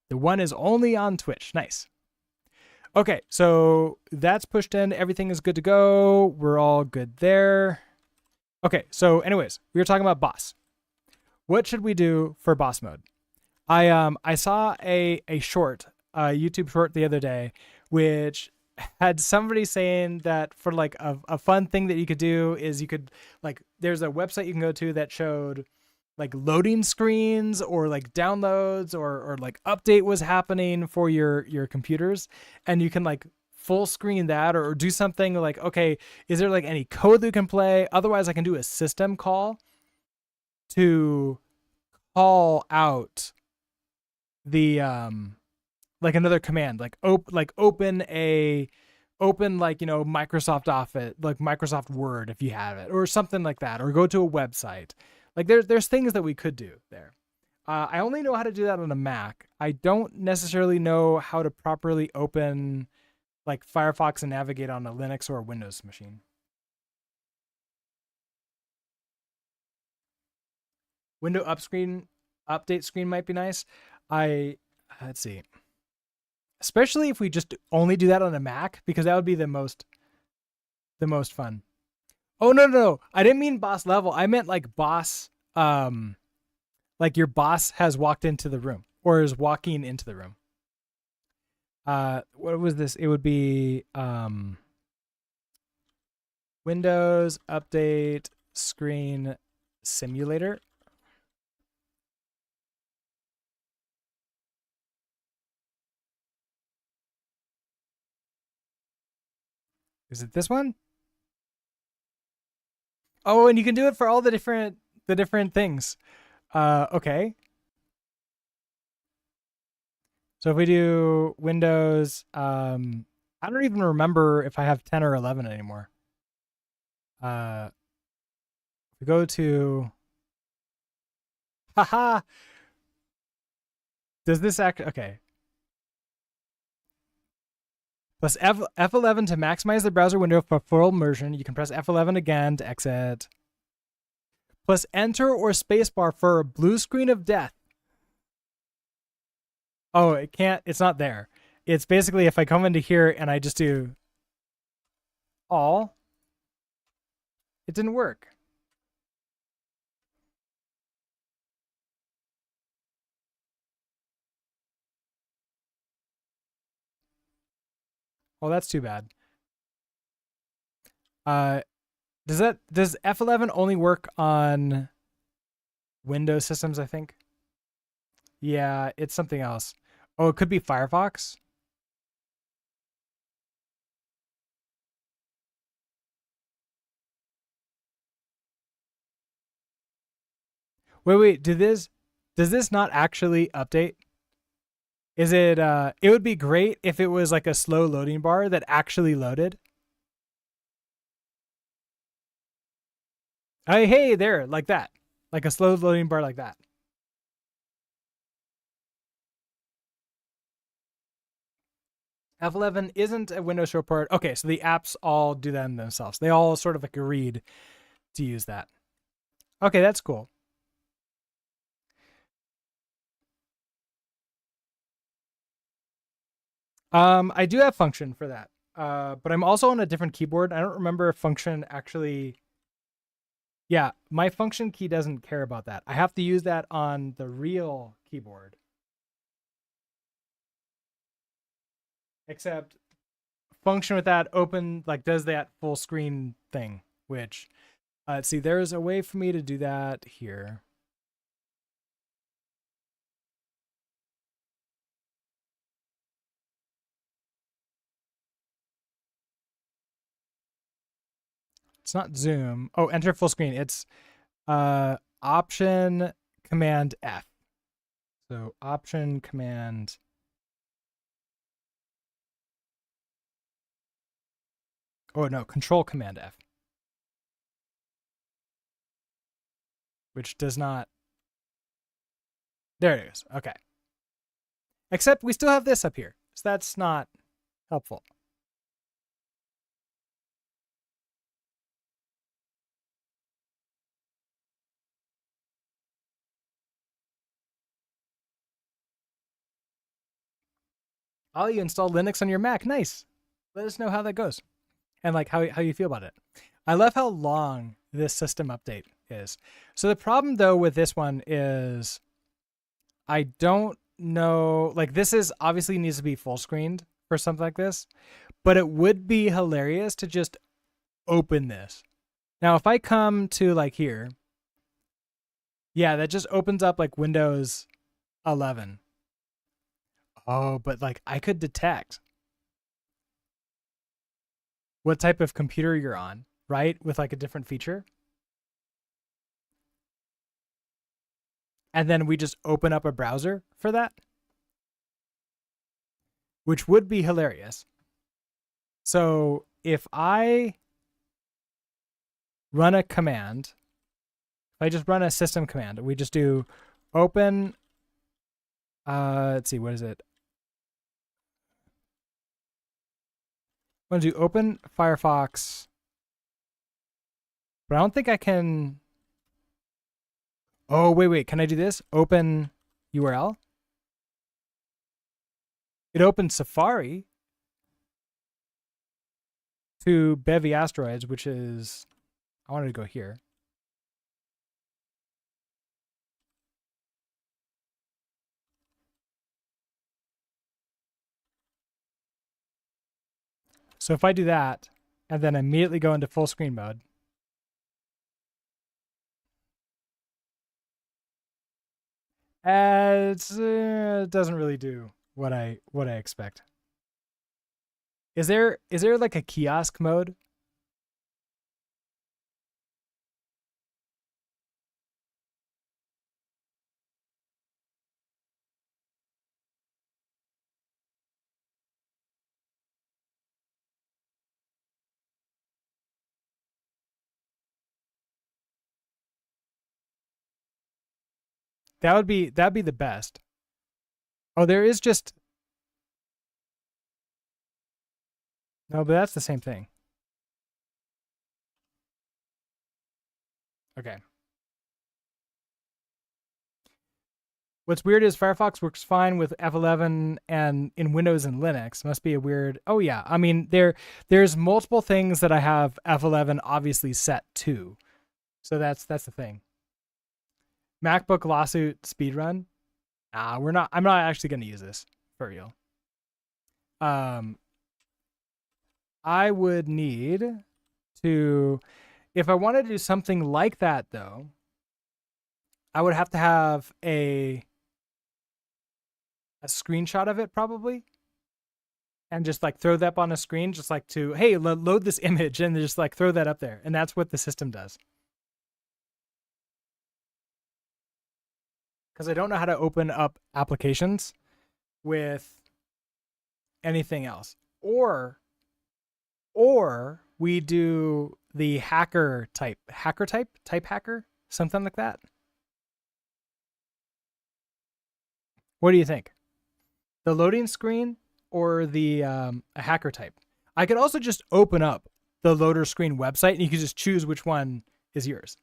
The one is only on Twitch. Nice. Okay, so that's pushed in. Everything is good to go. We're all good there. Okay, so anyways, we were talking about boss. What should we do for boss mode? I saw a short, YouTube short the other day, which had somebody saying that for like a fun thing that you could do is you could like there's a website you can go to that showed like loading screens or like downloads or like update was happening for your computers, and you can like full screen that or do something like, okay, is there like any code that you can play? Otherwise I can do a system call to call out the like another command, like open like, you know, Microsoft Office, like Microsoft Word if you have it, or something like that, or go to a website. Like there's things that we could do there. I only know how to do that on a Mac. I don't necessarily know how to properly open like Firefox and navigate on a Linux or a Windows machine. Window update screen might be nice. Let's see. Especially if we just only do that on a Mac, because that would be the most fun. Oh no. I didn't mean boss level. I meant like boss like your boss has walked into the room or is walking into the room. What was this? It would be Windows update screen simulator. Is it this one? Oh, and you can do it for all the different things. Okay. So if we do Windows, I don't even remember if I have 10 or 11 anymore. We go to, haha. Does this act, okay. Plus F11 to maximize the browser window for full immersion. You can press F11 again to exit. Plus enter or spacebar for a blue screen of death. Oh, it's not there. It's basically if I come into here and I just do all, it didn't work. Well, that's too bad. Does F11 only work on Windows systems, I think? Yeah, it's something else. Oh, it could be Firefox. Wait, does this not actually update? Is it it would be great if it was like a slow loading bar that actually loaded. Hey, there, like that. Like a slow loading bar like that. F11 isn't a Windows show port. Okay, so the apps all do them themselves. They all sort of like agreed to use that. Okay, that's cool. I do have function for that. But I'm also on a different keyboard. I don't remember if function actually. Yeah, my function key doesn't care about that. I have to use that on the real keyboard. Except function with that open like does that full screen thing, which let's see, there's a way for me to do that here. It's not zoom. Oh, enter full screen. It's option command F. So option command. Oh no, control command F. Which does not. There it is. Okay. Except we still have this up here. So that's not helpful. Oh, you installed Linux on your Mac. Nice. Let us know how that goes and like how you feel about it. I love how long this system update is. So the problem though with this one is I don't know, like this is obviously needs to be full screened for something like this, but it would be hilarious to just open this. Now, if I come to like here, yeah, that just opens up like Windows 11. Oh, but like I could detect what type of computer you're on, right? With like a different feature. And then we just open up a browser for that, which would be hilarious. So if I run a command, if I just run a system command, we just do open, let's see, what is it? I'm going to do open Firefox, but I don't think I can. Oh, wait. Can I do this? Open URL. It opens Safari to Bevy Asteroids, which is, I wanted to go here. So if I do that and then immediately go into full screen mode, it doesn't really do what I expect. Is there like a kiosk mode? That'd be the best. Oh, there is just no, but that's the same thing. Okay. What's weird is Firefox works fine with F11 and in Windows and Linux. Must be a weird. Oh yeah, I mean there's multiple things that I have F11 obviously set to. So that's the thing. MacBook lawsuit speedrun. We're not. I'm not actually going to use this for real. I would need to, if I wanted to do something like that though, I would have to have a screenshot of it probably, and just like throw that up on a screen, just like to hey load this image and just like throw that up there, and that's what the system does. Because I don't know how to open up applications with anything else, or we do the hacker type hacker, something like that. What do you think? The loading screen or the a hacker type? I could also just open up the loader screen website and you can just choose which one is yours.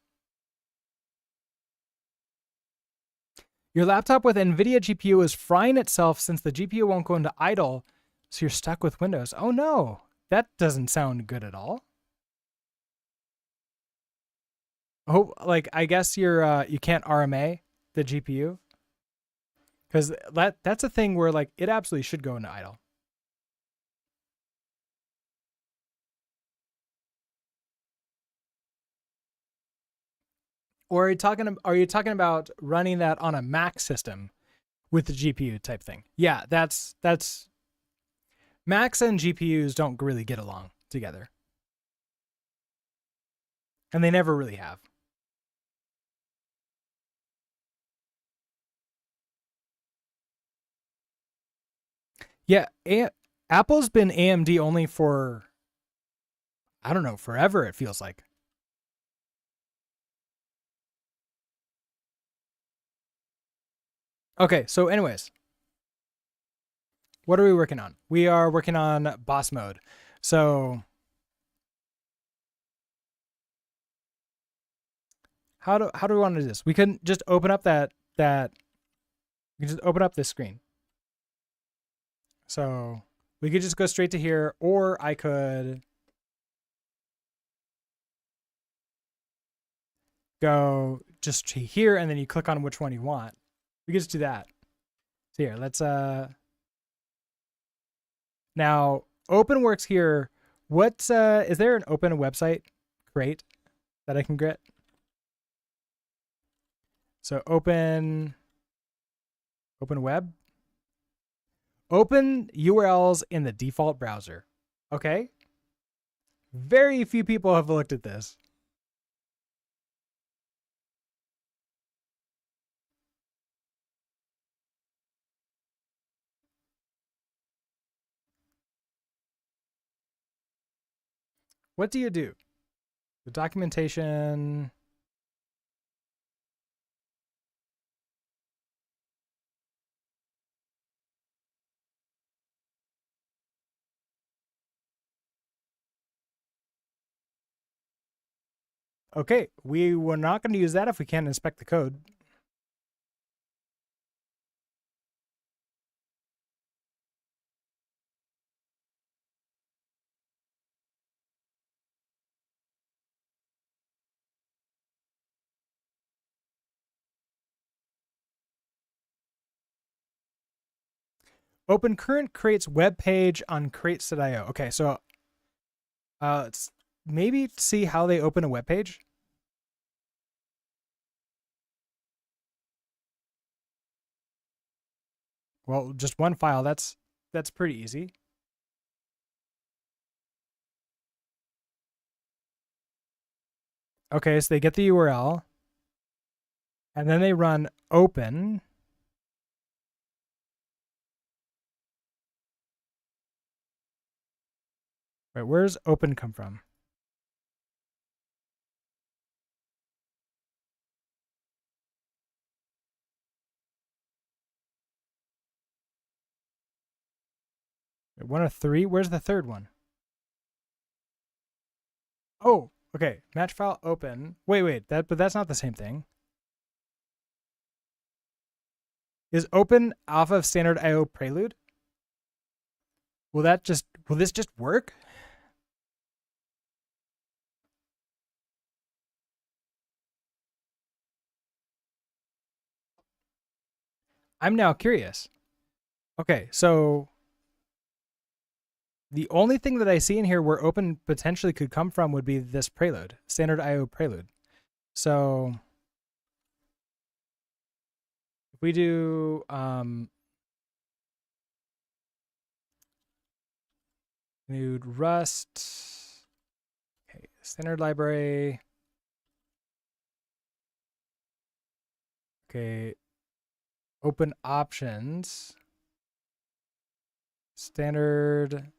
Your laptop with NVIDIA GPU is frying itself since the GPU won't go into idle, so you're stuck with Windows. Oh no, that doesn't sound good at all. Oh, like I guess you can't RMA the GPU, because that's a thing where like it absolutely should go into idle. Or are you talking about running that on a Mac system with the GPU type thing? Yeah, that's Macs and GPUs don't really get along together. And they never really have. Yeah, Apple's been AMD only for I don't know, forever it feels like. Okay, so anyways, what are we working on? We are working on boss mode. So how do we want to do this? We can just open up we can just open up this screen. So we could just go straight to here, or I could go just to here and then you click on which one you want. We could just do that. So here, let's now open works here. What's is there an open website create that I can get? So open web. Open URLs in the default browser. Okay. Very few people have looked at this. What do you do? The documentation. Okay, we were not going to use that if we can't inspect the code. Open current creates web page on crates.io. Okay, so let's maybe see how they open a web page. Well, just one file. That's pretty easy. Okay, so they get the URL and then they run open. Wait, where's open come from? Wait, one of three? Where's the third one? Oh, okay. Match file open. Wait. But that's not the same thing. Is open alpha of standard IO prelude? Will this just work? I'm now curious. Okay, so the only thing that I see in here where open potentially could come from would be this prelude, standard IO prelude. So if we do new Rust, okay, standard library, okay, open options, standard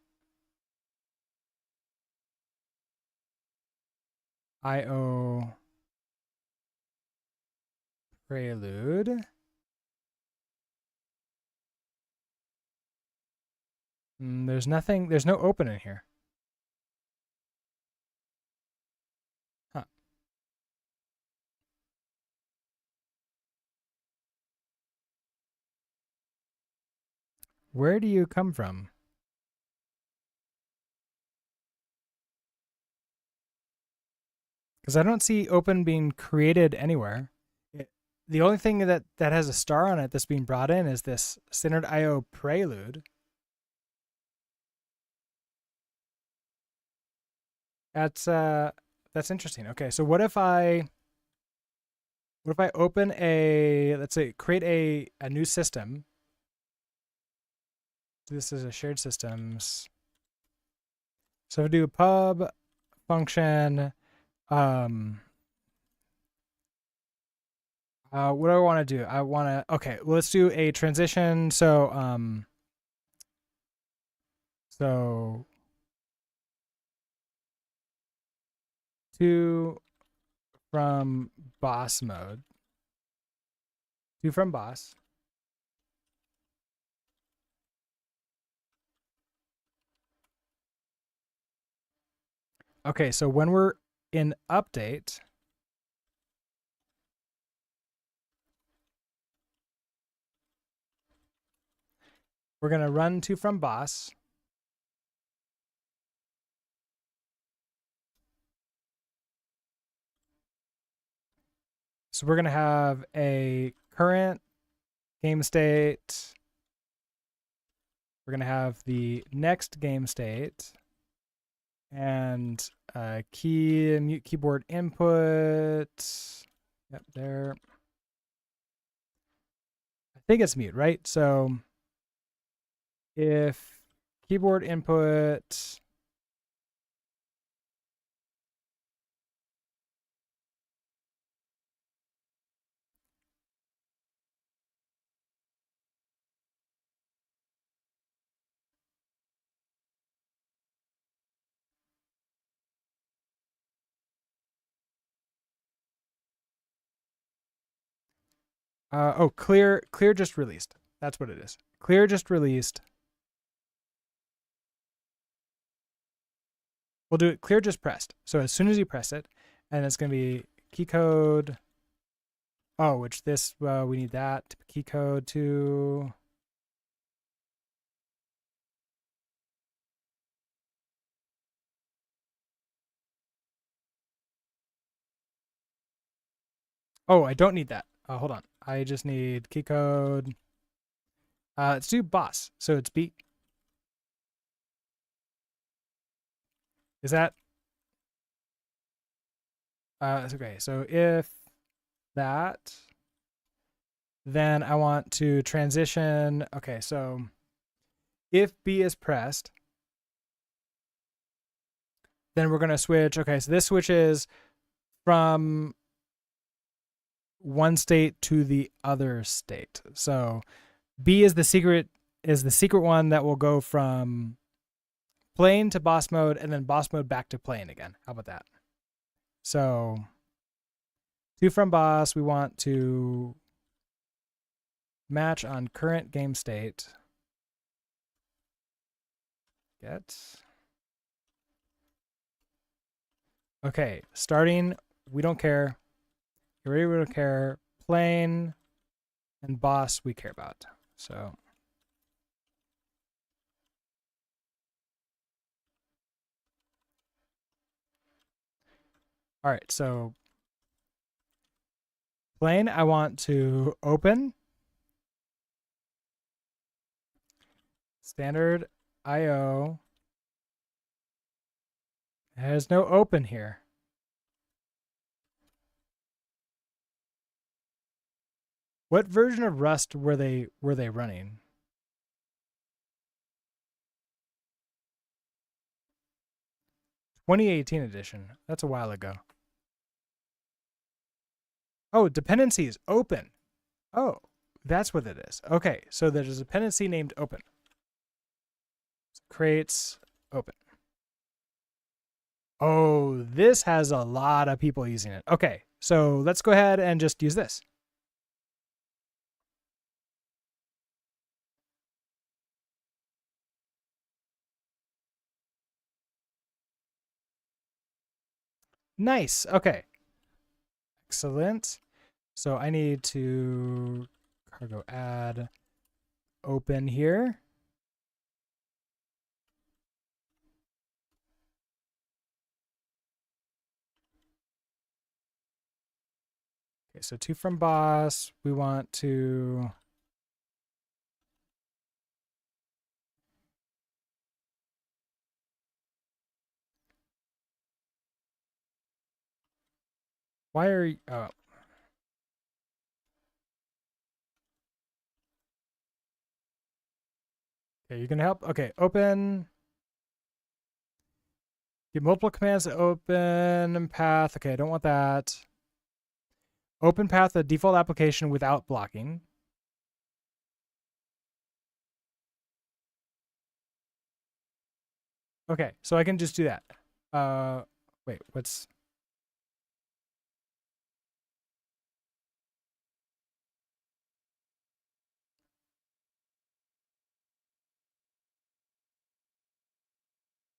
IO prelude. There's no open in here. Huh. Where do you come from? Because I don't see open being created anywhere. The only thing that has a star on it that's being brought in is this standard IO prelude. That's interesting. Okay, so what if I open let's say create a new system. This is a shared systems. So if I do a pub function, what do I want to do? Okay, well, let's do a transition. So to from boss mode. To from boss. Okay, so when we're in update, we're going to run to from boss. So we're going to have a current game state. We're going to have the next game state and mute keyboard input. Yep, there. I think it's mute, right? So if keyboard input clear just released. That's what it is. Clear just released. We'll do it clear just pressed. So as soon as you press it, and it's going to be key code. Oh, which this, we need that key code to. Oh, I don't need that. Hold on. I just need key code. Let's do boss. So it's B. Is that? Okay. So if that, then I want to transition. Okay. So if B is pressed, then we're going to switch. Okay. So this switches from one state to the other state. So B is the secret one that will go from playing to boss mode and then boss mode back to playing again. How about that? So to from boss, we want to match on current game state. Get. Okay, starting, we don't care. Array, we don't care. Playing and boss, we care about. So all right, so playing, I want to open standard IO. There's no open here. What version of Rust were they running? "2018 edition. That's a while ago. Oh, dependencies open. Oh, that's what it is. Okay, so there's a dependency named open. So creates open. Oh, this has a lot of people using it. Okay, so let's go ahead and just use this. Nice. Okay. Excellent. So I need to cargo add open here. Okay, so to from boss, we want to why are you oh. Okay, you can help. Okay, open. Give multiple commands to open path. Okay, I don't want that. Open path, the default application without blocking. Okay, so I can just do that. Wait, what's...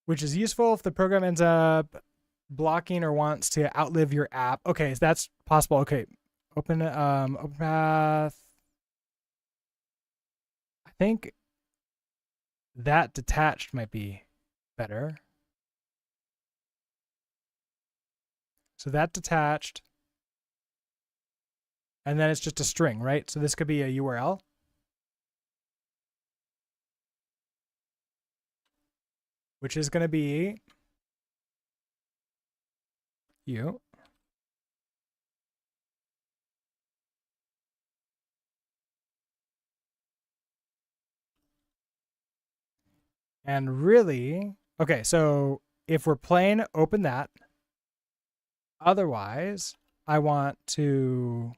Which is useful if the program ends up blocking or wants to outlive your app. Okay, so that's possible. Okay, open path. I think that detached might be better. So that detached, and then it's just a string, right? So this could be a URL. Which is going to be you. And really, okay, so if we're playing, open that. Otherwise, I want to,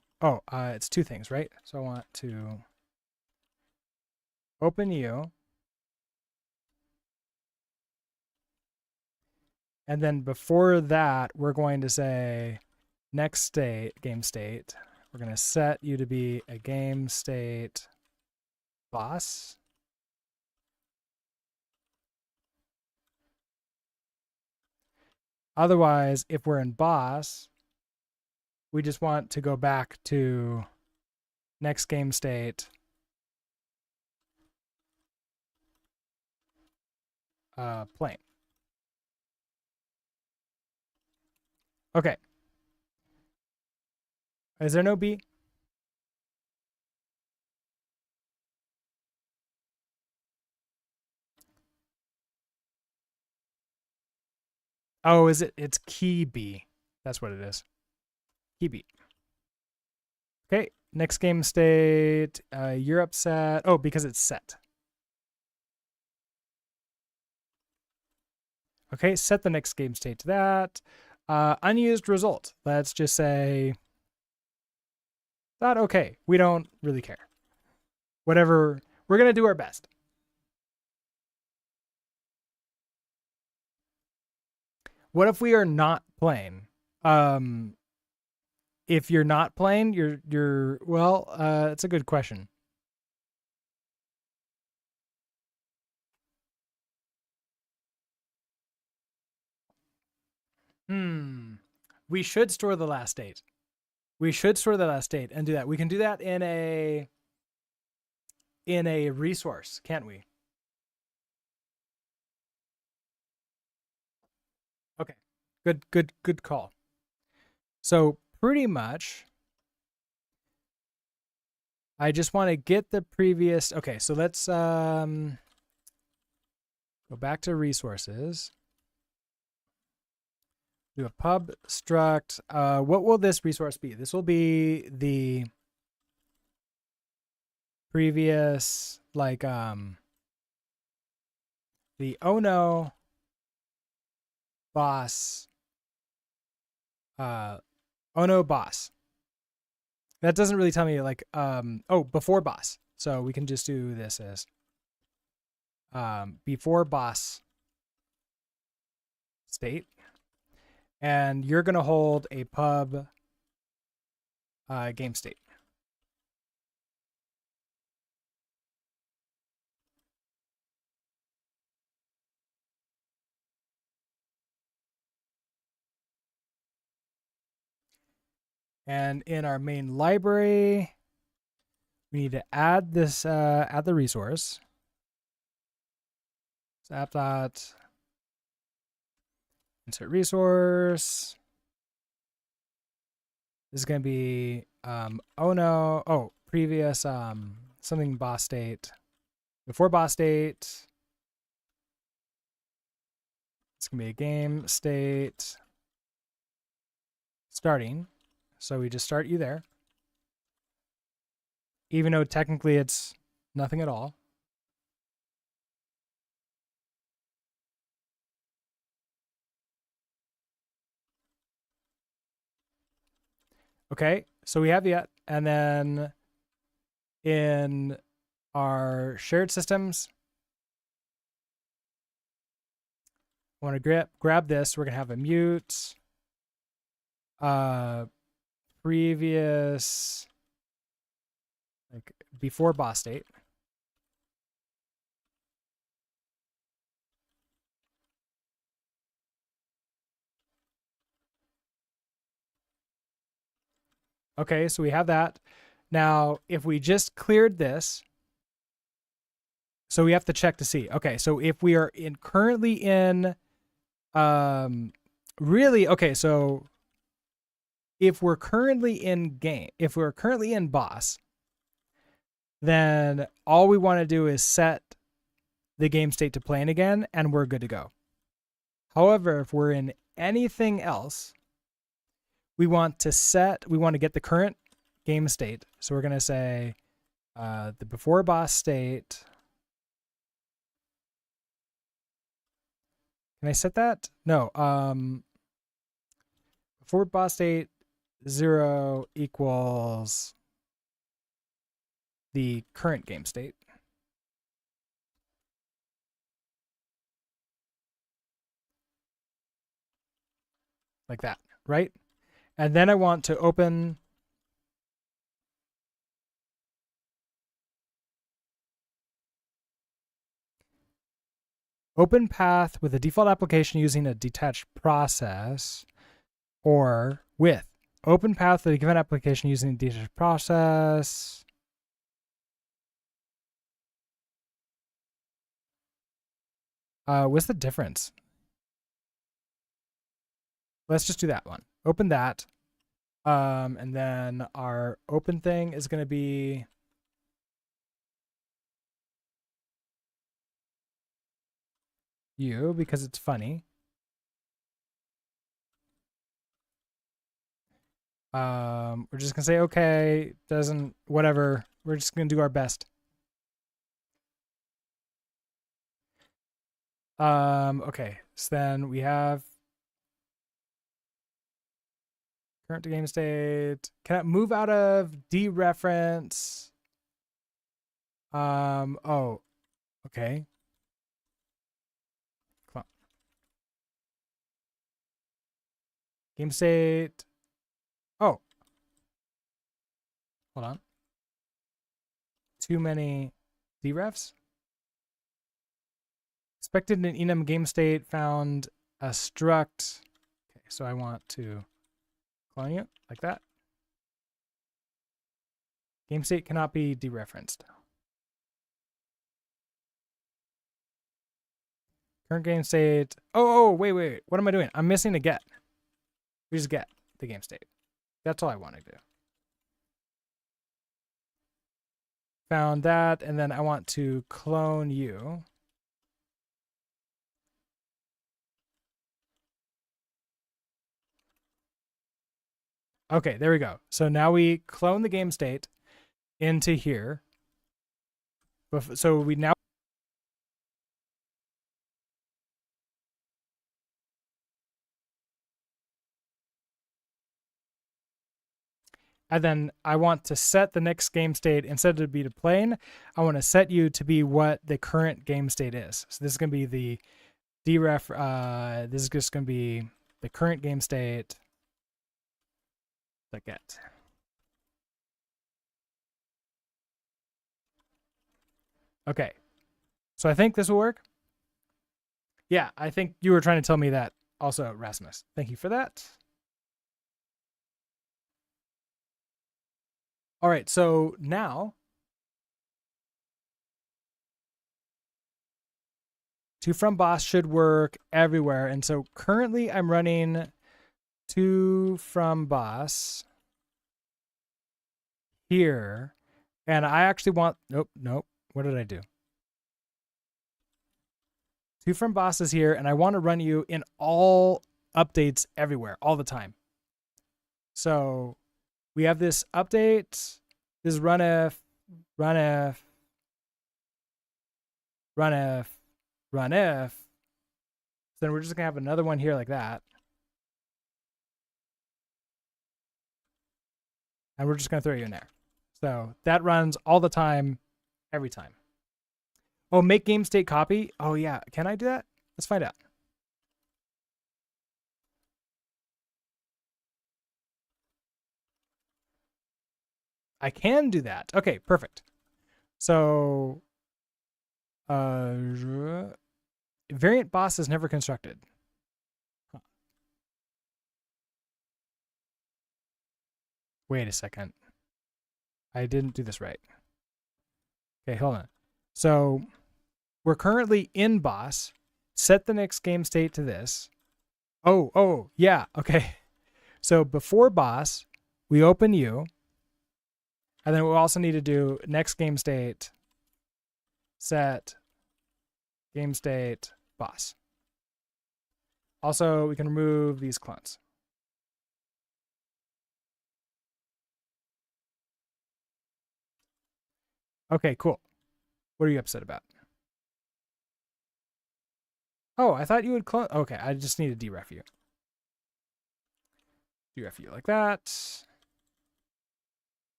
it's two things, right? So I want to open you. And then before that, we're going to say next state, game state. We're going to set you to be a game state boss. Otherwise, if we're in boss, we just want to go back to next game state plain. Okay. Is there no B? Oh, is it? It's key B. That's what it is. Key B. Okay. Next game state. You're upset. Oh, because it's set. Okay. Set the next game state to that. Unused result. Let's just say that okay. We don't really care. Whatever. We're going to do our best. What if we are not playing? If you're not playing, it's a good question. We should store the last date. We should store the last date and do that. We can do that in a resource, can't we? Okay. Good call. So pretty much I just want to get the previous. Okay, so let's go back to resources. Do a pub struct. What will this resource be? This will be the previous, like the oh no boss. Oh no boss. That doesn't really tell me like before boss. So we can just do this as before boss state. And you're going to hold a pub game state. And in our main library, we need to add this, add the resource. So app dot insert resource. This is going to be, previous, something boss state. Before boss state, it's going to be a game state starting. So we just start you there. Even though technically it's nothing at all. Okay, so we have yet, and then in our shared systems, I want to grab this. We're gonna have a mute, previous, like before boss state. Okay, so we have that. Now, if we just cleared this, so we have to check to see. Okay, so if we are currently in, really, okay, so if we're currently in boss, then all we want to do is set the game state to playing again, and we're good to go. However, if we're in anything else, we want to get the current game state. So we're going to say the before boss state. Can I set that? No. Before boss state 0 equals the current game state. Like that, right? And then I want to open path with a default application using a detached process, or with open path with a given application using a detached process. What's the difference? Let's just do that one. Open that. And then our open thing is going to be you, because it's funny. We're just going to say, okay, whatever. We're just going to do our best. Okay, so then we have current game state. Can I move out of dereference? Oh, okay. Come on. Game state. Oh, hold on. Too many derefs. Expected an enum game state found a struct. Okay, so I want to clone it like that. Game state cannot be dereferenced. Current game state. Oh, wait. What am I doing? I'm missing a get. We just get the game state. That's all I want to do. Found that, and then I want to clone you. Okay, there we go. So now we clone the game state into here. So we now. And then I want to set the next game state, instead of be to playing, I want to set you to be what the current game state is. So this is going to be the deref. This is just going to be the current game state. The get. Okay. So I think this will work. Yeah, I think you were trying to tell me that also, Rasmus. Thank you for that. All right, so now to from boss should work everywhere. And so currently I'm running to from boss here. And I actually want, nope. What did I do? To from boss is here, and I want to run you in all updates everywhere, all the time. So we have this update, this runif, runif. So then we're just going to have another one here like that. And we're just going to throw you in there. So that runs all the time, every time. Oh, make game state copy. Oh, yeah. Can I do that? Let's find out. I can do that. Okay, perfect. So, variant boss is never constructed. Huh. Wait a second. I didn't do this right. Okay, hold on. So we're currently in boss. Set the next game state to this. Oh, yeah. Okay. So before boss, we open U. And then we also need to do next game state, set game state boss. Also, we can remove these clones. Okay, cool. What are you upset about? Oh, I thought you would clone. Okay, I just need to deref you. Deref you like that.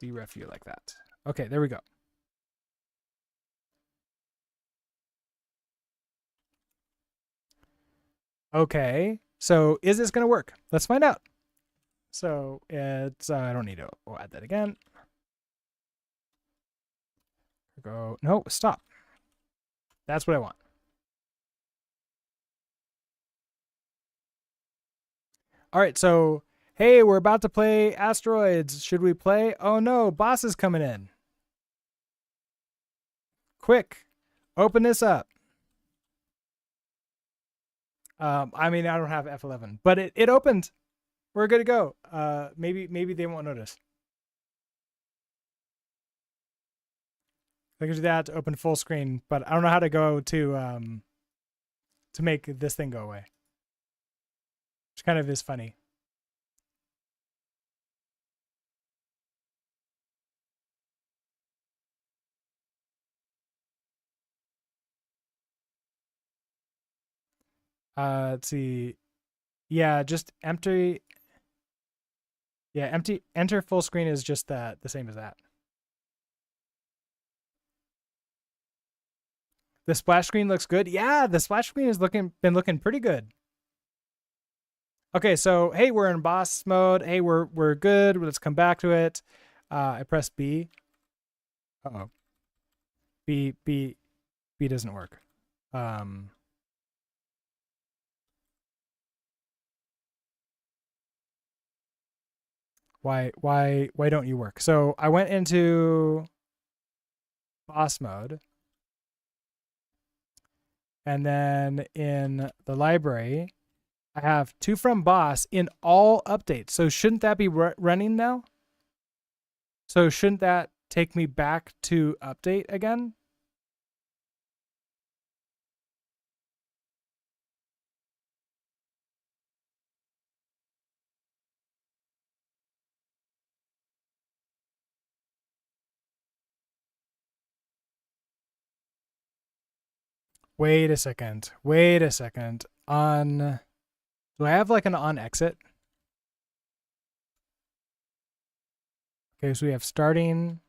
Deref you like that. Okay, there we go. Okay, so is this going to work? Let's find out. So it's, I don't need to add that again. Go, no, stop. That's what I want. All right, so, hey, we're about to play Asteroids. Should we play? Oh no, boss is coming in. Quick, open this up. I mean, I don't have F11, but it opened. We're good to go. Maybe they won't notice. I can do that to open full screen, but I don't know how to go to make this thing go away. Which kind of is funny. Let's see. Yeah, just empty. Yeah, enter full screen is just that, the same as that. The splash screen looks good. Yeah, the splash screen has been looking pretty good. Okay, so hey, we're in boss mode. Hey, we're good. Let's come back to it. I press B. Uh-oh. B doesn't work. Why don't you work? So I went into boss mode. And then in the library, I have to from boss in all updates. So shouldn't that be running now? So shouldn't that take me back to update again? Wait a second. On, do I have like an on exit? Okay, so we have starting.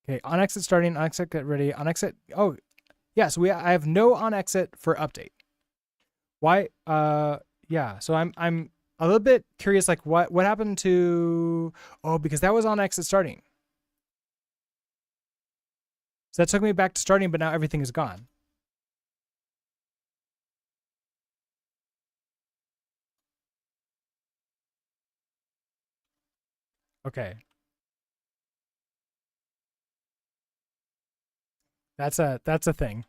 Okay, on exit starting, on exit get ready, on exit. Oh, yeah, so I have no on exit for update. Why? Yeah, so I'm a little bit curious, like what happened to, oh, because that was on exit starting. So that took me back to starting, but now everything is gone. Okay. That's a thing.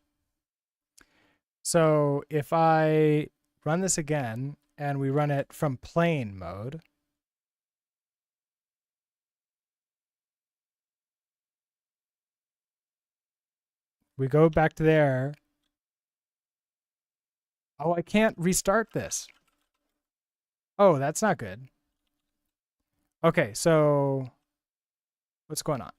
So if I run this again and we run it from plane mode, we go back to there. Oh, I can't restart this. Oh, that's not good. Okay, so what's going on?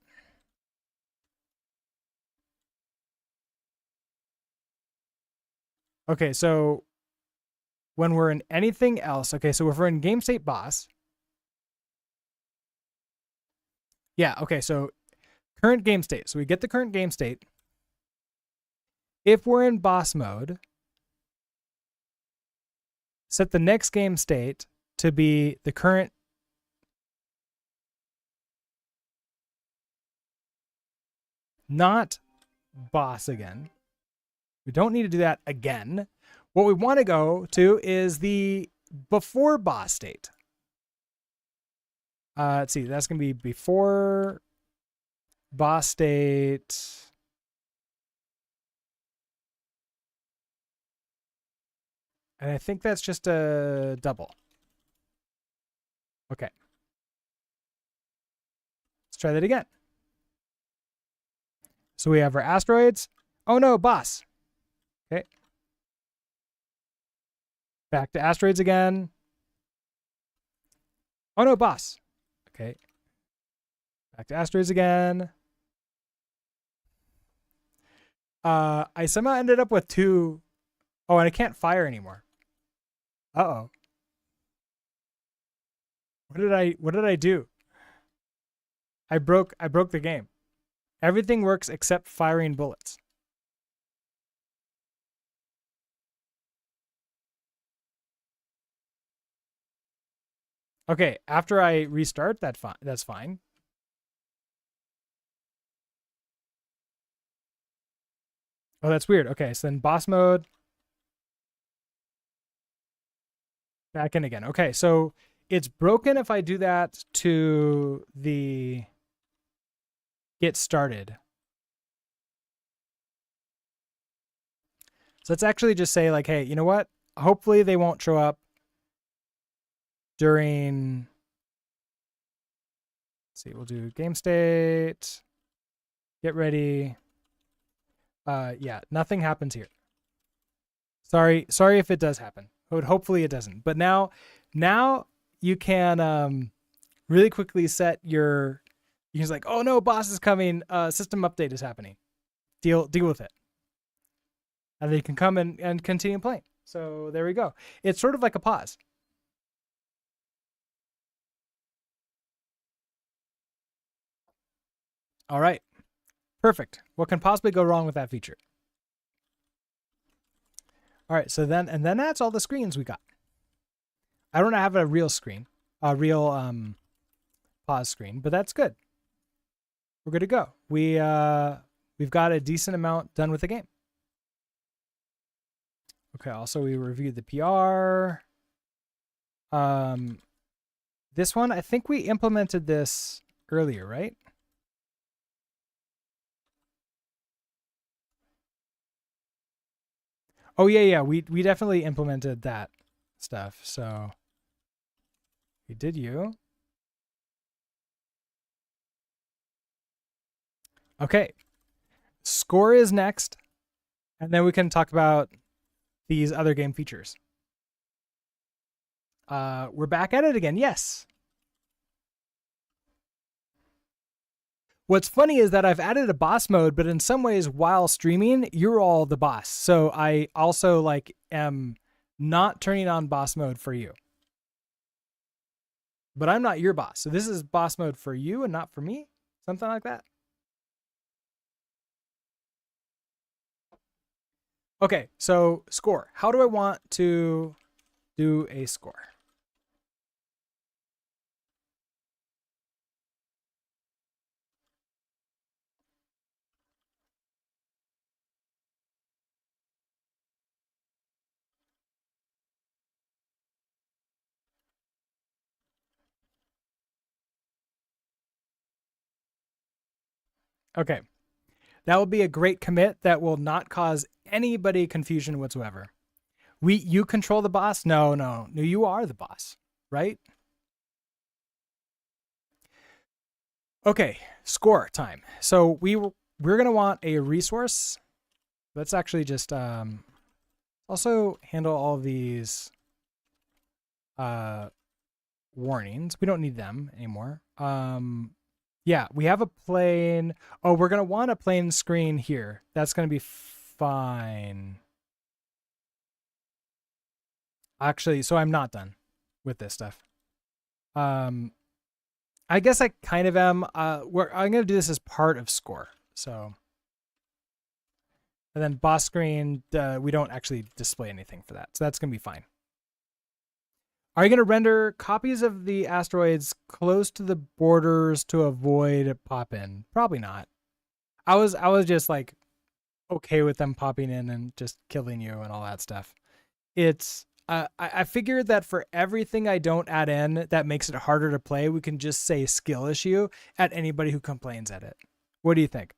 Okay, so when we're in anything else, okay, so if we're in game state boss. Yeah, okay, so current game state. So we get the current game state. If we're in boss mode, set the next game state to be the current. Not boss again. We don't need to do that again. What we want to go to is the before boss state. Let's see. That's going to be before boss state. And I think that's just a double. Okay. Let's try that again. So we have our asteroids. Oh no, boss. Okay. Back to asteroids again. Oh no, boss. Okay. Back to asteroids again. I somehow ended up with 2. Oh, and I can't fire anymore. Uh-oh. What did I do? I broke the game. Everything works except firing bullets. Okay, after I restart, that's fine. Oh, that's weird. Okay, so then boss mode. Back in again. Okay, so it's broken if I do that to the get started. So let's actually just say like, hey, you know what? Hopefully they won't show up during, let's see, we'll do game state, get ready. Yeah, nothing happens here. Sorry if it does happen. But hopefully it doesn't. But now you can really quickly set your, you're just like, oh no, boss is coming, system update is happening. Deal with it. And then you can come and continue playing. So there we go. It's sort of like a pause. All right. Perfect. What can possibly go wrong with that feature? All right. So then that's all the screens we got. I don't have a real screen, a real pause screen, but that's good. We're good to go. We've got a decent amount done with the game. Okay. Also, we reviewed the PR. This one, I think we implemented this earlier, right? Oh yeah, we definitely implemented that stuff. So we did you. Okay. Score is next. And then we can talk about these other game features. We're back at it again. Yes. What's funny is that I've added a boss mode, but in some ways while streaming, you're all the boss. So I also like am not turning on boss mode for you. But I'm not your boss. So this is boss mode for you and not for me. Something like that. Okay, so score. How do I want to do a score? Okay. That will be a great commit that will not cause anybody confusion whatsoever. You control the boss? No, you are the boss, right? Okay, score time. So we're gonna want a resource. Let's actually just also handle all these warnings. We don't need them anymore. Yeah, we have a plane. Oh, we're gonna want a plane screen here. That's gonna be fine. Actually, so I'm not done with this stuff. I guess I kind of am. I'm gonna do this as part of score. So, and then boss screen, we don't actually display anything for that. So that's gonna be fine. Are you gonna render copies of the asteroids close to the borders to avoid pop-in? Probably not. I was just like okay with them popping in and just killing you and all that stuff. It's I figured that for everything I don't add in that makes it harder to play, we can just say skill issue at anybody who complains at it. What do you think?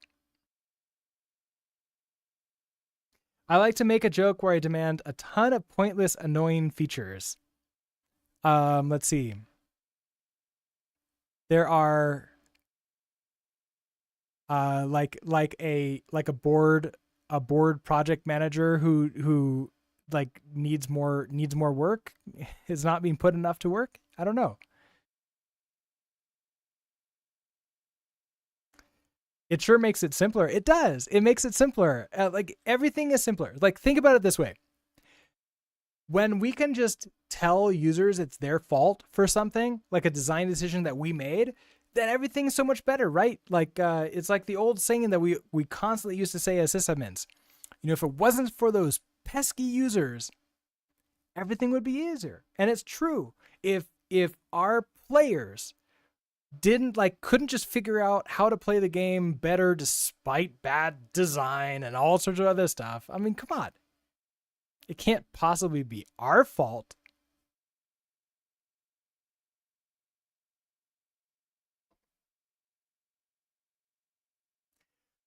I like to make a joke where I demand a ton of pointless, annoying features. Let's see. There are like a board project manager who like needs more work, is not being put enough to work. I don't know. It sure makes it simpler. It does. It makes it simpler. Like everything is simpler. Like think about it this way. When we can just tell users it's their fault for something, like a design decision that we made, then everything's so much better, right? Like it's like the old saying that we constantly used to say as sysadmins. You know, if it wasn't for those pesky users, everything would be easier. And it's true. If our players couldn't just figure out how to play the game better despite bad design and all sorts of other stuff, I mean, come on. It can't possibly be our fault.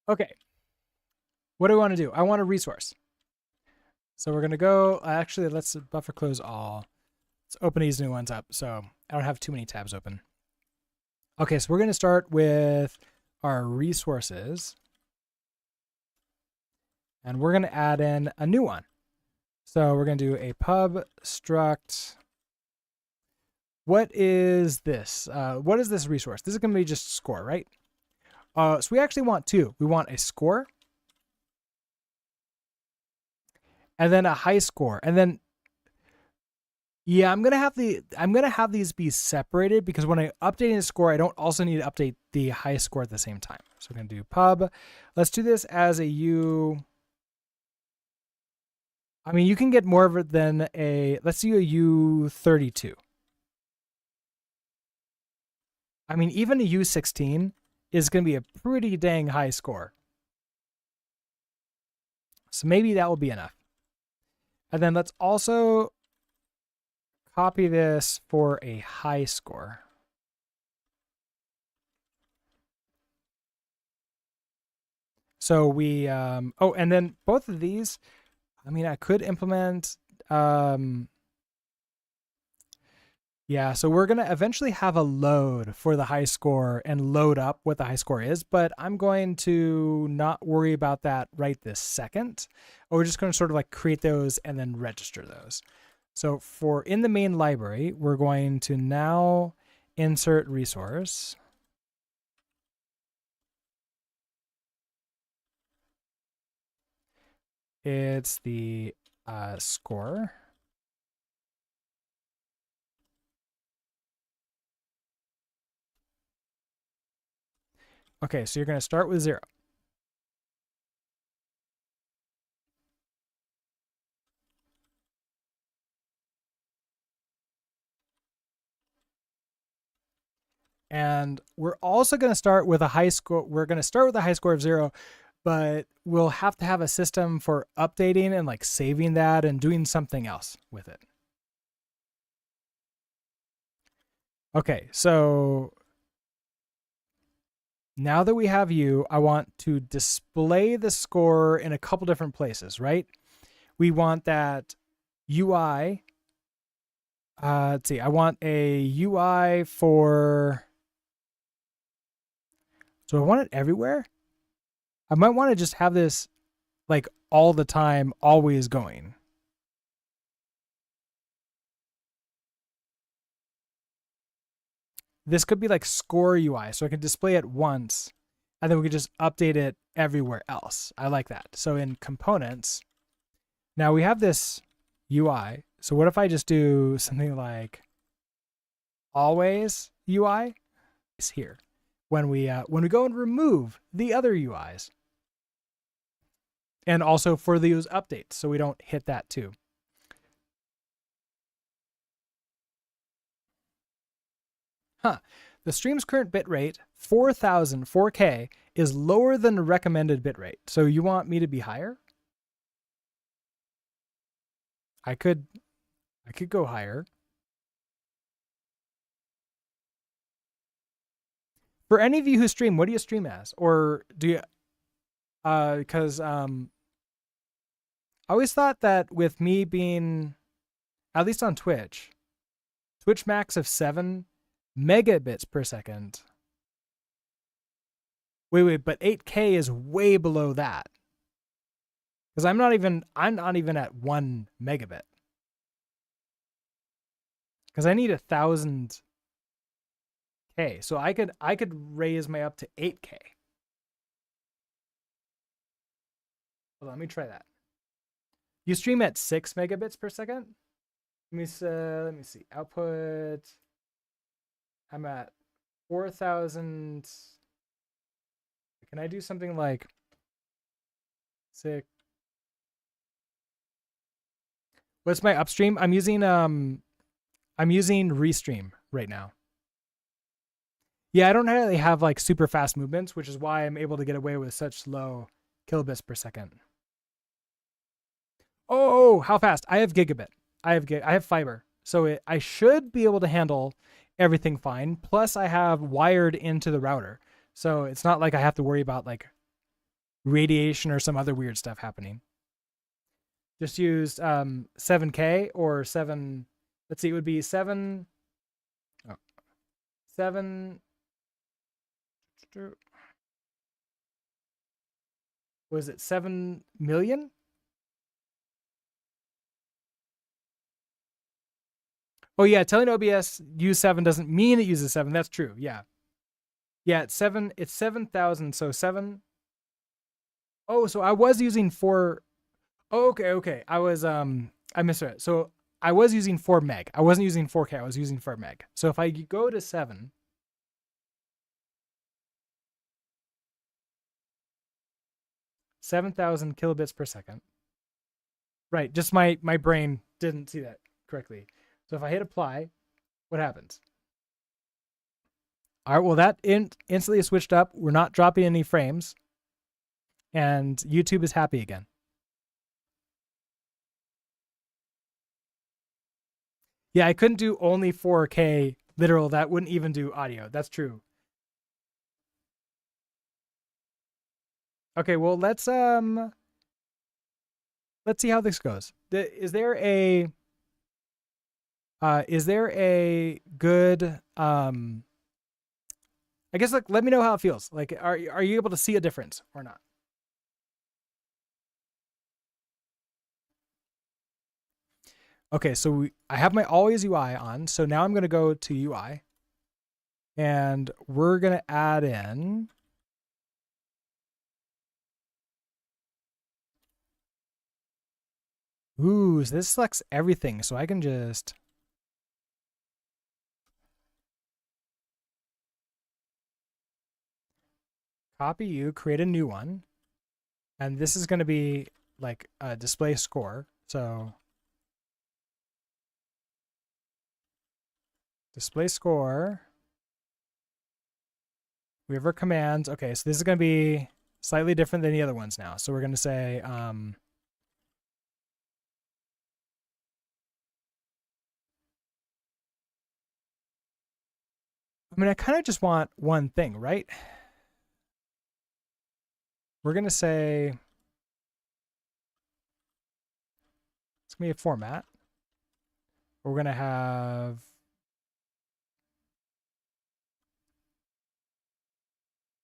Okay. What do I want to do? I want a resource. So we're going to go, actually, let's buffer close all. Let's open these new ones up so I don't have too many tabs open. Okay, so we're going to start with our resources. And we're going to add in a new one. So we're going to do a pub struct. What is this? What is this resource? This is going to be just score, right? So we actually want two. We want a score and then a high score. And then yeah, I'm gonna have these be separated because when I update the score, I don't also need to update the high score at the same time. So we're gonna do pub. Let's do this as a U. I mean, you can get more of it than a, let's do a U32. I mean, even a U16 is going to be a pretty dang high score. So maybe that will be enough. And then let's also copy this for a high score. So we, oh, and then both of these, I mean, I could implement, yeah, so we're going to eventually have a load for the high score and load up what the high score is, but I'm going to not worry about that right this second. We're just going to sort of like create those and then register those. So for in the main library, we're going to now insert resource. It's the score. Okay, so you're going to start with 0. And we're also going to start with a high score. We're going to start with a high score of 0, but we'll have to have a system for updating and like saving that and doing something else with it. Okay, so now that we have U, I want to display the score in a couple different places, right? We want that UI. Let's see, I want a UI for, so I want it everywhere. I might want to just have this like all the time, always going. This could be like score UI, so I can display it once, and then we could just update it everywhere else. I like that. So in components, now we have this UI. So what if I just do something like always UI? It's here. When we go and remove the other UIs. And also for those updates, so we don't hit that too. Huh. The stream's current bitrate, 4000 4K, is lower than the recommended bitrate. So you want me to be higher? I could I could go higher. For any of you who stream, what do you stream as? Or do you because I always thought that with me being at least on Twitch max of 7 megabits per second. Wait, but 8K is way below that. Because I'm not even at 1 megabit. Because I need 1,000K. So I could raise my up to 8K. Hold on, let me try that. You stream at 6 megabits per second? Let me see. Output. I'm at 4,000. Can I do something like 6? What's my upstream? I'm using Restream right now. Yeah, I don't really have like super fast movements, which is why I'm able to get away with such low kilobits per second. Oh, how fast? I have gigabit. I have fiber. So I should be able to handle everything fine. Plus I have wired into the router. So it's not like I have to worry about like radiation or some other weird stuff happening. Just used 7K or 7. Let's see, it would be 7. Oh, 7. Was it 7 million? Oh yeah, telling OBS use 7 doesn't mean it uses 7. That's true. Yeah. Yeah, it's 7. It's 7,000. So 7. Oh, so I was using 4. Oh, okay. I misread. So I was using 4 meg. I wasn't using 4K. I was using 4 meg. So if I go to 7, 7,000 kilobits per second. Right. Just my brain didn't see that correctly. So if I hit apply, what happens? All right. Well, that instantly switched up. We're not dropping any frames, and YouTube is happy again. Yeah, I couldn't do only 4K literal. That wouldn't even do audio. That's true. Okay, well let's see how this goes. Is there a good I guess like let me know how it feels. Like are you able to see a difference or not? Okay, so I have my always UI on. So now I'm going to go to UI and we're going to add in Ooh, so this selects everything. So I can just copy you, create a new one. And this is going to be like a display score. So display score. We have our commands. Okay, so this is going to be slightly different than the other ones now. So we're going to say I mean, I kind of just want one thing, right? We're going to say it's going to be a format. We're going to have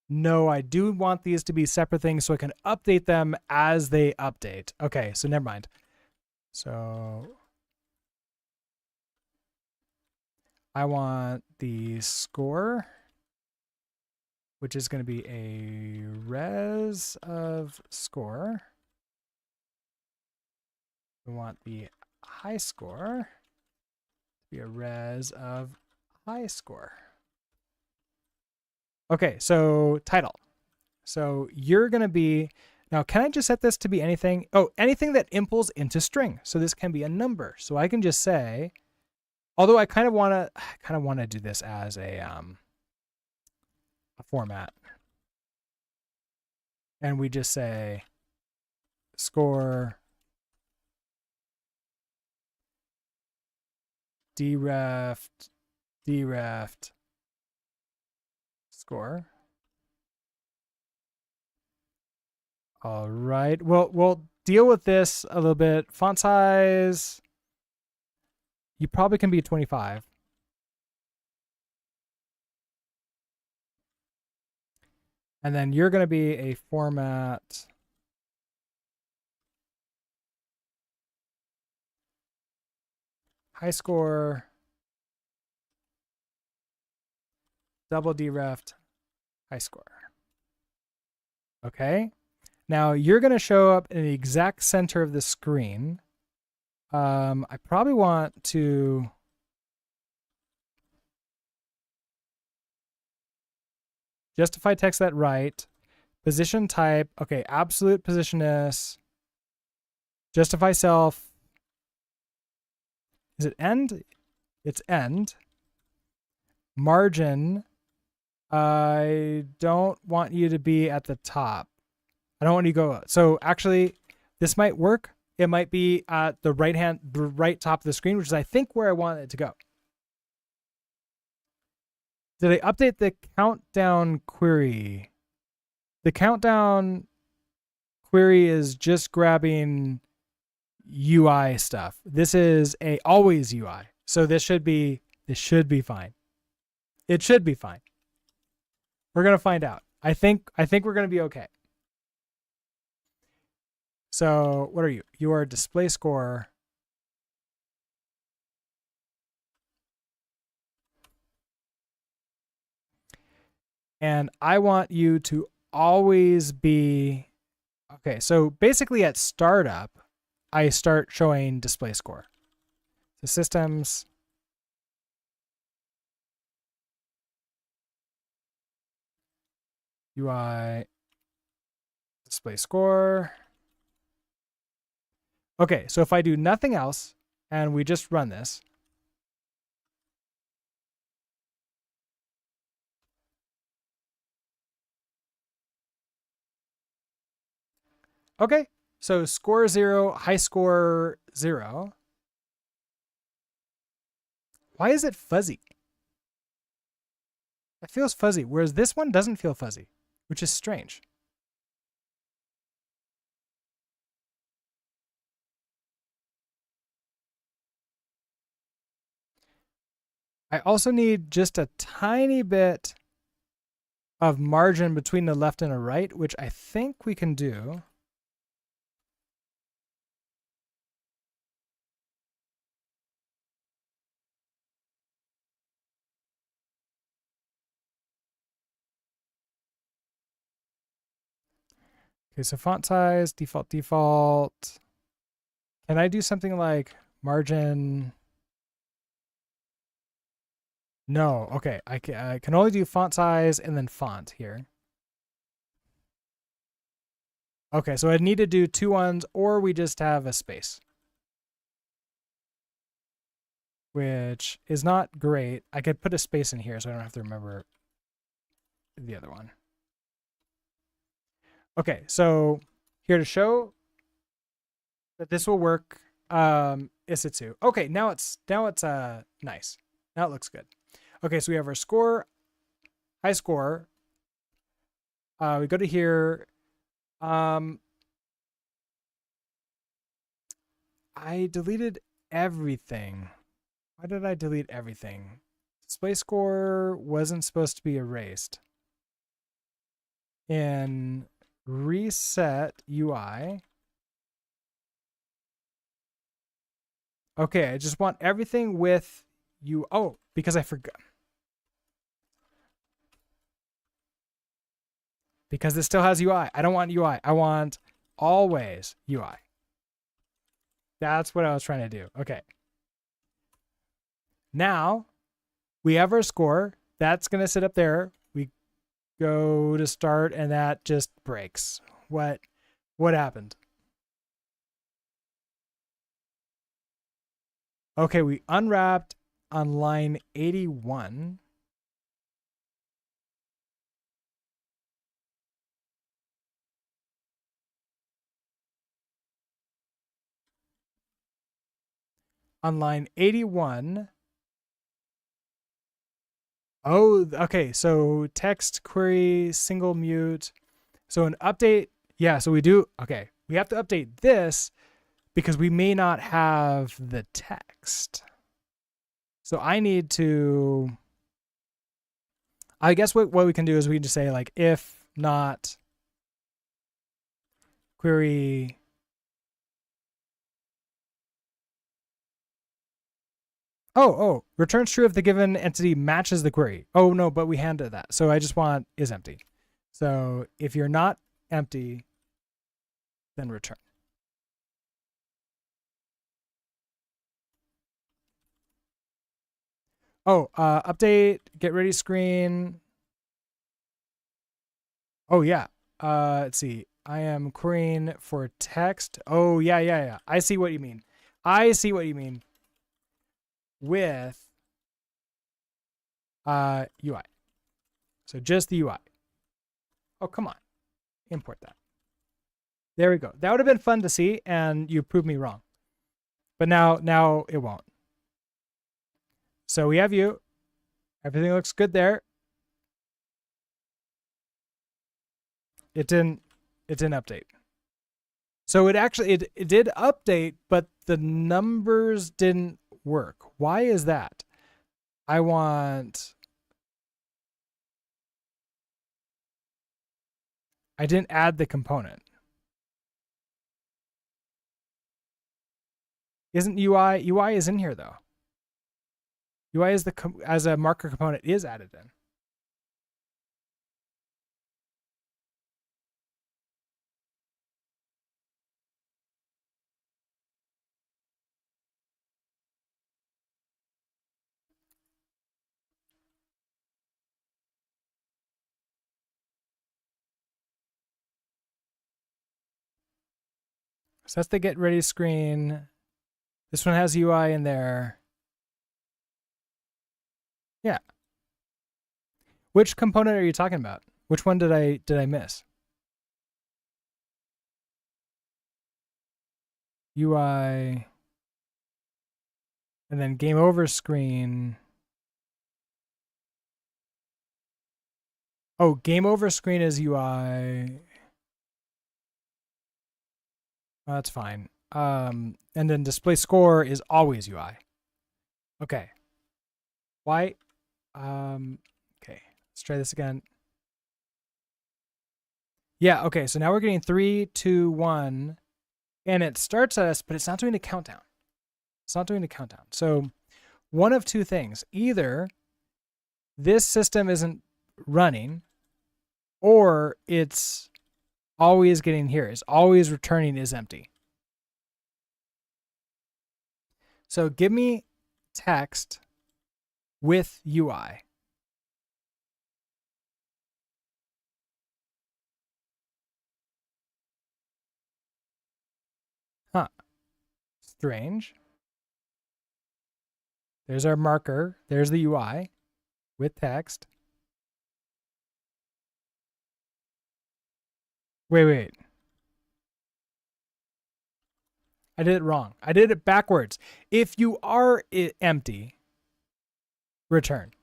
no, I do want these to be separate things so I can update them as they update. Okay, so never mind. So I want the score, which is going to be a res of score. We want the high score to be a res of high score. Okay, so title. So you're going to be, now can I just set this to be anything? Oh, anything that impls into string. So this can be a number. So I can just say, although I kind of want to do this as a format. And we just say score deref score. All right. Well, we'll deal with this a little bit. Font size, you probably can be 25. And then you're going to be a format. High score. Double dereft. High score. Okay. Now you're going to show up in the exact center of the screen. I probably want to justify text that right. Position type. Okay, absolute positionness. Justify self. Is it end? It's end. Margin. I don't want you to be at the top. I don't want you to go. So actually, this might work. It might be at the right top of the screen, which is I think where I want it to go. Did I update the countdown query? The countdown query is just grabbing UI stuff. This is a always UI. So this should be fine. It should be fine. We're going to find out. I think we're going to be okay. So what are you? You are display score. And I want you to always be, okay, so basically at startup, I start showing display score. The systems, UI, display score. Okay, so if I do nothing else and we just run this, okay, so score 0, high score 0. Why is it fuzzy? It feels fuzzy, whereas this one doesn't feel fuzzy, which is strange. I also need just a tiny bit of margin between the left and the right, which I think we can do. Okay, so font size, default. Can I do something like margin? No, okay, I can only do font size and then font here. Okay, so I need to do 2 ones or we just have a space, which is not great. I could put a space in here so I don't have to remember the other one. Okay, so here to show that this will work, Isitsu. Okay, now it's nice. Now it looks good. Okay, so we have our score, high score. We go to here. I deleted everything. Why did I delete everything? Display score wasn't supposed to be erased. In reset UI. Okay, I just want everything with you. Oh, because I forgot. Because it still has UI. I don't want UI. I want always UI. That's what I was trying to do. Okay. Now we have our score. That's going to sit up there. We go to start and that just breaks. What happened? Okay, we unwrapped on line 81. On line 81, Oh, okay. So text query single mute. So an update. Yeah. So we do. Okay. We have to update this because we may not have the text. So I need to. I guess what we can do is we can just say like if not query. Oh, returns true if the given entity matches the query. Oh no, but we handed that. So I just want is empty. So if you're not empty, then return. Oh, update, get ready screen. Oh yeah. Let's see. I am querying for text. Oh yeah. I see what you mean. I see what you mean with UI. So just the UI. Oh, come on. Import that. There we go. That would have been fun to see, and you proved me wrong. But now it won't. So we have you. Everything looks good there. It didn't update. So it did update, but the numbers didn't work. Why is that? I didn't add the component. Isn't UI is in here though. UI is as a marker component is added in. So that's the get ready screen. This one has UI in there. Yeah. Which component are you talking about? Which one did I miss? UI and then game over screen. Oh, game over screen is UI. Oh, that's fine. And then display score is always UI. Okay. Why? Okay. Let's try this again. Yeah, okay. So now we're getting 3, 2, 1. And it starts us, but it's not doing a countdown. It's not doing a countdown. So one of two things. Either this system isn't running, or it's always getting here. It's always returning is empty. So give me text with UI. Huh. Strange. There's our marker. There's the UI with text. Wait. I did it wrong. I did it backwards. If you are empty, return.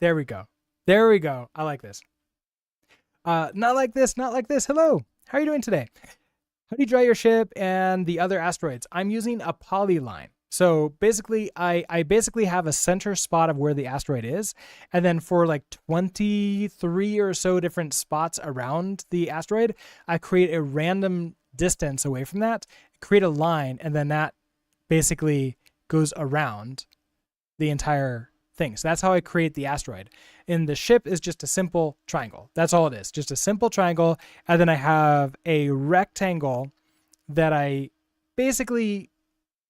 There we go. There we go. I like this. Not like this. Not like this. Hello. How are you doing today? How do you dry your ship and the other asteroids? I'm using a polyline. So basically, I basically have a center spot of where the asteroid is. And then for like 23 or so different spots around the asteroid, I create a random distance away from that, create a line, and then that basically goes around the entire thing. So that's how I create the asteroid. And the ship is just a simple triangle. That's all it is, just a simple triangle. And then I have a rectangle that I basically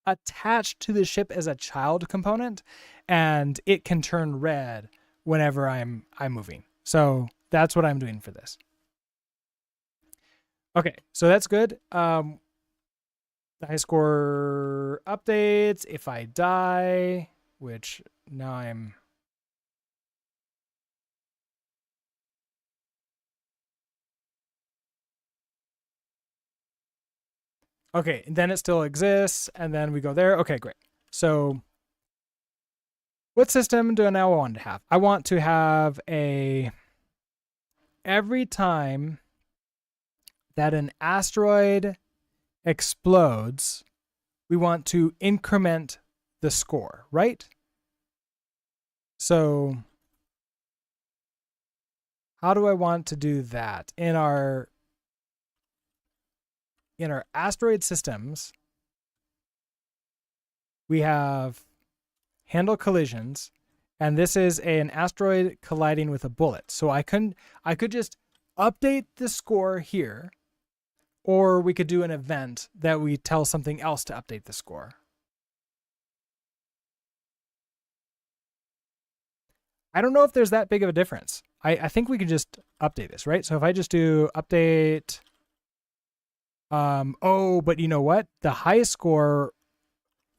attach to the ship as a child component, and it can turn red whenever I'm moving. So that's what I'm doing for this. Okay, so that's good. The high score updates. If I die, which now I'm... Okay, and then it still exists, and then we go there. Okay, great. So what system do I now want to have? I want to have every time that an asteroid explodes, we want to increment the score, right? So how do I want to do that? In our asteroid systems, we have handle collisions, and this is an asteroid colliding with a bullet. So I could just update the score here, or we could do an event that we tell something else to update the score. I don't know if there's that big of a difference. I think we can just update this, right? So if I just do update, oh, but you know what? The high score,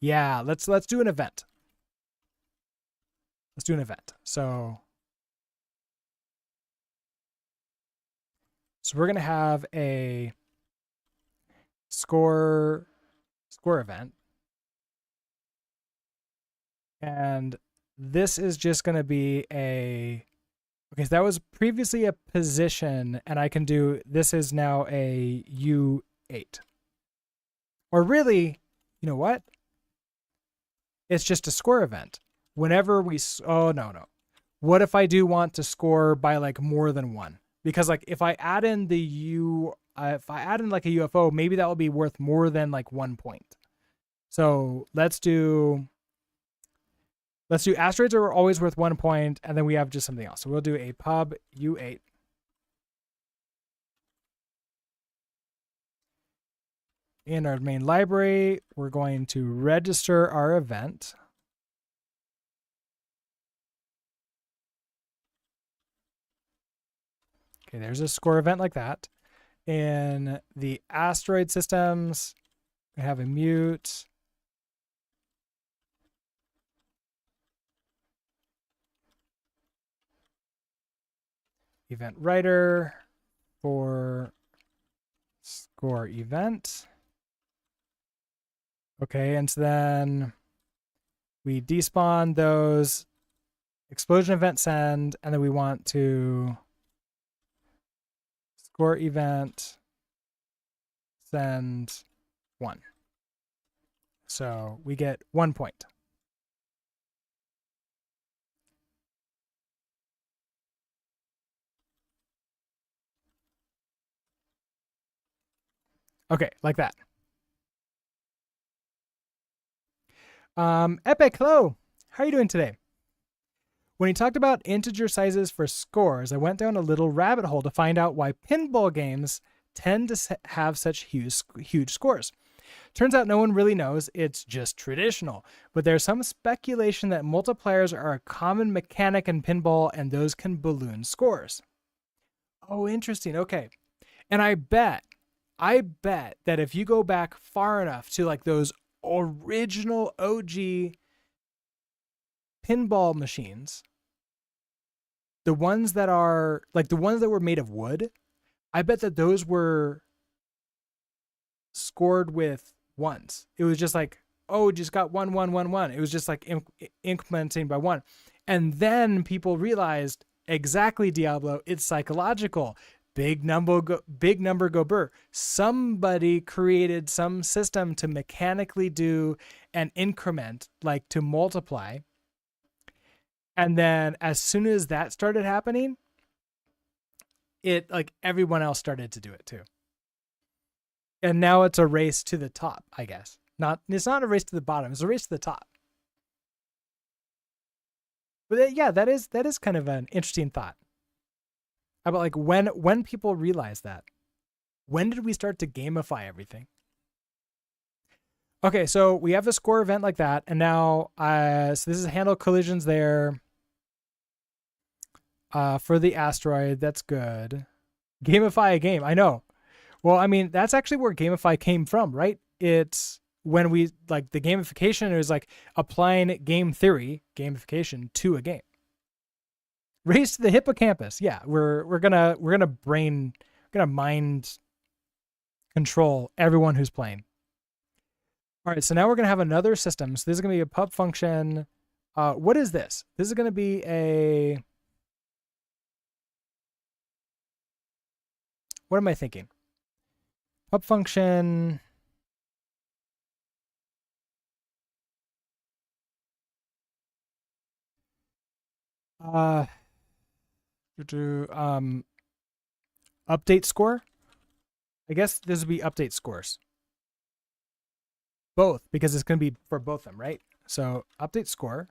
yeah, let's do an event. Let's do an event. So we're going to have a score event. And this is just going to be okay, so that was previously a position, and I can do, this is now a U8. Or really, you know what? It's just a score event. Whenever we, oh, no. What if I do want to score by like more than one? Because like if I add in if I add in like a UFO, maybe that will be worth more than like 1 point. So let's do asteroids are always worth 1 point, and then we have just something else. So we'll do a pub U8. In our main library, we're going to register our event. Okay, there's a score event like that. In the asteroid systems, we have a mute. Event writer for score event. Okay, and so then we despawn those, explosion event send, and then we want to score event send 1. So we get 1 point. Okay, like that. Epic, hello. How are you doing today? When he talked about integer sizes for scores, I went down a little rabbit hole to find out why pinball games tend to have such huge scores. Turns out no one really knows, it's just traditional. But there's some speculation that multipliers are a common mechanic in pinball and those can balloon scores. Oh, interesting. Okay. And I bet that if you go back far enough to like those original OG pinball machines, the ones that are like the ones that were made of wood, I bet that those were scored with ones. It was just like, oh, just got 1 1 1 1. It was just like incrementing by 1. And then people realized, exactly, Diablo, it's psychological. Big number go burr. Somebody created some system to mechanically do an increment, like to multiply. And then as soon as that started happening, it like everyone else started to do it too. And now it's a race to the top, I guess. It's not a race to the bottom, it's a race to the top. But yeah, that is kind of an interesting thought. About like when people realize that. When did we start to gamify everything? Okay, so we have a score event like that, and now so this is handle collisions there. For the asteroid, that's good. Gamify a game, I know. Well, I mean, that's actually where gamify came from, right? It's when we like the gamification is like applying game theory, gamification to a game. Race to the hippocampus. Yeah, we're gonna mind control everyone who's playing. All right, so now we're going to have another system. So this is going to be a pub function. What is this? This is going to be a... What am I thinking? Pub function... update score. I guess this would be update scores. Both, because it's going to be for both of them, right? So update score.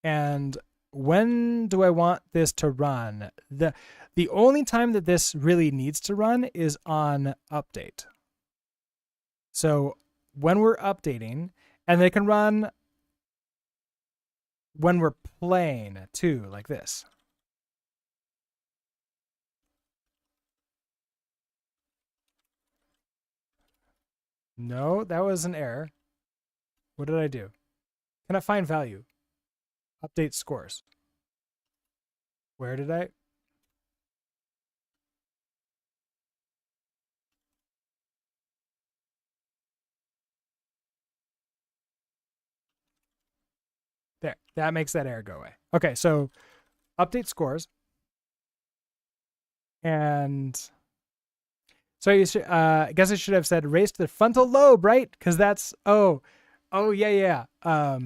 And when do I want this to run? The only time that this really needs to run is on update. So when we're updating, and they can run when we're playing too, like this. No, that was an error. What did I do? Can I find value? Update scores. Where did I? There, that makes that error go away. Okay, so update scores. And so you should, I guess I should have said raise to the frontal lobe, right? Because that's, oh, yeah. I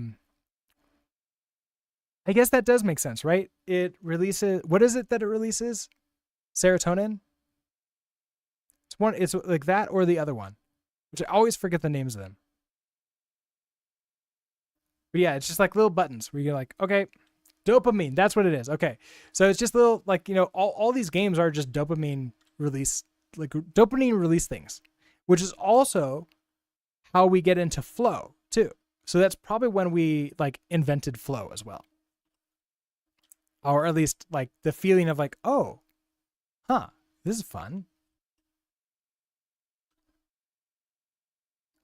guess that does make sense, right? It releases, what is it that it releases? Serotonin? It's like that or the other one, which I always forget the names of them. But yeah, it's just like little buttons where you're like, okay, dopamine, that's what it is. Okay. So it's just little, like, all these games are just dopamine release, like dopamine release things, which is also how we get into flow too. So that's probably when we like invented flow as well. Or at least like the feeling of like, oh, this is fun.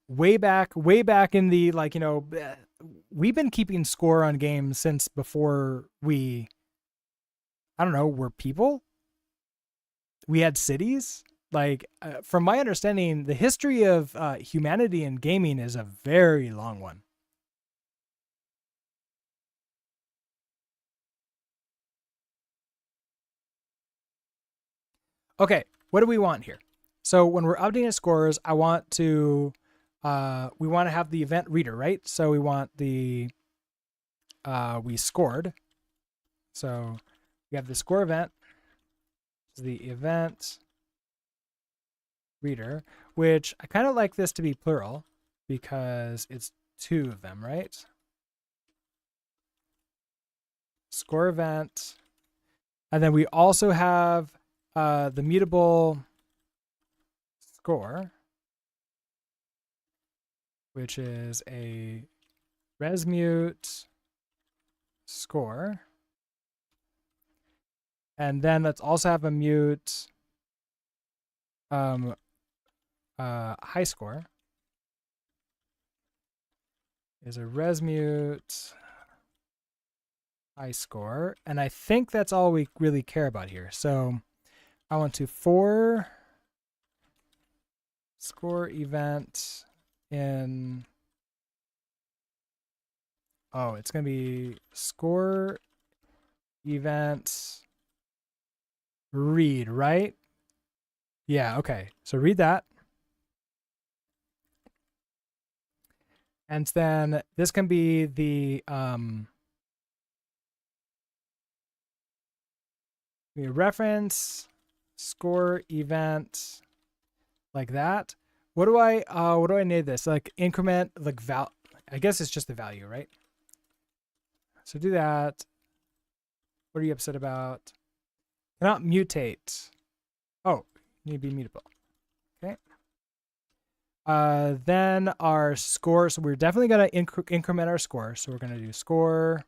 Way back in the, like, we've been keeping score on games since before we, I don't know, were people. We had cities. Like, from my understanding, the history of humanity in gaming is a very long one. Okay, what do we want here? So when we're updating scores, I want to, we want to have the event reader, right? So we want the, we scored. So we have the score event, the event reader, which I kind of like this to be plural because it's two of them, right? Score event. And then we also have the mutable score, which is a resmute score. And then let's also have a mute high score is a resmute high score. And I think that's all we really care about here. So I want to for score event in, oh, it's going to be score event read, right? Yeah, okay. So read that. And then this can be the reference score event like that. What do I name this? Like increment, like I guess it's just the value, right? So do that. What are you upset about? Cannot mutate. Oh, need to be mutable. Okay. Then our score. So we're definitely gonna increment our score. So we're gonna do score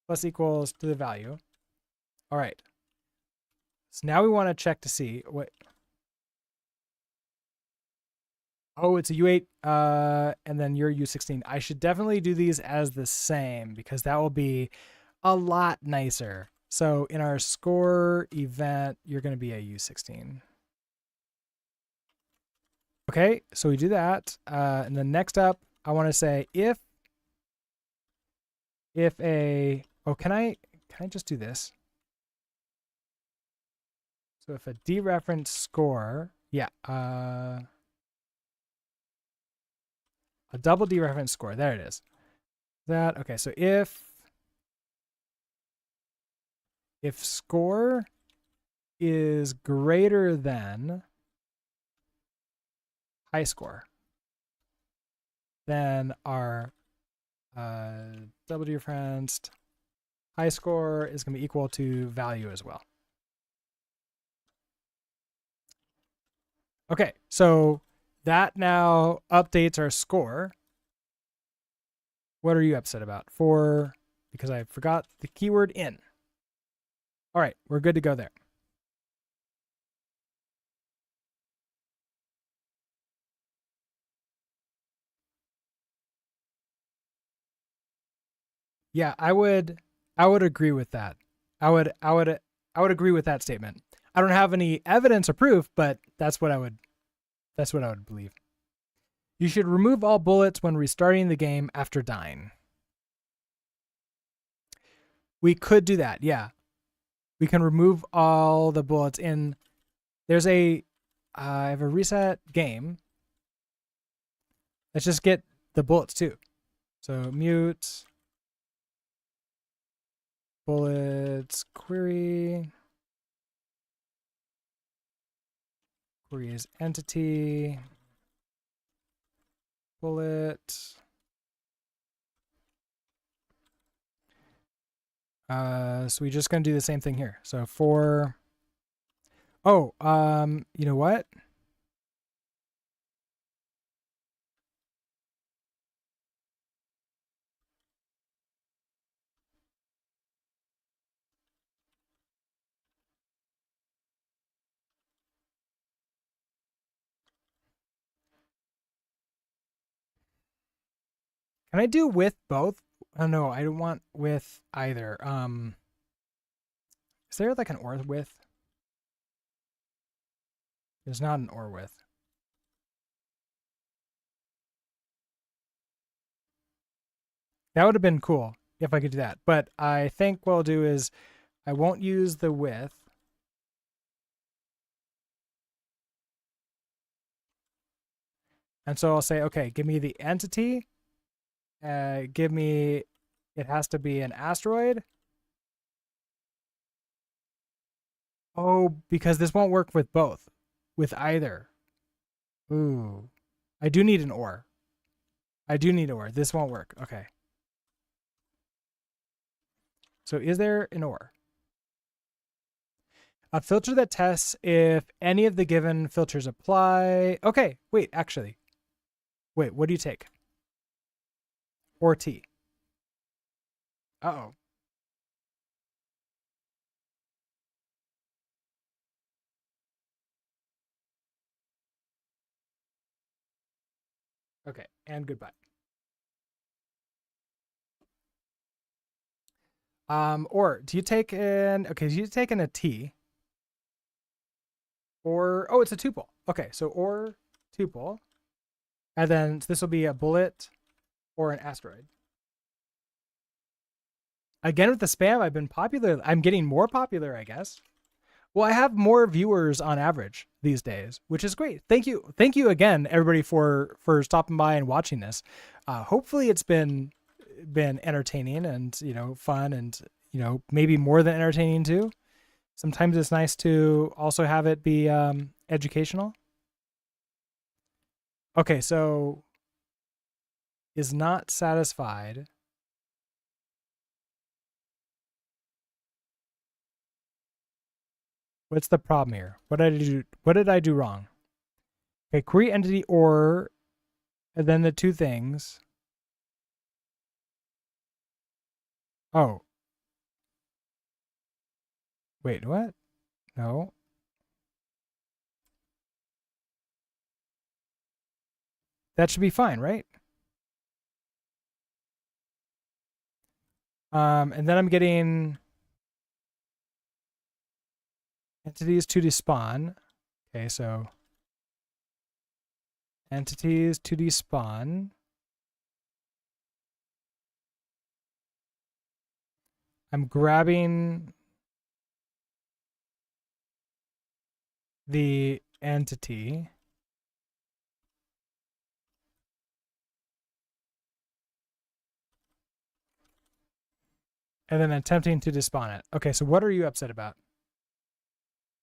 plus equals to the value. All right. So now we want to check to see what. Oh, it's a U8, and then you're U16. I should definitely do these as the same because that will be a lot nicer. So in our score event, you're going to be a U16. Okay, so we do that. And then next up, I want to say if a, oh, can I just do this? So if a dereference score, yeah, a double dereference score, there it is. That, okay, so if score is greater than high score, then our double dereferenced high score is going to be equal to value as well. Okay, so that now updates our score. What are you upset about? Because I forgot the keyword in. All right, we're good to go there. Yeah, I would agree with that. I would agree with that statement. I don't have any evidence or proof, but that's what I would believe. You should remove all bullets when restarting the game after dying. We could do that, yeah. We can remove all the bullets in. There's I have a reset game. Let's just get the bullets too. So mute bullets query. Query is entity. Bullet. So we're just gonna do the same thing here. So for, oh, you know what? Can I do with both? Oh no, I don't want with either. Is there like an or with? There's not an or with. That would have been cool if I could do that. But I think what I'll do is I won't use the with. And so I'll say, okay, give me the entity. Give me, it has to be an asteroid. Oh, because this won't work with both, with either. Ooh, I do need an or. I do need an or. This won't work. Okay. So is there an or? A filter that tests if any of the given filters apply. Okay, wait, actually. Wait, what do you take? Or T. Uh-oh. Okay, and goodbye. Or do you take an, okay, so you take in a T. Or, oh, it's a tuple. Okay, so or tuple. And then so this will be a bullet or an asteroid. Again, with the spam, I've been popular. I'm getting more popular, I guess. Well, I have more viewers on average these days, which is great. Thank you again, everybody, for stopping by and watching this. Hopefully, it's been entertaining and fun and maybe more than entertaining too. Sometimes it's nice to also have it be educational. Okay, so is not satisfied. What's the problem here? What did I do? What did I do wrong? Okay, query entity or, and then the two things. Oh. Wait, what? No. That should be fine, right? And then I'm getting entities to despawn. Okay, so entities to despawn. I'm grabbing the entity. And then attempting to despawn it. Okay, so what are you upset about?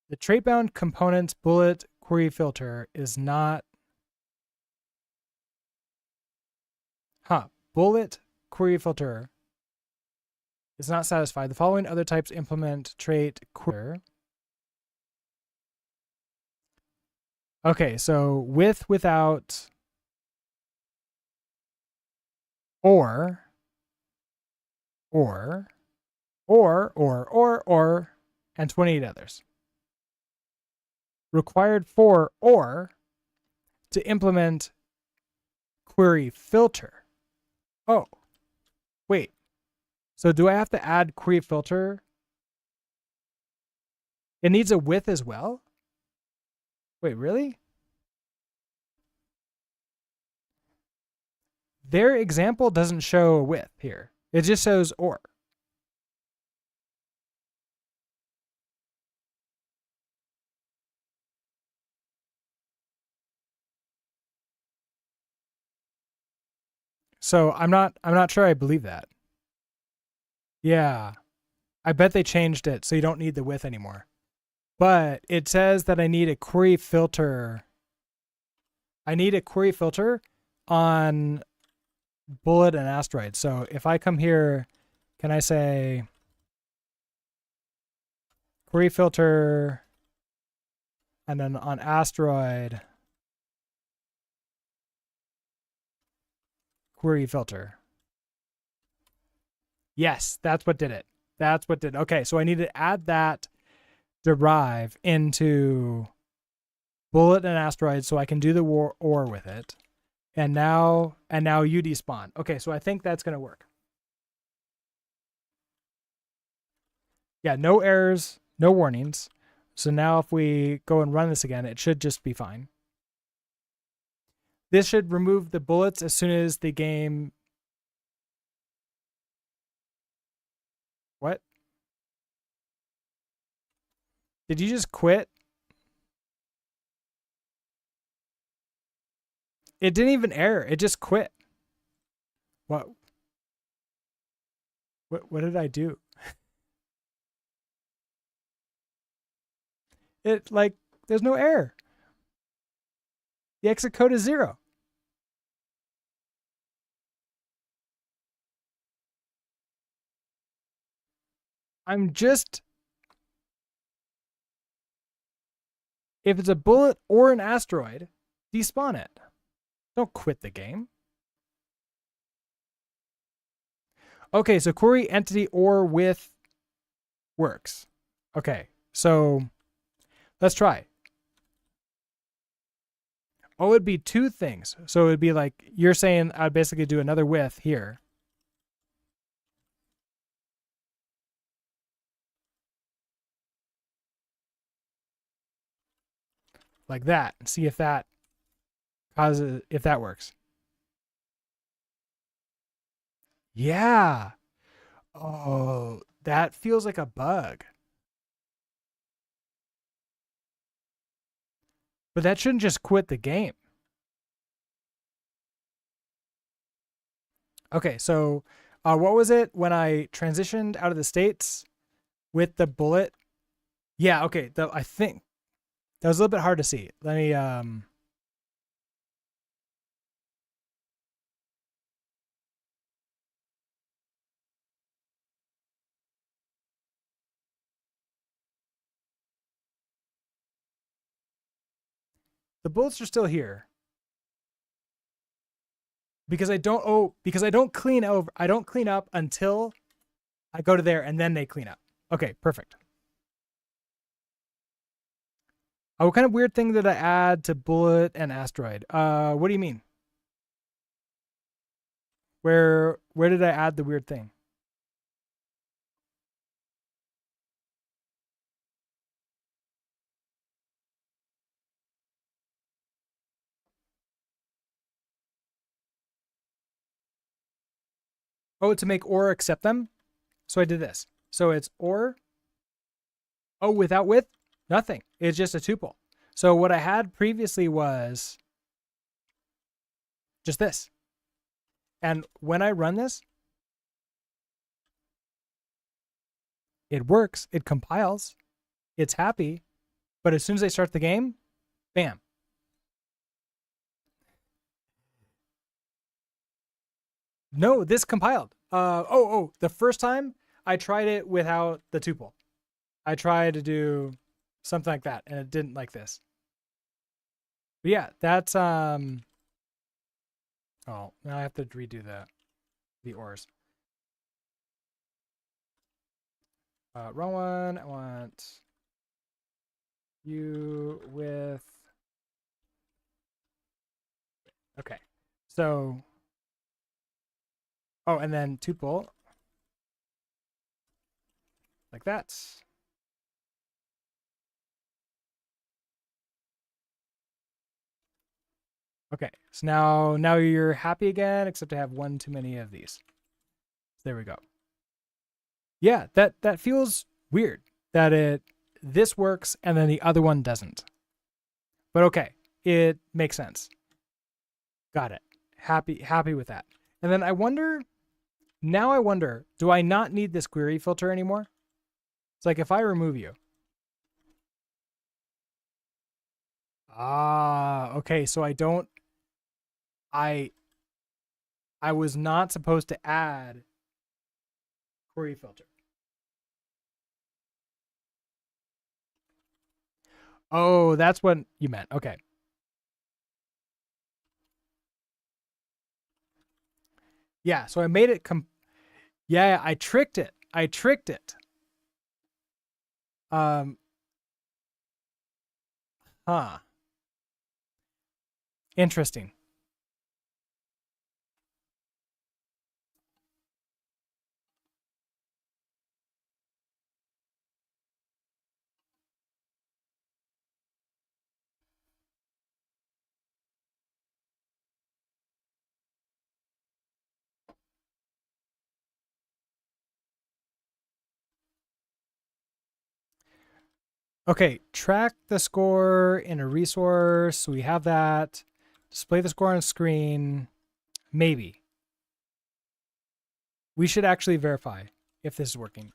The trait-bound components bullet query filter is not... Bullet query filter is not satisfied. The following other types implement trait query. Okay, so with, without, or, and 28 others. Required for or to implement query filter. Oh, wait. So do I have to add query filter? It needs a with as well? Wait, really? Their example doesn't show a with here. It just shows or. So I'm not sure I believe that. Yeah. I bet they changed it so you don't need the with anymore. But it says that I need a query filter. I need a query filter on bullet and asteroid. So if I come here, can I say query filter and then on asteroid query filter? Yes, that's what did it. That's what did. Okay, so I need to add that derive into bullet and asteroid so I can do the or with it. And now you despawn. Okay, so I think that's going to work. Yeah, no errors, no warnings. So now if we go and run this again, it should just be fine. This should remove the bullets as soon as the game... What? Did you just quit? It didn't even error. It just quit. What? What did I do? It, like, there's no error. The exit code is 0. I'm just... If it's a bullet or an asteroid, despawn it. Don't quit the game. Okay, so query entity or with works. Okay, so let's try. Oh, it'd be two things. So it'd be like, you're saying I'd basically do another with here. Like that, and see if that causes, if that works. Yeah. Oh, that feels like a bug. But that shouldn't just quit the game. Okay, so what was it when I transitioned out of the States with the bullet? Yeah, okay, I think that was a little bit hard to see. Let me the bullets are still here. Because I don't clean up until I go to there and then they clean up. Okay, perfect. Oh, what kind of weird thing did I add to bullet and asteroid? What do you mean? Where did I add the weird thing? Oh, to make or accept them. So I did this. So it's or. Oh, without with? Nothing. It's just a tuple. So what I had previously was just this. And when I run this, it works. It compiles. It's happy. But as soon as I start the game, bam. No, this compiled. The first time I tried it without the tuple. I tried to do something like that, and it didn't like this. But yeah, that's Oh, now I have to redo the ors. Wrong one. I want you with. Okay, so. Oh, and then tuple like that. Okay, so now you're happy again, except I have one too many of these. There we go. Yeah, that feels weird that this works and then the other one doesn't. But okay, it makes sense. Got it. Happy with that. And then I wonder, do I not need this query filter anymore? It's like if I remove you. Ah, okay, so I was not supposed to add query filter. Oh, that's what you meant. Okay. Yeah, so I made it yeah, I tricked it. Um huh. Interesting. Okay, track the score in a resource. We have that. Display the score on screen. Maybe. We should actually verify if this is working.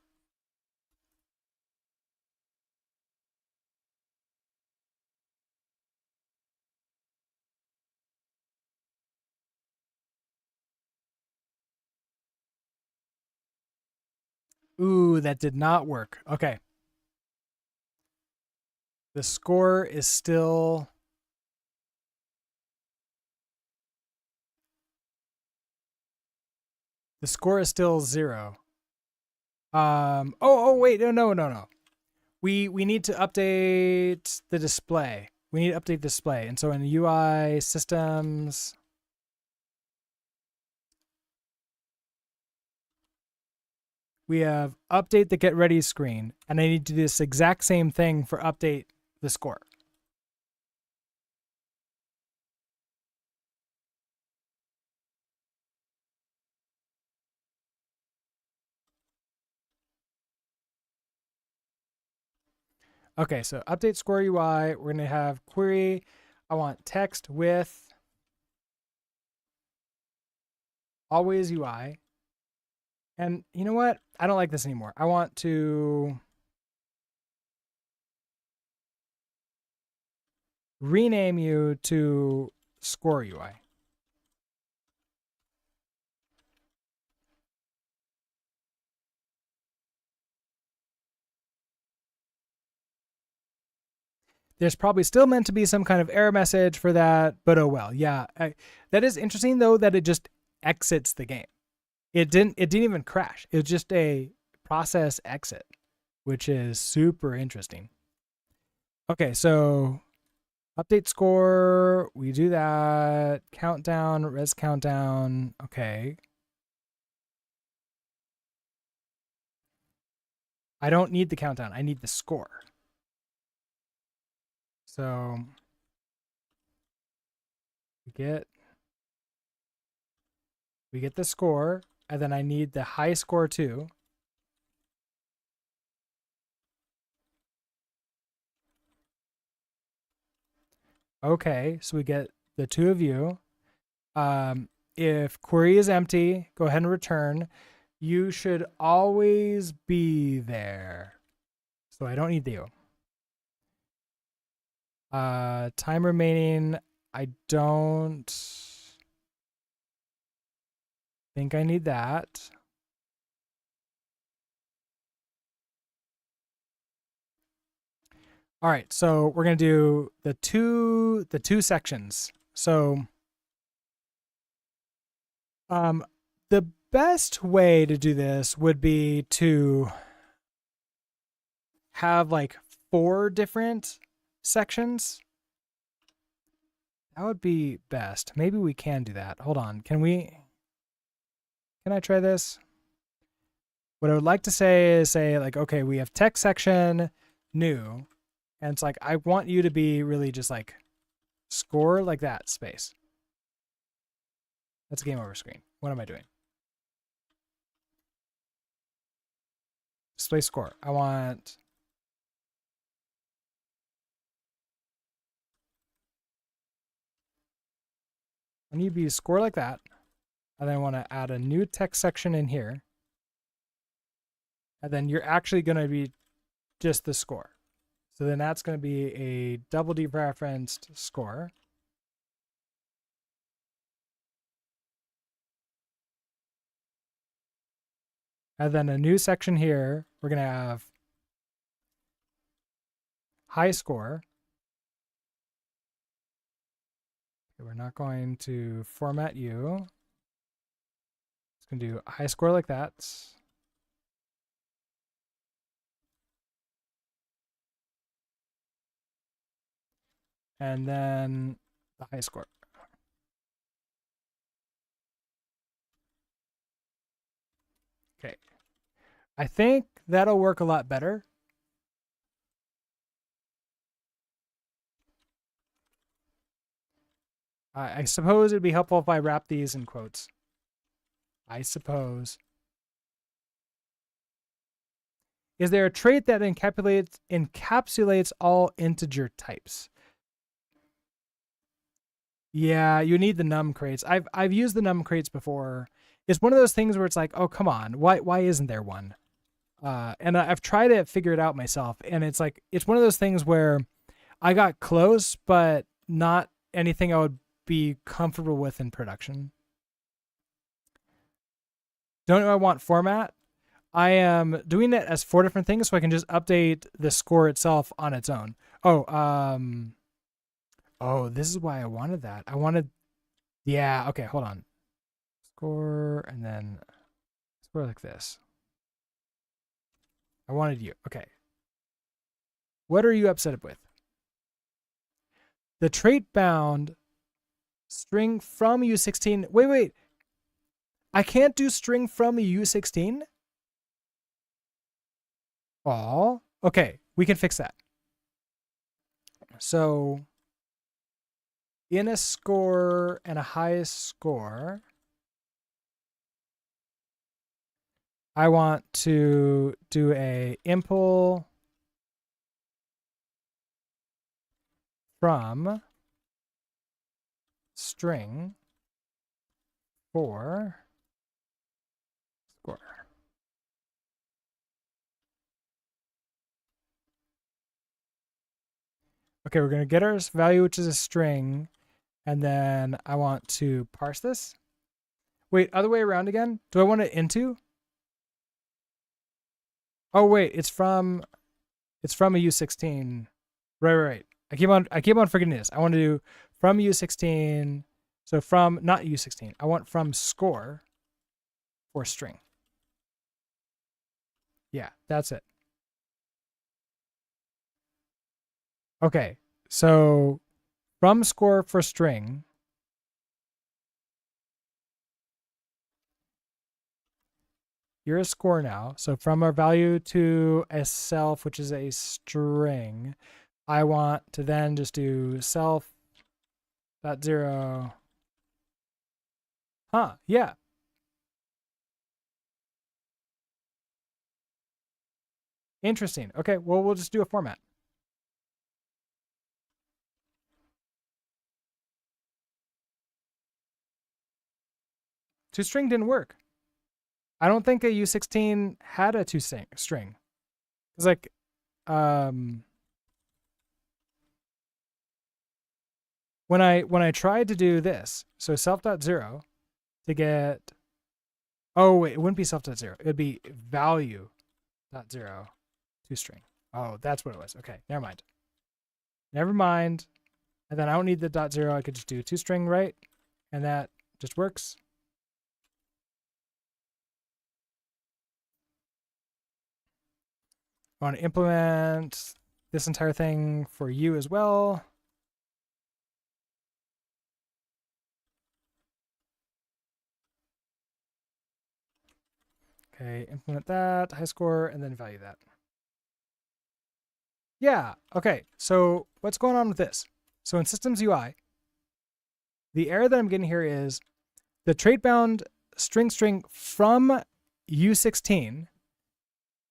Ooh, that did not work. Okay. The score is still zero. Wait, no. We need to update the display. We need to update display. And so in UI systems, we have update the get ready screen, and I need to do this exact same thing for update the score. Okay, so update score UI. We're going to have query. I want text with always UI. And you know what? I don't like this anymore. I want to rename you to score UI. There's probably still meant to be some kind of error message for that, but oh well. Yeah, that is interesting though that it just exits the game. It didn't even crash. It was just a process exit, which is super interesting. Okay, so update score, we do that. Countdown, res countdown. Okay. I don't need the countdown. I need the score. So we get the score, and then I need the high score too. Okay, so we get the two of you. If query is empty, go ahead and return. You should always be there. So I don't need you. Time remaining, I don't think I need that. All right, so we're gonna do the two sections. So the best way to do this would be to have like 4 different sections. That would be best. Maybe we can do that. Hold on. Can I try this? What I would like to say is like, okay, we have text section, new. And it's like, I want you to be really just like score like that, space. That's a game over screen. What am I doing? Display score. I want you to be score like that. And then I want to add a new text section in here. And then you're actually going to be just the score. So then that's going to be a double dereferenced score. And then a new section here, we're going to have high score. Okay, we're not going to format you. It's going to do high score like that. And then the high score. Okay. I think that'll work a lot better. I suppose it'd be helpful if I wrap these in quotes. I suppose. Is there a trait that encapsulates all integer types? Yeah, you need the num crates. I've used the num crates before. It's one of those things where it's like, oh come on, why isn't there one? And I've tried to figure it out myself, and it's like it's one of those things where I got close, but not anything I would be comfortable with in production. Don't I want format? I am doing it as 4 different things so I can just update the score itself on its own. Oh, this is why I wanted that. Yeah, okay, hold on. Score and then score like this. I wanted you. Okay. What are you upset with? The trait bound string from U16. Wait. I can't do string from a U16? Aw. Okay, we can fix that. So in a score and a high score, I want to do a impl from string for score. Okay, we're going to get our value, which is a string, and then I want to parse this. Wait, other way around again? Do I want it into? Oh wait, it's from a U16. Right. I keep on forgetting this. I want to do from U16. So from not U16. I want from score for string. Yeah, that's it. Okay, so from score for string. You're a score now. So from our value to a self, which is a string, I want to then just do self dot 0. Huh, yeah. Interesting. Okay, well, we'll just do a format. ToString didn't work. I don't think a U16 had a string. It's like, when I tried to do this, so self.0 to get, oh wait, it wouldn't be self.0. It would be value.0 ToString. Oh, that's what it was. Okay, never mind. Never mind. And then I don't need the .0. I could just do ToString, right? And that just works. I want to implement this entire thing for you as well. Okay, implement that, high score, and then value that. Yeah, okay, so what's going on with this? So in Systems UI, the error that I'm getting here is the trait bound string from U16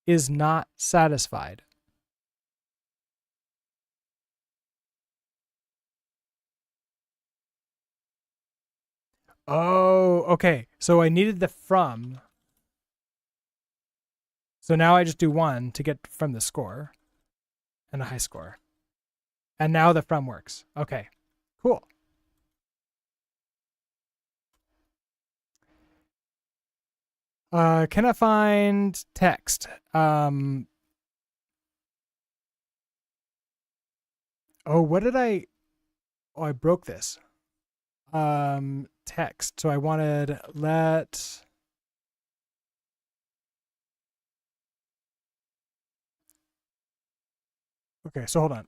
is not satisfied. Oh, okay. So I needed the from. So now I just do 1 to get from the score and a high score. And now the from works. Okay, cool. Can I find text? Oh, what did I? Oh, I broke this. Text. So I wanted let. Okay, so hold on.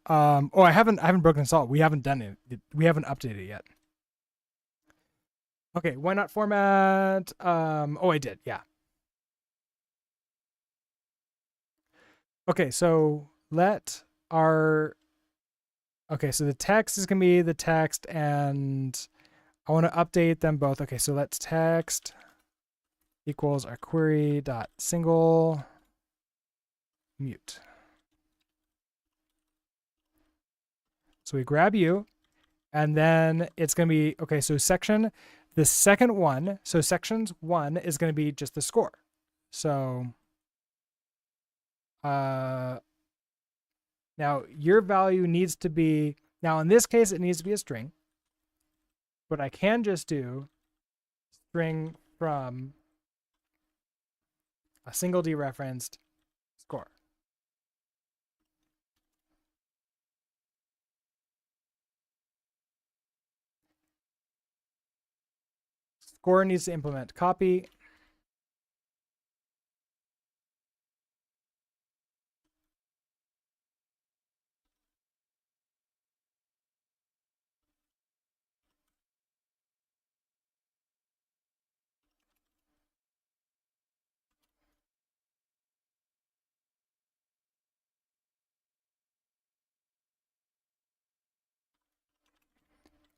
Oh, I haven't broken this all. We haven't done it. We haven't updated it yet. Okay, why not format? Oh, I did. Yeah. Okay, so let our. Okay, so the text is gonna be the text, and I want to update them both. Okay, so let's text equals our query dot single mute. So we grab you, and then it's going to be, okay, so section, the second one, so sections 1 is going to be just the score. So now your value needs to be, now in this case, it needs to be a string, but I can just do string from a single dereferenced score. Score needs to implement copy.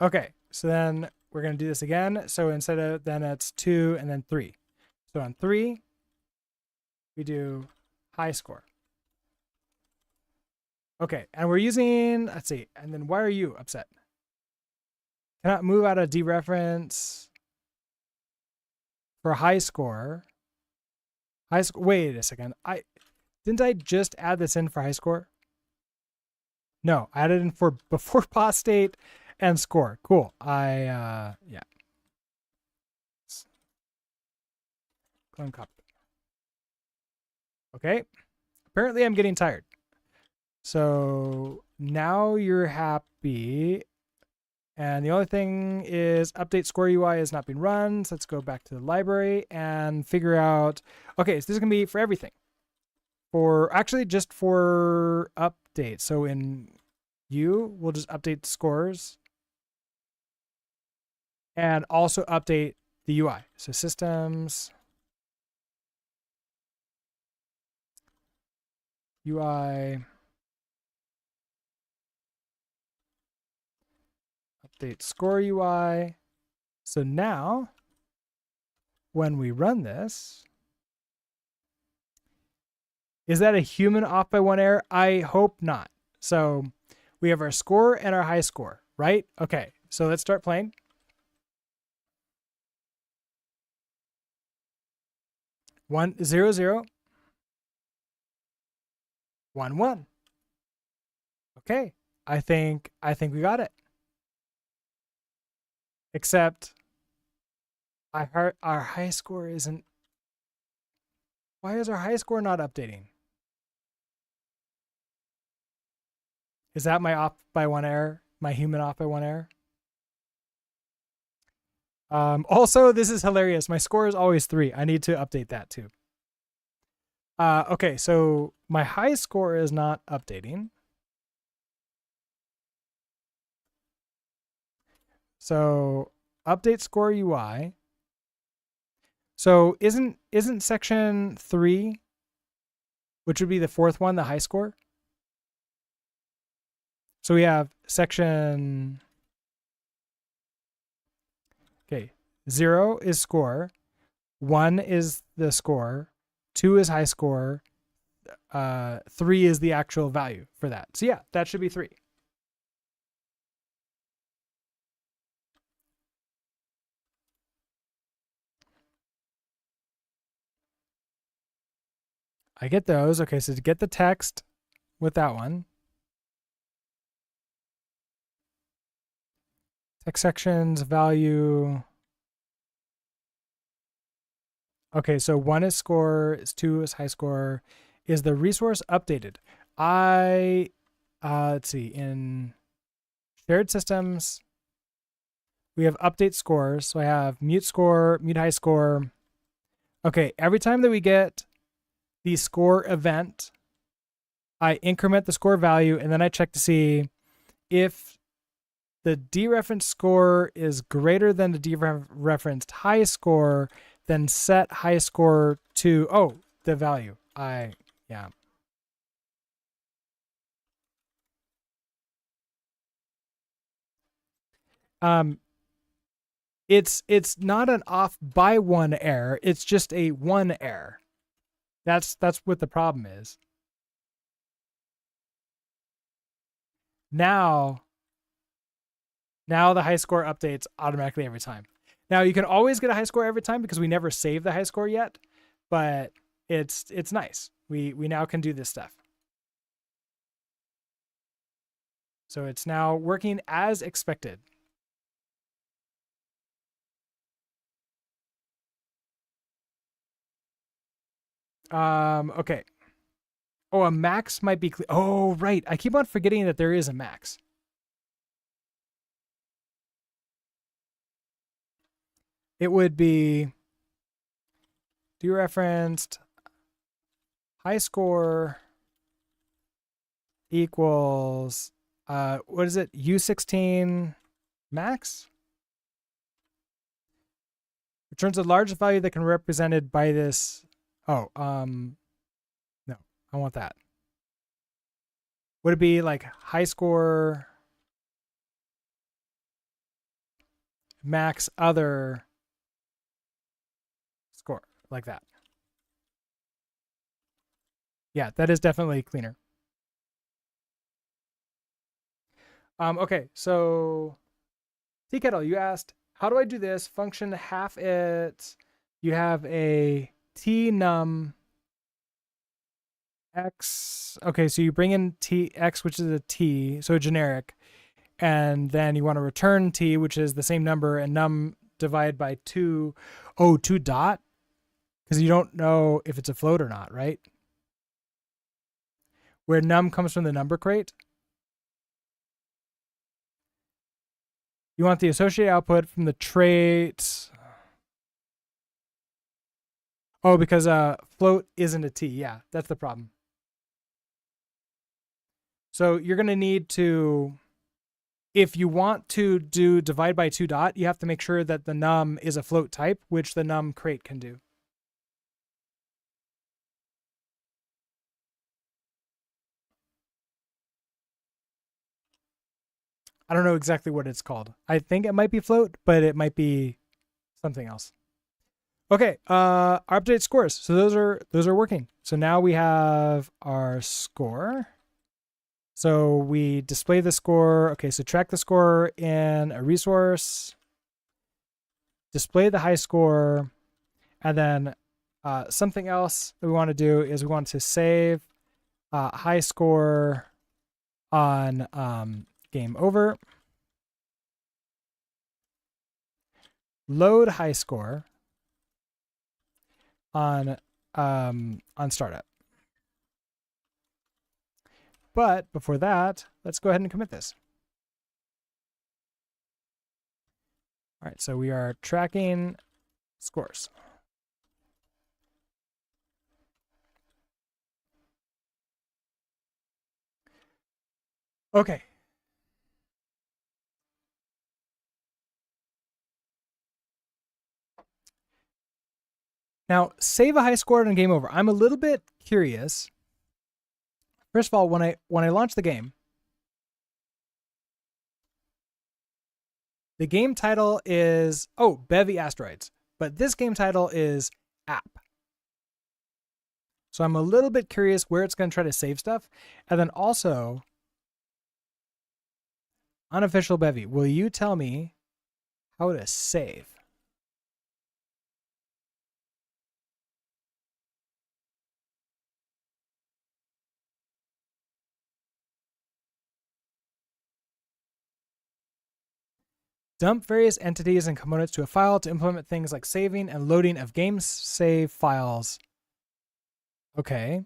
Okay, so then we're going to do this again. So instead of then it's 2 and then 3. So on 3, we do high score. Okay, and we're using, let's see, and then why are you upset? Cannot move out of dereference for high score. High score, wait a second. Didn't I just add this in for high score? No, I added in for before pos state and score. Cool. Yeah. Clone copy. Okay. Apparently I'm getting tired. So now you're happy. And the only thing is update score UI is not being run. So let's go back to the library and figure out, okay, so this is gonna be for everything. For actually just for update. So in we'll just update scores and also update the UI. So systems, UI, update score UI. So now when we run this, Is that a human off by 1 error? I hope not. So we have our score and our high score, right? Okay, so let's start playing. One, 0, 0. 1, 1. Okay, I think we got it. Except our high score isn't. Why is our high score not updating? Is that my off by 1 error? My human off by 1 error? Also, this is hilarious. My score is always 3. I need to update that too. Okay, so my high score is not updating. So update score UI. So isn't section 3, which would be the fourth one, the high score? So we have section. Okay, 0 is score, 1 is the score, 2 is high score, 3 is the actual value for that. So yeah, that should be 3. I get those. Okay, so to get the text with that one. Text sections, value. Okay, so 1 is score, 2 is high score. Is the resource updated? Let's see, in shared systems, we have update scores. So I have mute score, mute high score. Okay, every time that we get the score event, I increment the score value, and then I check to see if the dereferenced score is greater than the dereferenced high score, then set high score to, the value. Yeah. It's not an off by 1 error. It's just a 1 error. That's what the problem is. Now the high score updates automatically every time. Now you can always get a high score every time because we never saved the high score yet, but it's nice. We now can do this stuff. So it's now working as expected. Okay. Oh, a max might be clear. Oh, right. I keep on forgetting that there is a max. It would be dereferenced high score equals what is it? U16 max? Returns the largest value that can be represented by this. No, I want that. Would it be like high score max other score, like that? Yeah, that is definitely cleaner. Okay, so Tea Kettle, you asked, how do I do this? Function half it. You have a t num x. Okay, so you bring in t x, which is a t, so generic, and then you want to return t, which is the same number, and num divide by 2. Oh, 2 dot? Because you don't know if it's a float or not, right? Where num comes from the number crate. You want the associated output from the trait. Oh, because float isn't a t. Yeah, that's the problem. So you're going to need to, if you want to do divide by 2 dot, you have to make sure that the num is a float type, which the num crate can do. I don't know exactly what it's called. I think it might be float, but it might be something else. Okay, our update scores. So those are working. So now we have our score. So we display the score. Okay, so track the score in a resource, display the high score, and then something else that we want to do is we want to save high score on game over, load high score on startup. But before that, let's go ahead and commit this. All right, so we are tracking scores. Okay. Now, save a high score and game over. I'm a little bit curious. First of all, when I launch the game title is Bevy Asteroids, but this game title is app. So I'm a little bit curious where it's going to try to save stuff. And then also, unofficial Bevy, will you tell me how to save? Dump various entities and components to a file to implement things like saving and loading of game save files. Okay.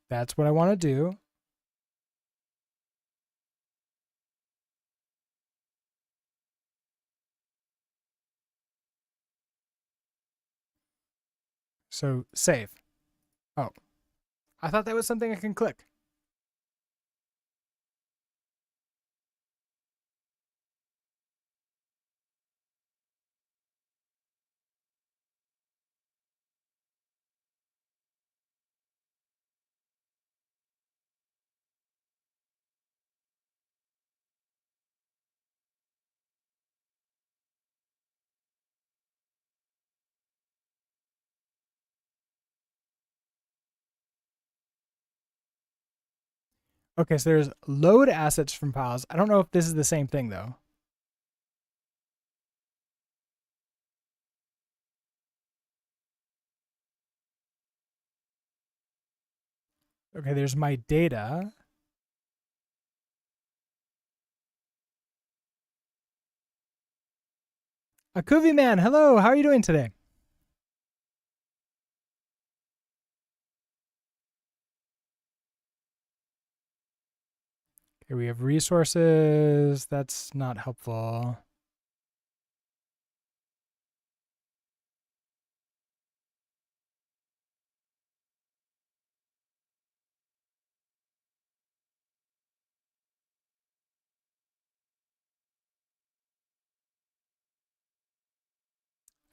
That's what I want to do. So save. Oh, I thought that was something I can click. Okay, so there's load assets from files. I don't know if this is the same thing though. Okay, there's my data. Akuvi man, hello. How are you doing today? Okay, we have resources. That's not helpful.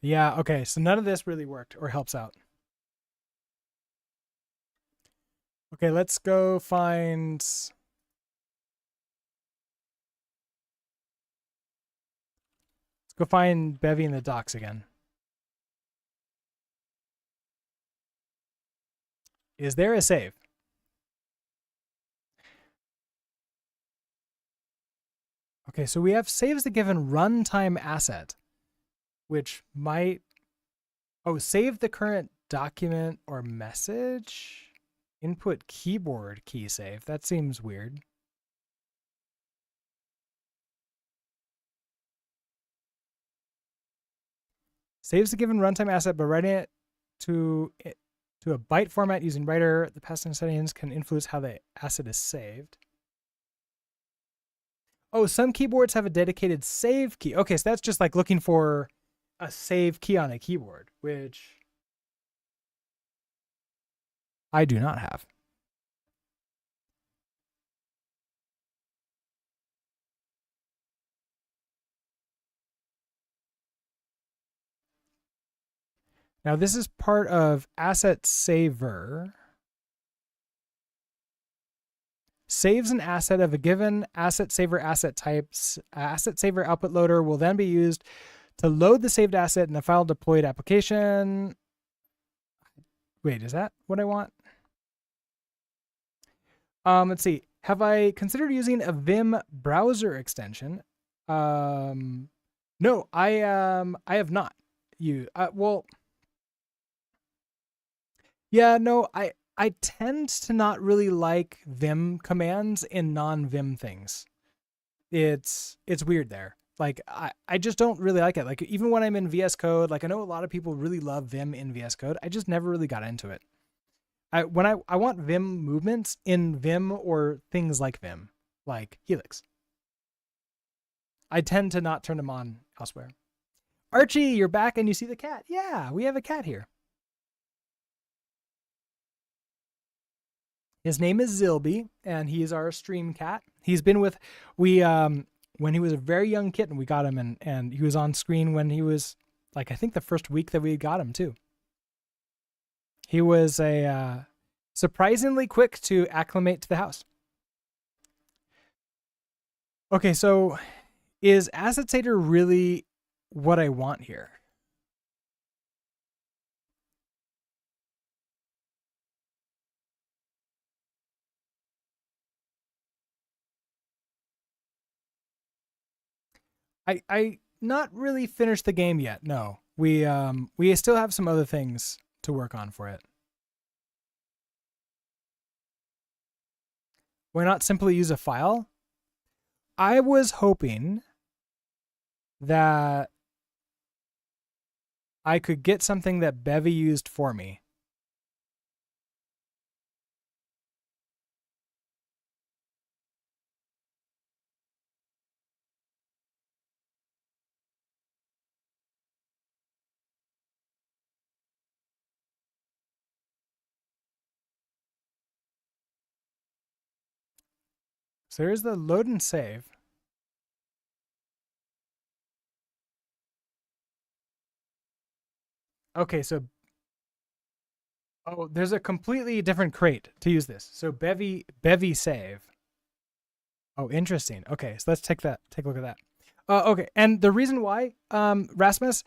Yeah, okay. So none of this really worked or helps out. Okay, let's go find. Let's go find Bevy in the docs again. Is there a save? Okay, so we have saves the given runtime asset, which might. Oh, save the current document or message? Input keyboard key save. That seems weird. Saves the given runtime asset by writing it to a byte format using writer. The passing settings can influence how the asset is saved. Oh, some keyboards have a dedicated save key. Okay, so that's just like looking for a save key on a keyboard, which I do not have. Now, this is part of Asset Saver. saves an asset of a given asset saver asset types. Asset saver output loader will then be used to load the saved asset in a file deployed application. Wait, is that what I want? Let's see. Have I considered using a Vim browser extension? No, I have not. Well, yeah, no, I tend to not really like Vim commands in non-Vim things. It's weird there. Like I just don't really like it. Like even when I'm in VS Code, like I know a lot of people really love Vim in VS Code. I just never really got into it. I want Vim movements in Vim or things like Vim, like Helix. I tend to not turn them on elsewhere. Archie, you're back and you see the cat. Yeah, we have a cat here. His name is Zilby, and he's our stream cat. He's been with when he was a very young kitten, we got him, and he was on screen when he was like I think the first week that we got him too. He was a surprisingly quick to acclimate to the house. Okay, so is Asset Saver really what I want here? I not really finished the game yet. No, we still have some other things to work on for it. Why not simply use a file? I was hoping that I could get something that Bevy used for me. So here's the load and save. Okay, so there's a completely different crate to use this. So Bevy save. Oh, interesting. Okay, so let's take a look at that. Okay, and the reason why, Rasmus,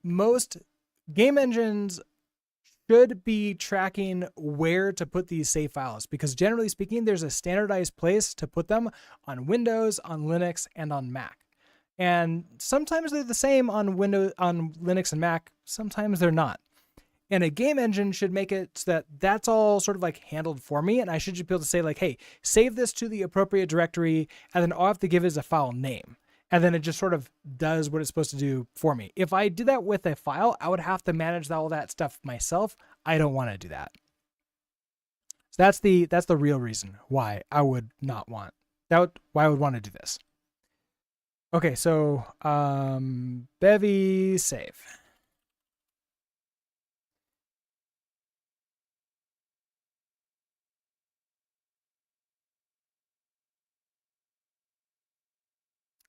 most game engines should be tracking where to put these save files because generally speaking, there's a standardized place to put them on Windows, on Linux, and on Mac. And sometimes they're the same on Windows, on Linux and Mac. Sometimes they're not. And a game engine should make it so that that's all sort of like handled for me. And I should just be able to say like, hey, save this to the appropriate directory. And then all I have to give is a file name. And then it just sort of does what it's supposed to do for me. If I did that with a file, I would have to manage all that stuff myself. I don't want to do that. So that's the real reason why I would not want that. Why I would want to do this. Okay, so Bevy save.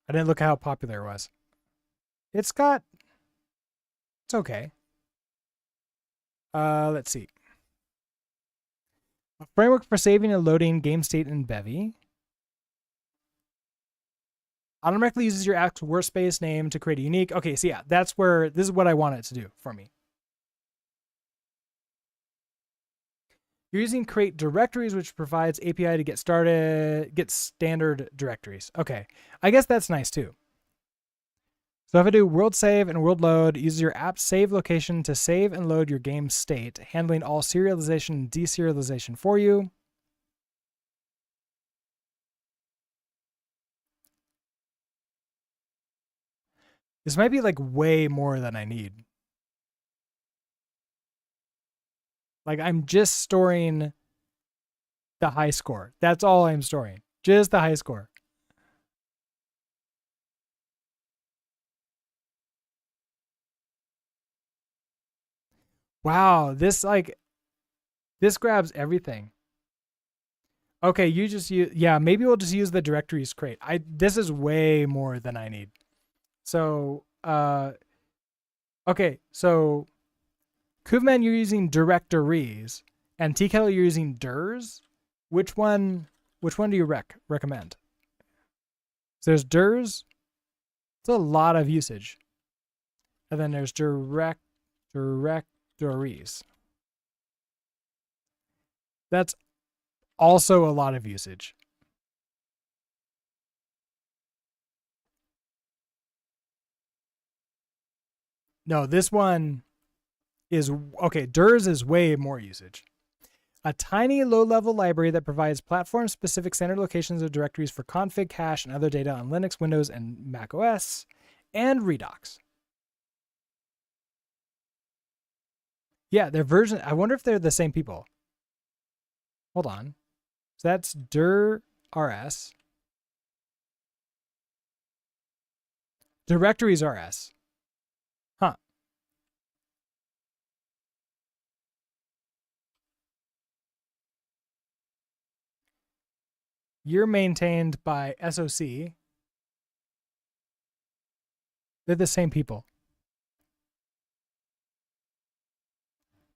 I didn't look at how popular it was. It's okay. Let's see. A framework for saving and loading game state in Bevy. Automatically uses your app's workspace name to create a unique. Okay, so yeah, this is what I want it to do for me. You're using create directories, which provides API to get standard directories. Okay, I guess that's nice too. So if I do world save and world load, use your app save location to save and load your game state, handling all serialization and deserialization for you. This might be like way more than I need. Like I'm just storing the high score. That's all I'm storing. Just the high score. Wow, this grabs everything. Okay, you just use, yeah, maybe we'll just use the directories crate. This is way more than I need. So, okay, so Kuveman, you're using directories, and TKL, you're using DIRs. Which one Which one do you recommend? So there's DIRs. It's a lot of usage. And then there's directories. That's also a lot of usage. No, this one is, okay, DIRs is way more usage. A tiny low-level library that provides platform-specific standard locations of directories for config, cache, and other data on Linux, Windows, and Mac OS, and Redux. Yeah, their version, I wonder if they're the same people. Hold on. So that's dir rs. Directories rs. Huh. You're maintained by SOC. They're the same people.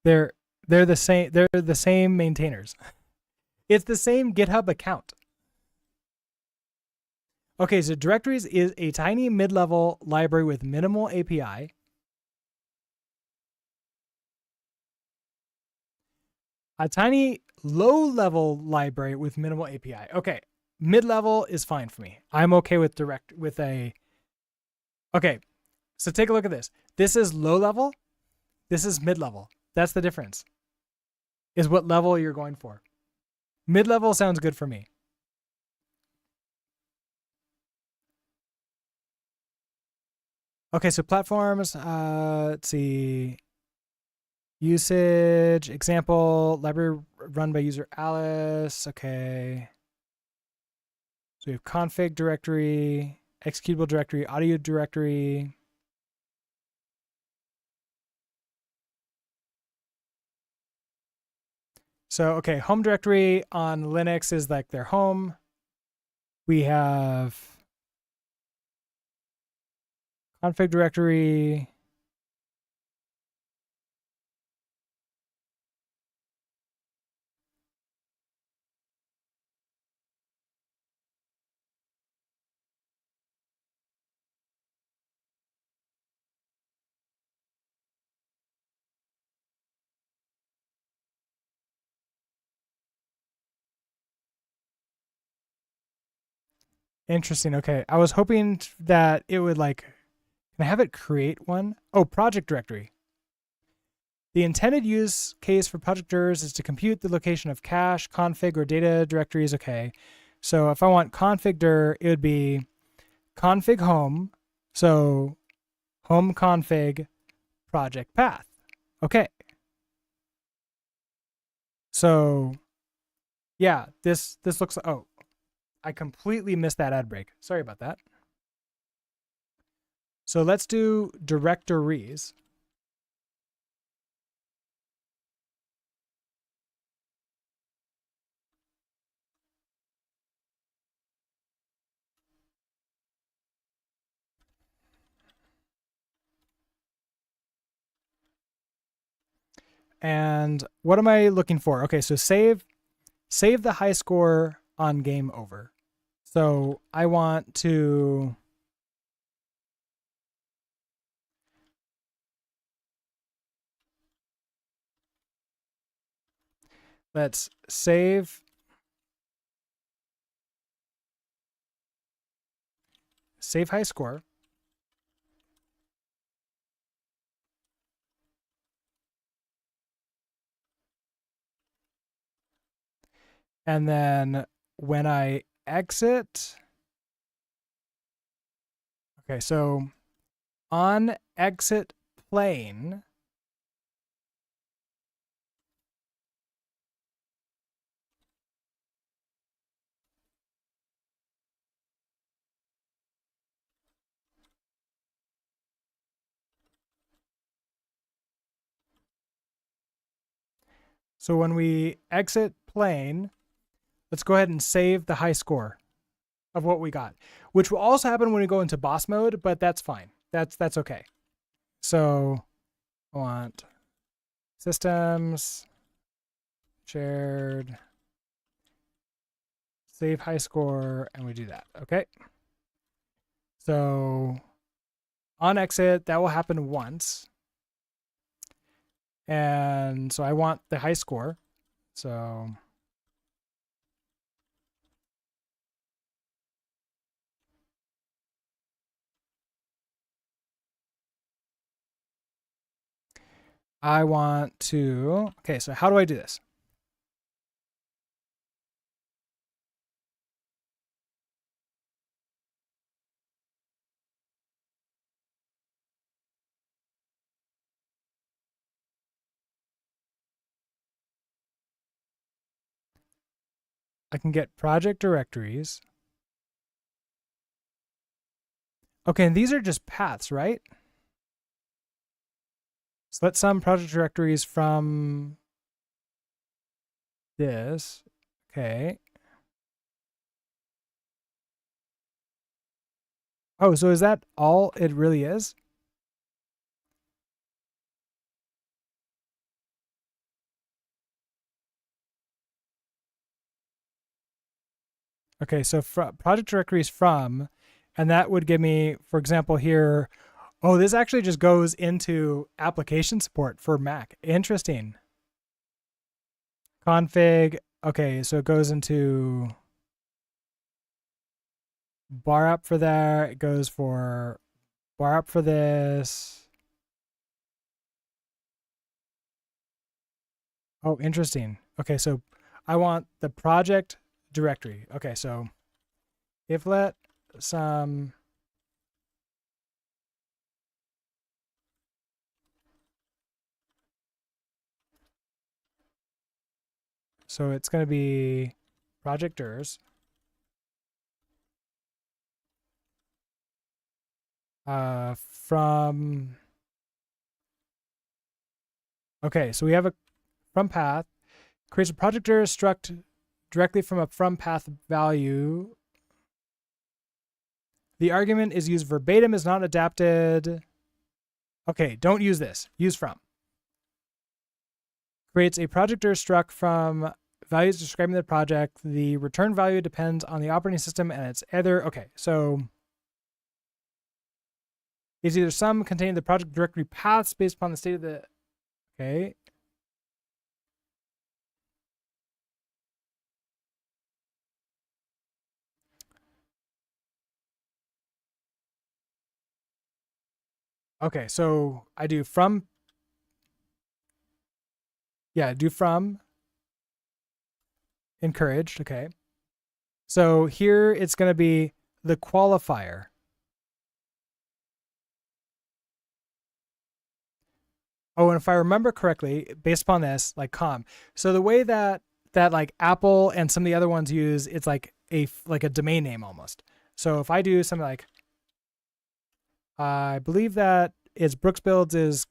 They're the same maintainers. It's the same GitHub account. Okay, so directories is a tiny mid-level library with minimal API. A tiny low-level library with minimal API. Okay, mid-level is fine for me. I'm okay with Okay, so take a look at this. This is low-level. This is mid-level. That's the difference. Is what level you're going for. Mid-level sounds good for me. Okay, so platforms, let's see. Usage, example, library run by user Alice. Okay. So we have config directory, executable directory, audio directory. So, okay, home directory on Linux is like their home. We have config directory. Interesting. Okay. I was hoping that it would like, can I have it create one? Oh, project directory. The intended use case for project DIRs is to compute the location of cache, config, or data directories. Okay. So if I want config dir, it would be config home. So home config project path. Okay. So yeah, this looks, oh, I completely missed that ad break. Sorry about that. So let's do directories. And what am I looking for? Okay, so save the high score on game over. So I want to, let's save high score. And then when I exit, okay, so on exit plane, so when we exit plane, let's go ahead and save the high score of what we got, which will also happen when we go into boss mode, but that's fine. That's okay. So I want systems, shared save high score, and we do that. Okay. So on exit, that will happen once. And so I want the high score. So I want to, okay, so how do I do this? I can get project directories. Okay, and these are just paths, right? So let's sum project directories from this. Okay. Oh, so is that all it really is? Okay, so project directories from, and that would give me, for example, here, oh, this actually just goes into application support for Mac. Interesting. Config. Okay, so it goes into bar up for that. It goes for bar up for this. Oh, interesting. Okay, so I want the project directory. Okay, so if let some so it's going to be projectors from okay, so we have a from path creates a projector struct directly from a from path value. The argument is used verbatim, is not adapted. Okay, don't use this. Use from. Creates a projector struct from values describing the project. The return value depends on the operating system and its either. Okay, so is either sum containing the project directory paths based upon the state of the. Okay. Okay, so I do from. Yeah, do from. Encouraged. Okay. So here it's going to be the qualifier. Oh, and if I remember correctly, based upon this, like com. So the way that like Apple and some of the other ones use, it's like a domain name almost. So if I do something like, I believe that is Brooks Builds is.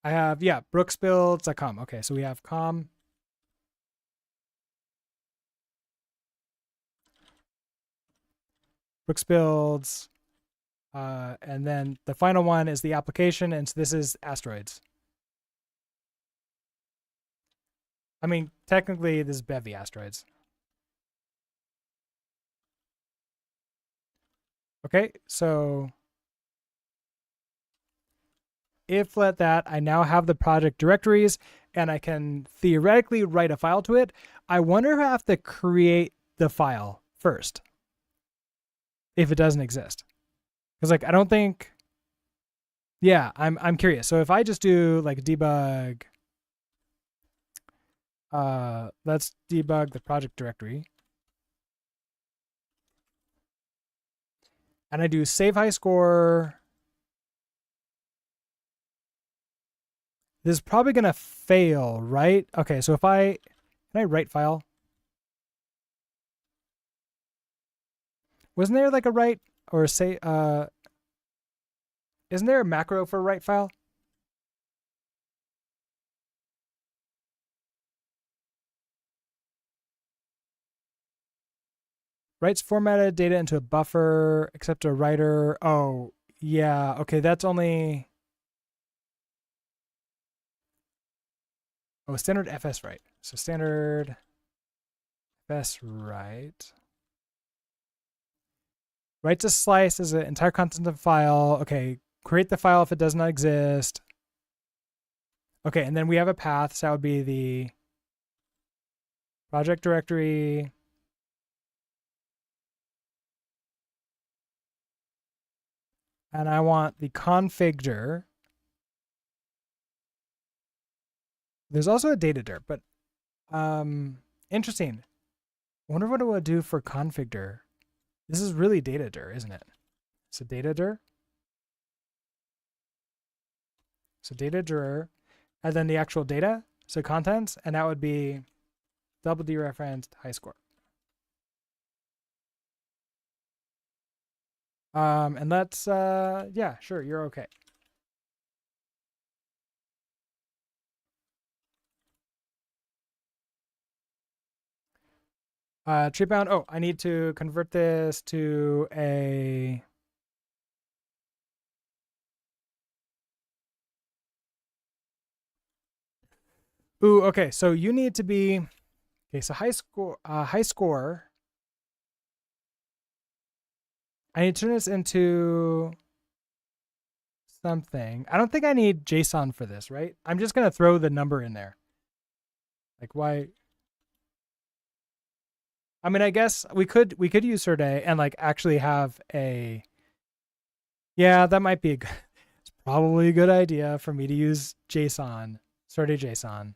I have brooksbuilds.com. Okay, so we have com. Brooks Builds. And then the final one is the application, and so this is Asteroids. I mean, technically, this is Bevy Asteroids. Okay, so if let that, I now have the project directories, and I can theoretically write a file to it. I wonder if I have to create the file first, if it doesn't exist. Because like I don't think. Yeah, I'm curious. So if I just do like debug, let's debug the project directory. And I do save high score. This is probably gonna fail, right? Okay, so if can I write file? Wasn't there like a write or say isn't there a macro for write file? Writes formatted data into a buffer, except a writer. Oh, yeah. Okay, that's only. Oh, standard fs write. So standard fs write. Write to slice as an entire content of file. Okay, create the file if it does not exist. Okay, and then we have a path. So that would be the project directory. And I want the config. There's also a data dir, but interesting. I wonder what it would do for config. This is really data dir, isn't it? So data dir. So data dir, and then the actual data, so contents, and that would be double dereferenced high score. And let's, yeah, sure, you're okay. Tree bound, oh, I need to convert this to a, ooh, okay, so you need to be, okay, so high score, I need to turn this into something. I don't think I need JSON for this, right? I'm just going to throw the number in there. Like why? I mean, I guess we could use Serde and like actually have a, yeah, that might be it's probably a good idea for me to use JSON, Serde JSON.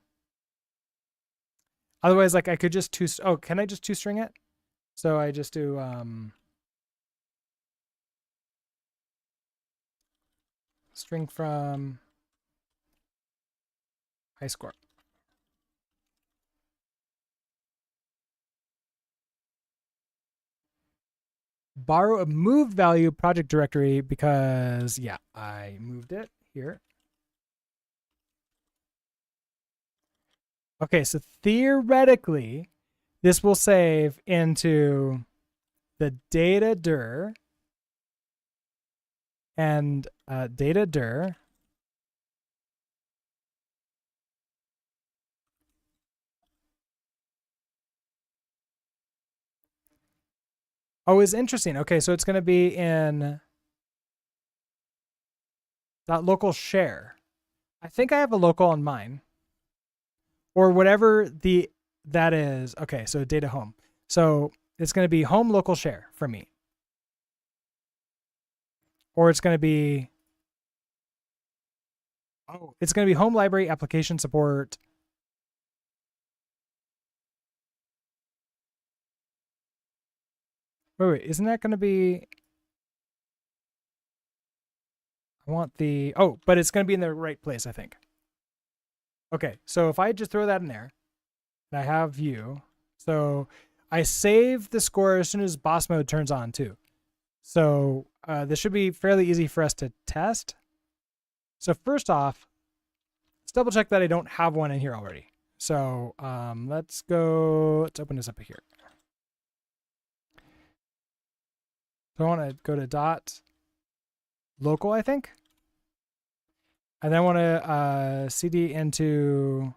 Otherwise, like I could just oh, can I just string it? So I just do, string from high score. Borrow a moved value project directory because, yeah, I moved it here. Okay, so theoretically, this will save into the data dir and data dir. Oh, it's interesting. Okay, so it's going to be in .local share. I think I have a local on mine. Or whatever that is. Okay, so data home. So it's going to be home local share for me. Or it's going to be, oh, it's going to be home library application support. Wait, isn't that going to be, I want the, oh, but it's going to be in the right place, I think. Okay, so if I just throw that in there, and I have view, so I save the score as soon as boss mode turns on too. So this should be fairly easy for us to test. So first off, let's double check that I don't have one in here already. So let's open this up here. So I want to go to dot local, I think. And then I want to cd into,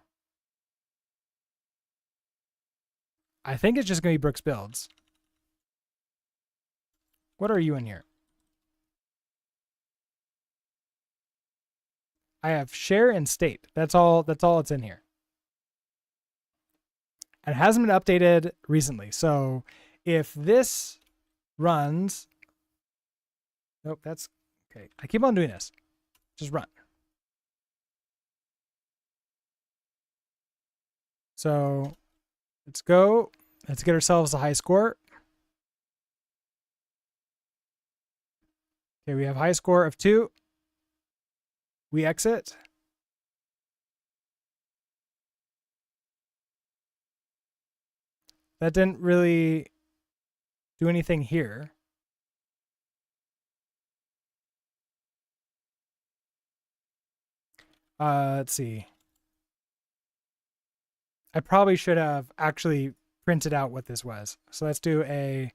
I think it's just going to be Brooks builds. What are you in here? I have share and state. That's all it's in here. And it hasn't been updated recently. So if this runs, nope, that's okay. I keep on doing this. Just run. So let's go. Let's get ourselves a high score. Okay, we have high score of 2. We exit. That didn't really do anything here. Let's see. I probably should have actually printed out what this was. So let's do a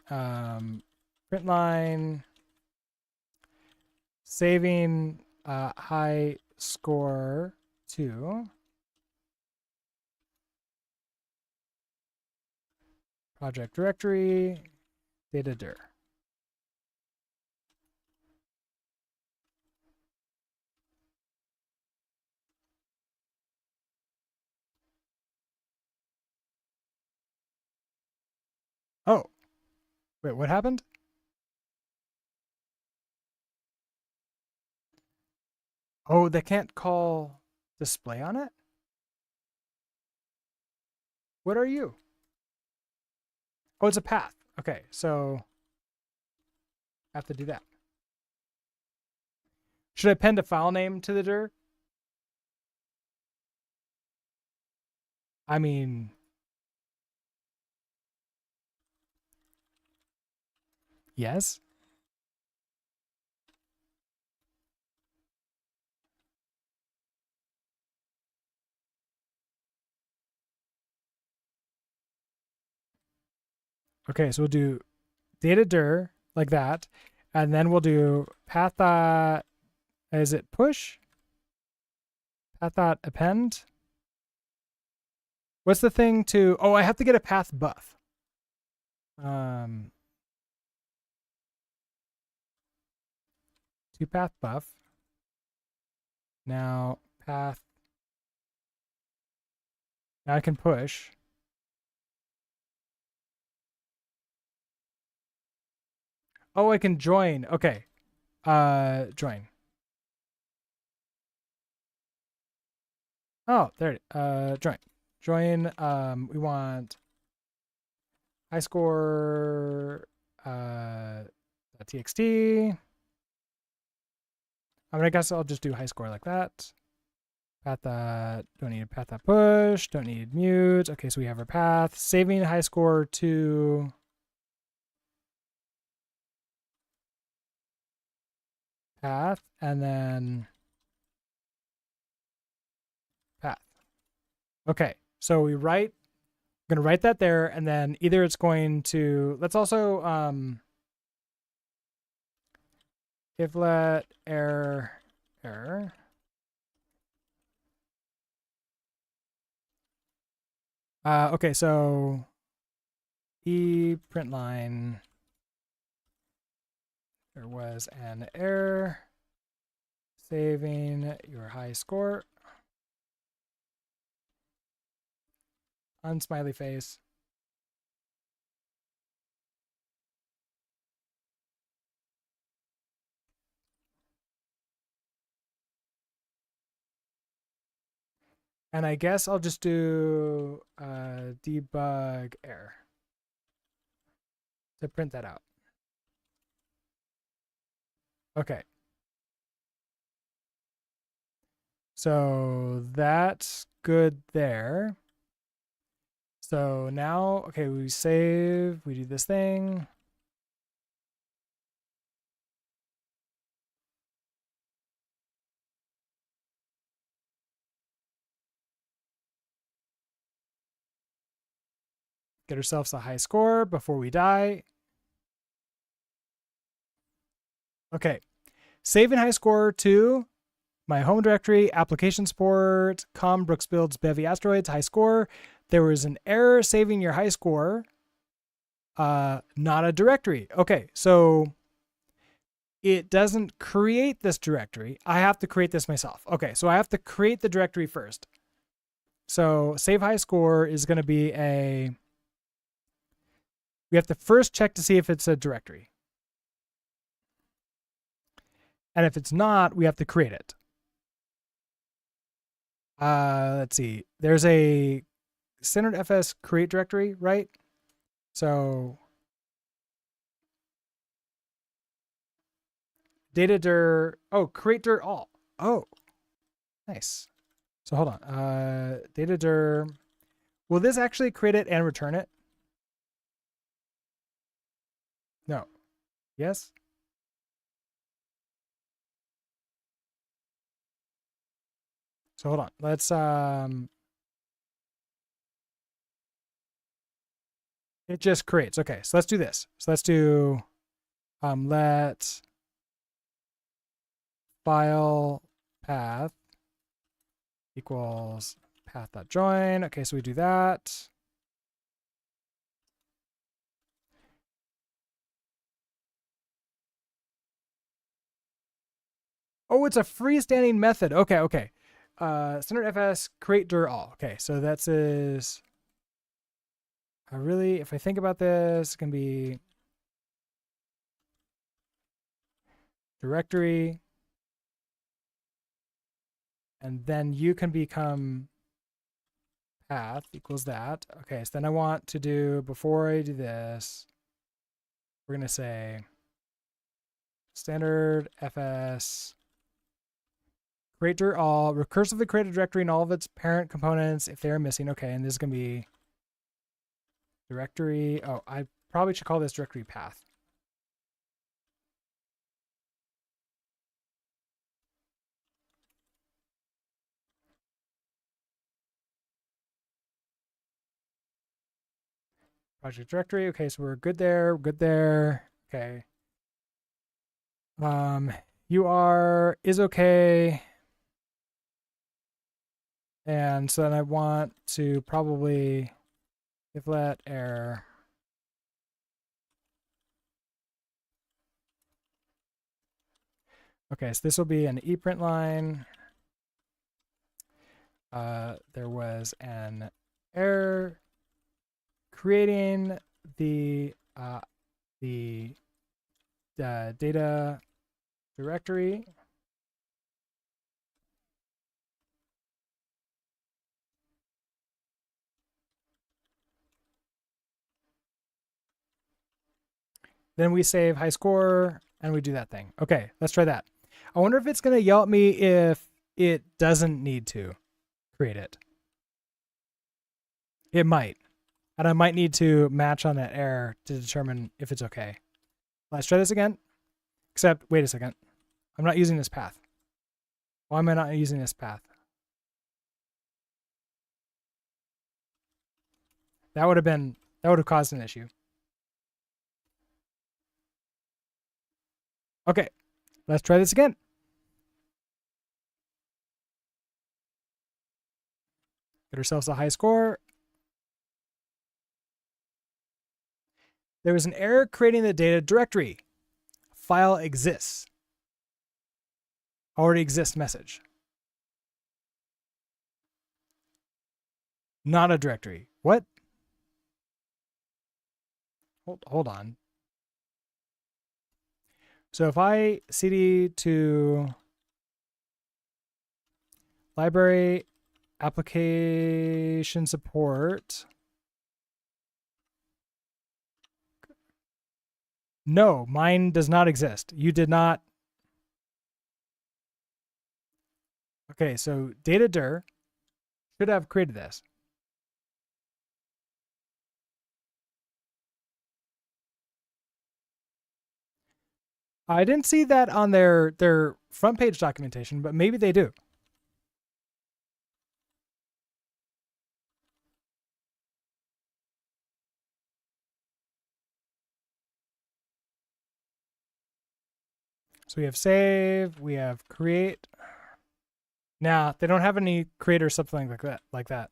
print line saving high score 2. project directory, data dir. Oh, wait, what happened? Oh, they can't call display on it? What are you? Oh, it's a path. Okay, so I have to do that. Should I append a file name to the dir? I mean, yes. Okay, so we'll do data dir like that, and then we'll do path dot, is it push? Path dot append. What's the thing to? Oh, I have to get a path buff. To path buff. Now path. Now I can push. Oh, I can join. Okay. Join. Oh, there it is. Join. Join. We want high score .txt. I mean, I guess I'll just do high score like that. Path that, don't need a path that push, don't need mute. Okay, so we have our path. Saving high score to path, and then path. Okay, so we write, I'm gonna write that there, and then either it's going to, let's also, if let error. Okay, so print line, there was an error, saving your high score, unsmiley face. And I guess I'll just do debug error to print that out. Okay. So that's good there. So now, okay, we save, we do this thing. Get ourselves a high score before we die. Okay, save and high score to my home directory, application support, com, Brooks builds, Bevy, Asteroids, high score. There was an error saving your high score, not a directory. Okay, so it doesn't create this directory. I have to create this myself. Okay, so I have to create the directory first. So save high score is going to be we have to first check to see if it's a directory. And if it's not, we have to create it. Let's see. There's a standard fs create directory, right? So data dir, oh, create dir all. Oh, nice. So hold on. Data dir, will this actually create it and return it? No. Yes? So hold on. Let's it just creates. Okay, so let's do this. So let's do let file path equals path.join. Okay, so we do that. Oh, it's a freestanding method. Okay, okay. Standard fs create dir all. Okay, so that's is. I really, if I think about this, it's gonna be directory, and then you can become path equals that. Okay, so then I want to do, before I do this, we're gonna say standard fs create dir all, recursively create a directory and all of its parent components if they're missing. Okay, and this is gonna be directory. Oh, I probably should call this directory path. Project directory. Okay, so we're good there. Good there. Okay. UR is okay. And so then I want to probably if let error. Okay, so this will be an ePrint line. There was an error creating the data directory. Then we save high score and we do that thing. Okay, let's try that. I wonder if it's going to yell at me if it doesn't need to create it. It might. And I might need to match on that error to determine if it's okay. Let's try this again. Except, wait a second. I'm not using this path. Why am I not using this path? That would have caused an issue. Okay, let's try this again. Get ourselves a high score. There was an error creating the data directory. File exists. Already exists message. Not a directory. What? Hold on. So if I cd to library application support. No, mine does not exist. You did not. Okay, so data dir should have created this. I didn't see that on their front page documentation, but maybe they do. So we have save, we have create. Now they don't have any create or something like that.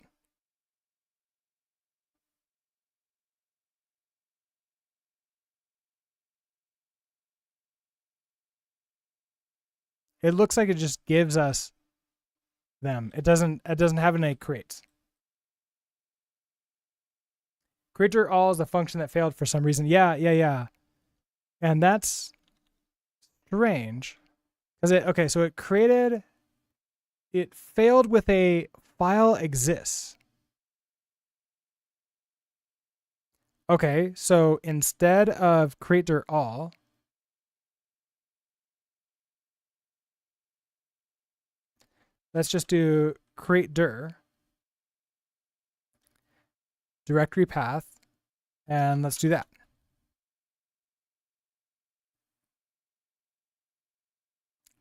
It looks like it just gives us them. It doesn't have any creates. Creator all is a function that failed for some reason. Yeah. And that's strange. Because so it failed with a file exists. Okay, so instead of creator all, let's just do create dir directory path, and let's do that.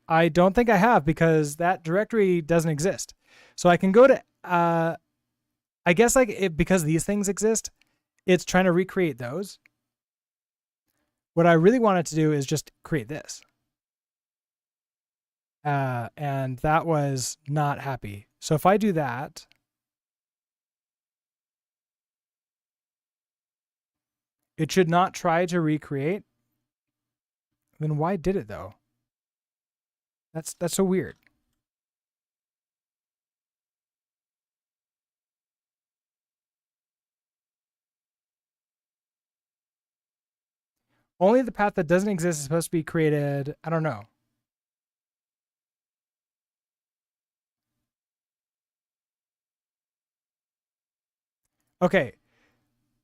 I don't think I have because that directory doesn't exist. So I can go to, I guess because these things exist, it's trying to recreate those. What I really wanted to do is just create this. And that was not happy. So if I do that, it should not try to recreate. Then why did it though? That's so weird. Only the path that doesn't exist is supposed to be created. I don't know. Okay.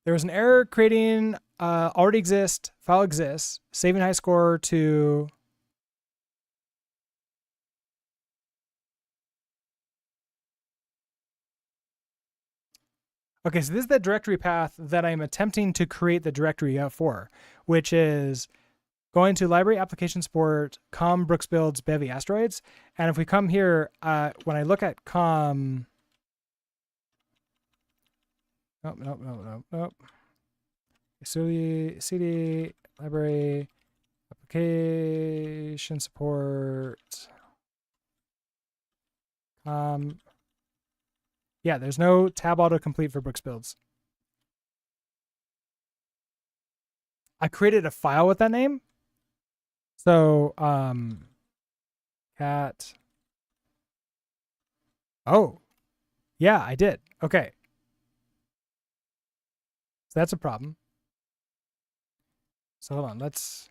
There was an error creating already exist, file exists, saving high score to. Okay, so this is the directory path that I'm attempting to create the directory for, which is going to library application support com Brooks builds Bevy asteroids. And if we come here, when I look at com. Nope. CD library application support. Yeah, there's no tab autocomplete for Brooks builds. I created a file with that name. So, cat. Oh, yeah, I did. Okay. So that's a problem. So hold on, let's.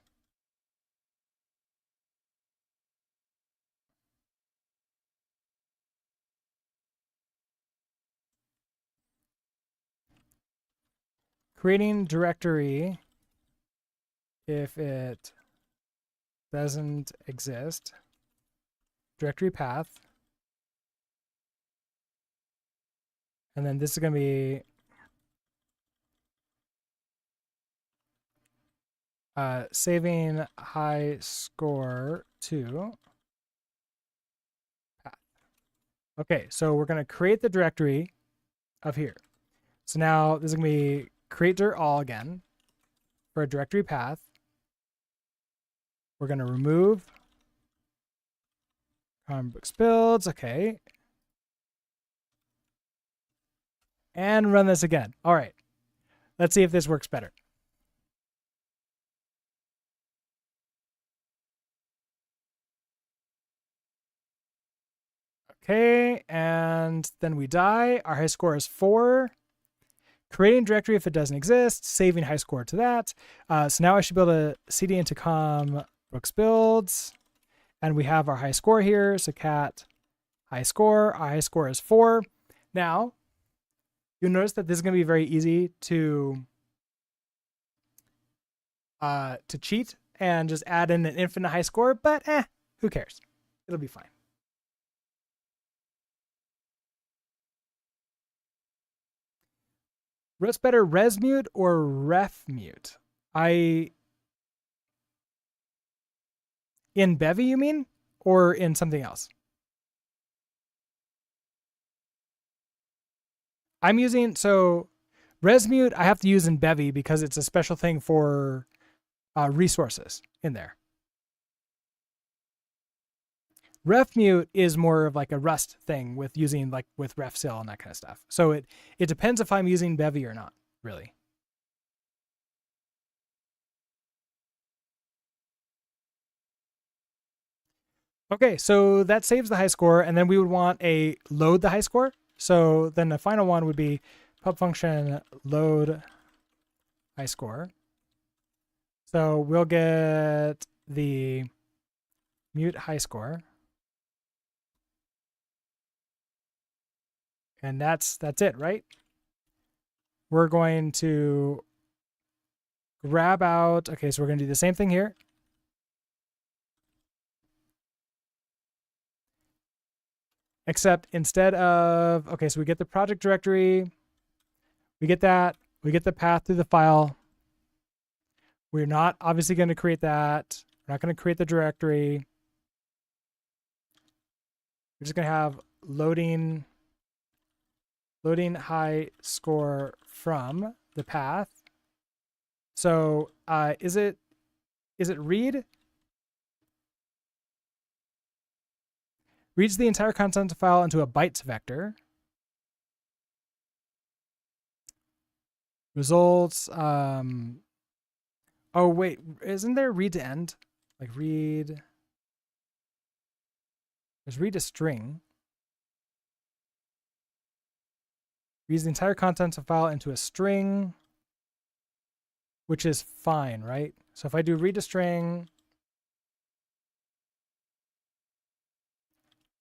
Creating directory if it doesn't exist. Directory path. And then this is going to be saving high score to path. Okay, so we're going to create the directory of here. So now this is going to be create dir all again for a directory path. We're going to remove Brooks builds. Okay. And run this again. All right. Let's see if this works better. Okay, and then we die. Our high score is 4. Creating directory if it doesn't exist, saving high score to that. So now I should be able to cd into com Brooks builds, and we have our high score here. So cat high score. Our high score is 4. Now, you'll notice that this is going to be very easy to cheat and just add in an infinite high score, but who cares? It'll be fine. What's better, res mute or ref mute? In Bevy, you mean? Or in something else? I'm using, so res mute I have to use in Bevy because it's a special thing for resources in there. Ref mute is more of like a Rust thing with using like with refsil and that kind of stuff. So it depends if I'm using Bevy or not, really. Okay, so that saves the high score, and then we would want a load the high score. So then the final one would be pub function load high score. So we'll get the mute high score. And that's it, right? We're going to grab out, okay, so we're going to do the same thing here. Except instead of, okay, so we get the project directory, we get that, we get the path through the file. We're not obviously going to create that. We're not going to create the directory. We're just going to have loading high score from the path. So is it read? Reads the entire content file into a bytes vector. Results. Oh wait, isn't there read to end? Like read. There's read a string. Reads the entire contents of a file into a string, which is fine, right? So if I do read a string,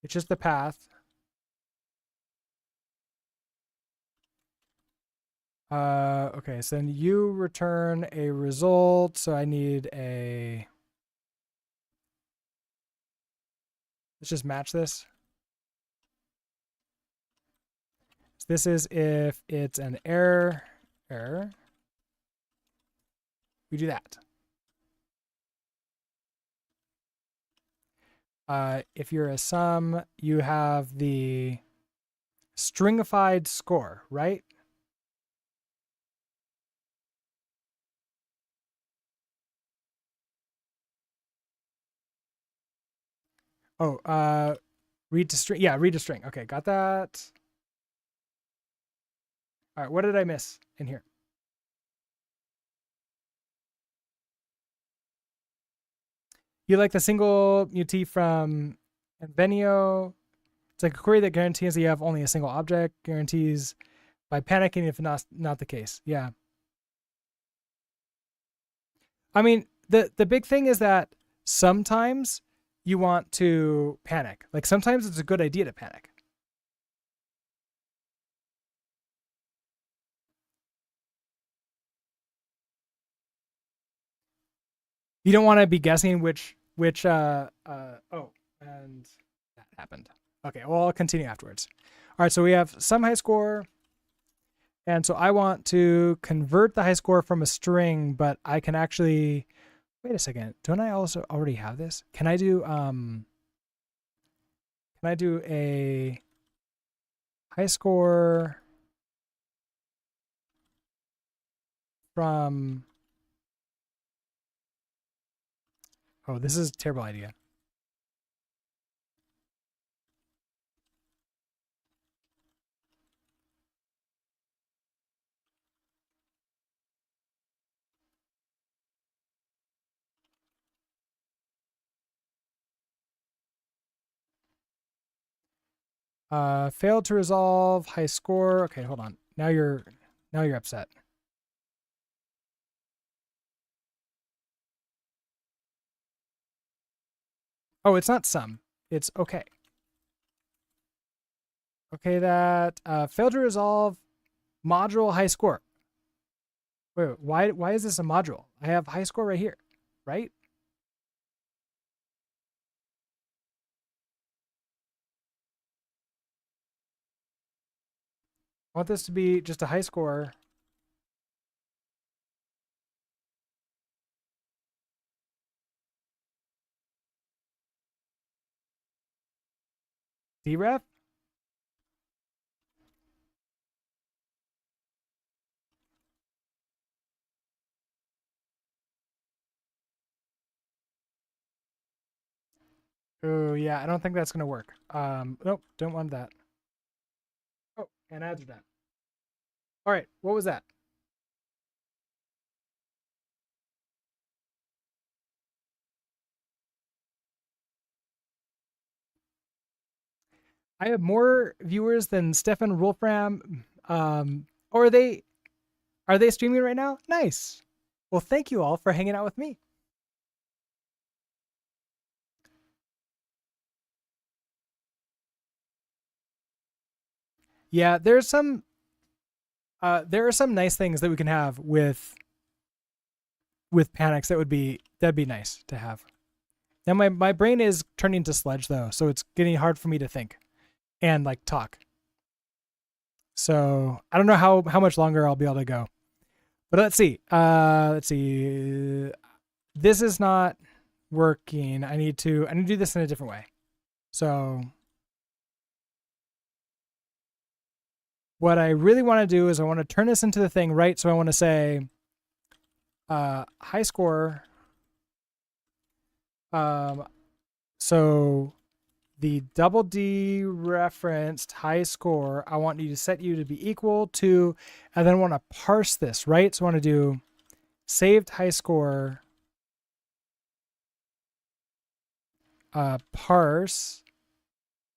it's just the path. Okay, so then you return a result. So I need a, let's just match this. So this is if it's an error, we do that. If you're a sum, you have the stringified score, right? Oh, read to string. Yeah, read to string. Okay, got that. All right, what did I miss in here? You like the single UT from Venio. It's like a query that guarantees that you have only a single object, guarantees by panicking if not the case. Yeah. I mean, the big thing is that sometimes you want to panic. Like sometimes it's a good idea to panic. You don't want to be guessing which oh, and that happened. Okay, well, I'll continue afterwards. All right, so we have some high score. And so I want to convert the high score from a string, but I can actually, wait a second. Don't I also already have this? Can I do a high score from, oh, this is a terrible idea. Failed to resolve high score. Okay, hold on. Now you're upset. Oh, it's not some. It's okay. Okay, that failed to resolve module high score. Wait, why is this a module? I have high score right here, right? I want this to be just a high score. Dref? Oh yeah, I don't think that's gonna work. Nope, don't want that. Oh, and ads are done. All right, what was that? I have more viewers than Stefan Wolfram. Or are they streaming right now? Nice. Well, thank you all for hanging out with me. Yeah, there are some nice things that we can have with panics that'd be nice to have. Now my brain is turning to sludge though, so it's getting hard for me to think and like talk. So I don't know how much longer I'll be able to go. But let's see. This is not working. I need to do this in a different way. So what I really want to do is I want to turn this into the thing, right? So I want to say high score. So the double D referenced high score, I want you to set you to be equal to, and then I want to parse this, right? So I want to do saved high score parse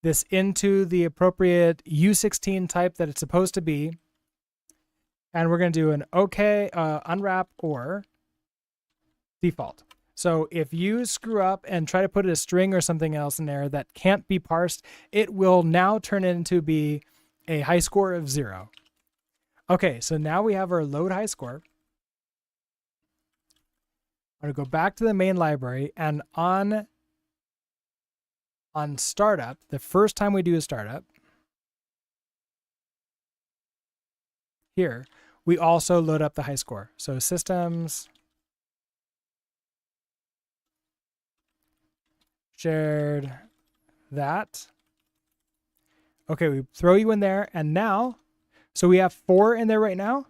this into the appropriate U16 type that it's supposed to be. And we're going to do an OK, unwrap or default. So if you screw up and try to put a string or something else in there that can't be parsed, it will now turn into be a high score of 0. Okay, so now we have our load high score. I'm going to go back to the main library, and on startup, the first time we do a startup, here, we also load up the high score. So systems, shared that. Okay, we throw you in there, and now, so we have 4 in there right now.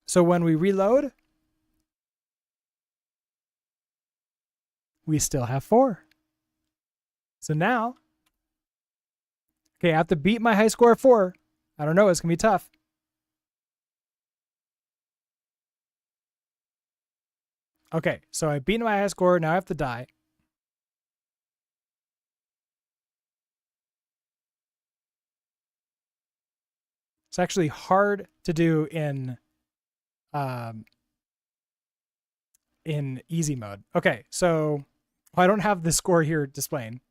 So when we reload, we still have 4. So now, okay, I have to beat my high score of 4. I don't know, it's gonna be tough. Okay, so I beat my high score, now I have to die. It's actually hard to do in easy mode. Okay, so I don't have the score here displaying.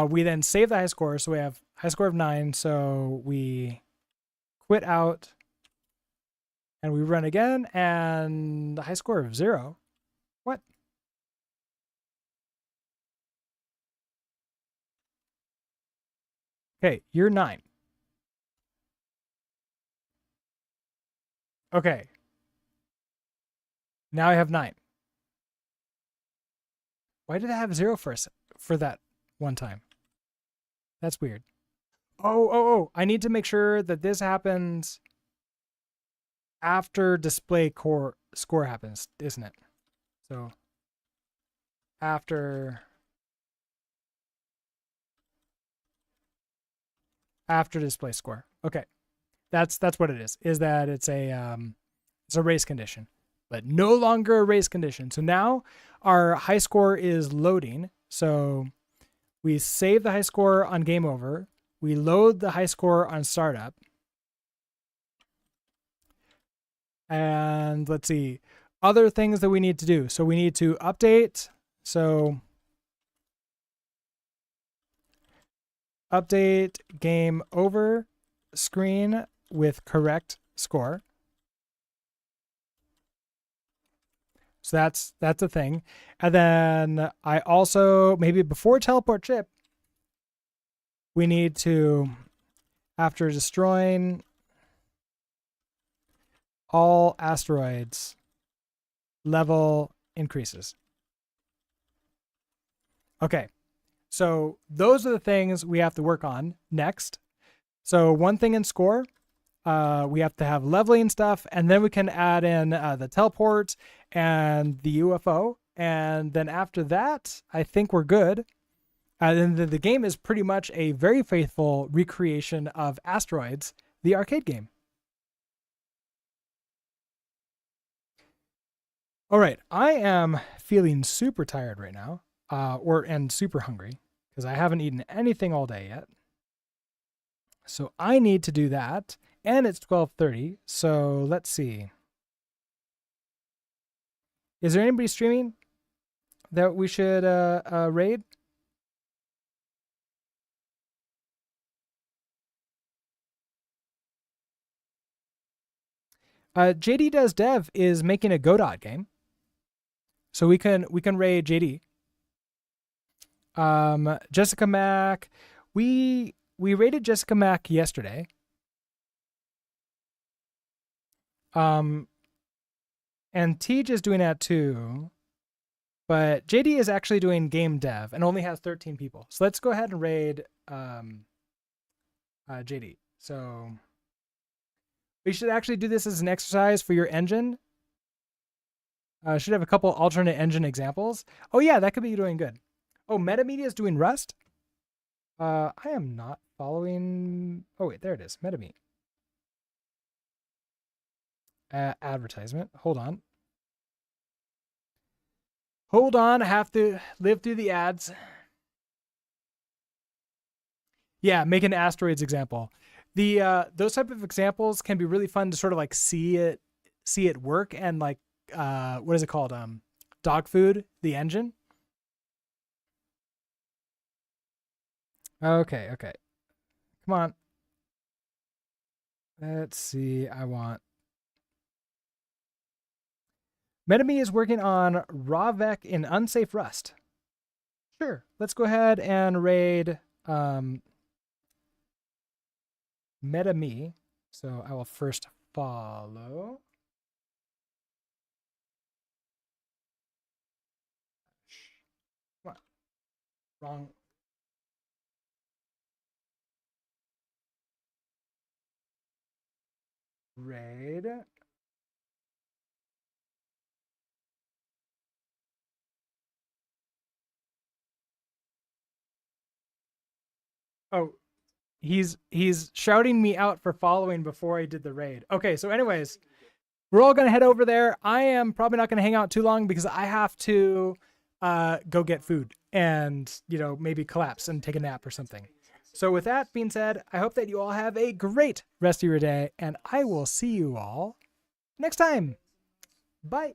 We then save the high score, so we have high score of 9. So we quit out, and we run again, and the high score of 0. What? Okay, you're 9. Okay. Now I have 9. Why did I have 0 for that one time? That's weird. Oh. I need to make sure that this happens after display score happens, isn't it? So after display score. Okay. That's what it is that it's a race condition, but no longer a race condition. So now our high score is loading. So we save the high score on game over. We load the high score on startup. And let's see, other things that we need to do. So we need to update. So update game over screen with correct score. So that's a thing. And then I also, maybe before teleport chip, we need to, after destroying all asteroids, level increases. Okay, so those are the things we have to work on next. So one thing in score, we have to have leveling stuff, and then we can add in the teleport and the UFO. And then after that, I think we're good. And the game is pretty much a very faithful recreation of Asteroids, the arcade game. All right, I am feeling super tired right now, and super hungry because I haven't eaten anything all day yet. So I need to do that, and it's 12:30. So let's see. Is there anybody streaming that we should raid? JD Does Dev is making a Godot game, so we can raid JD. Jessica Mack, we raided Jessica Mack yesterday. And Tej is doing that too, but JD is actually doing game dev and only has 13 people. So let's go ahead and raid JD. So we should actually do this as an exercise for your engine. Should have a couple alternate engine examples. Oh yeah, that could be doing good. Oh, Metamedia is doing Rust. I am not following. Oh wait, there it is. Metamedia. Advertisement. Hold on. I have to live through the ads. Yeah, make an asteroids example. The those type of examples can be really fun to sort of like see it work, and like what is it called? Dog food, the engine. Okay, okay. Come on. Let's see. I want MetaMe is working on Ravec in unsafe Rust. Sure. Let's go ahead and raid MetaMe. So I will first follow. Come on. Wrong. Raid. Oh, he's shouting me out for following before I did the raid. Okay, so anyways, we're all gonna head over there. I am probably not gonna hang out too long because I have to go get food and maybe collapse and take a nap or something. So with that being said, I hope that you all have a great rest of your day, and I will see you all next time. Bye.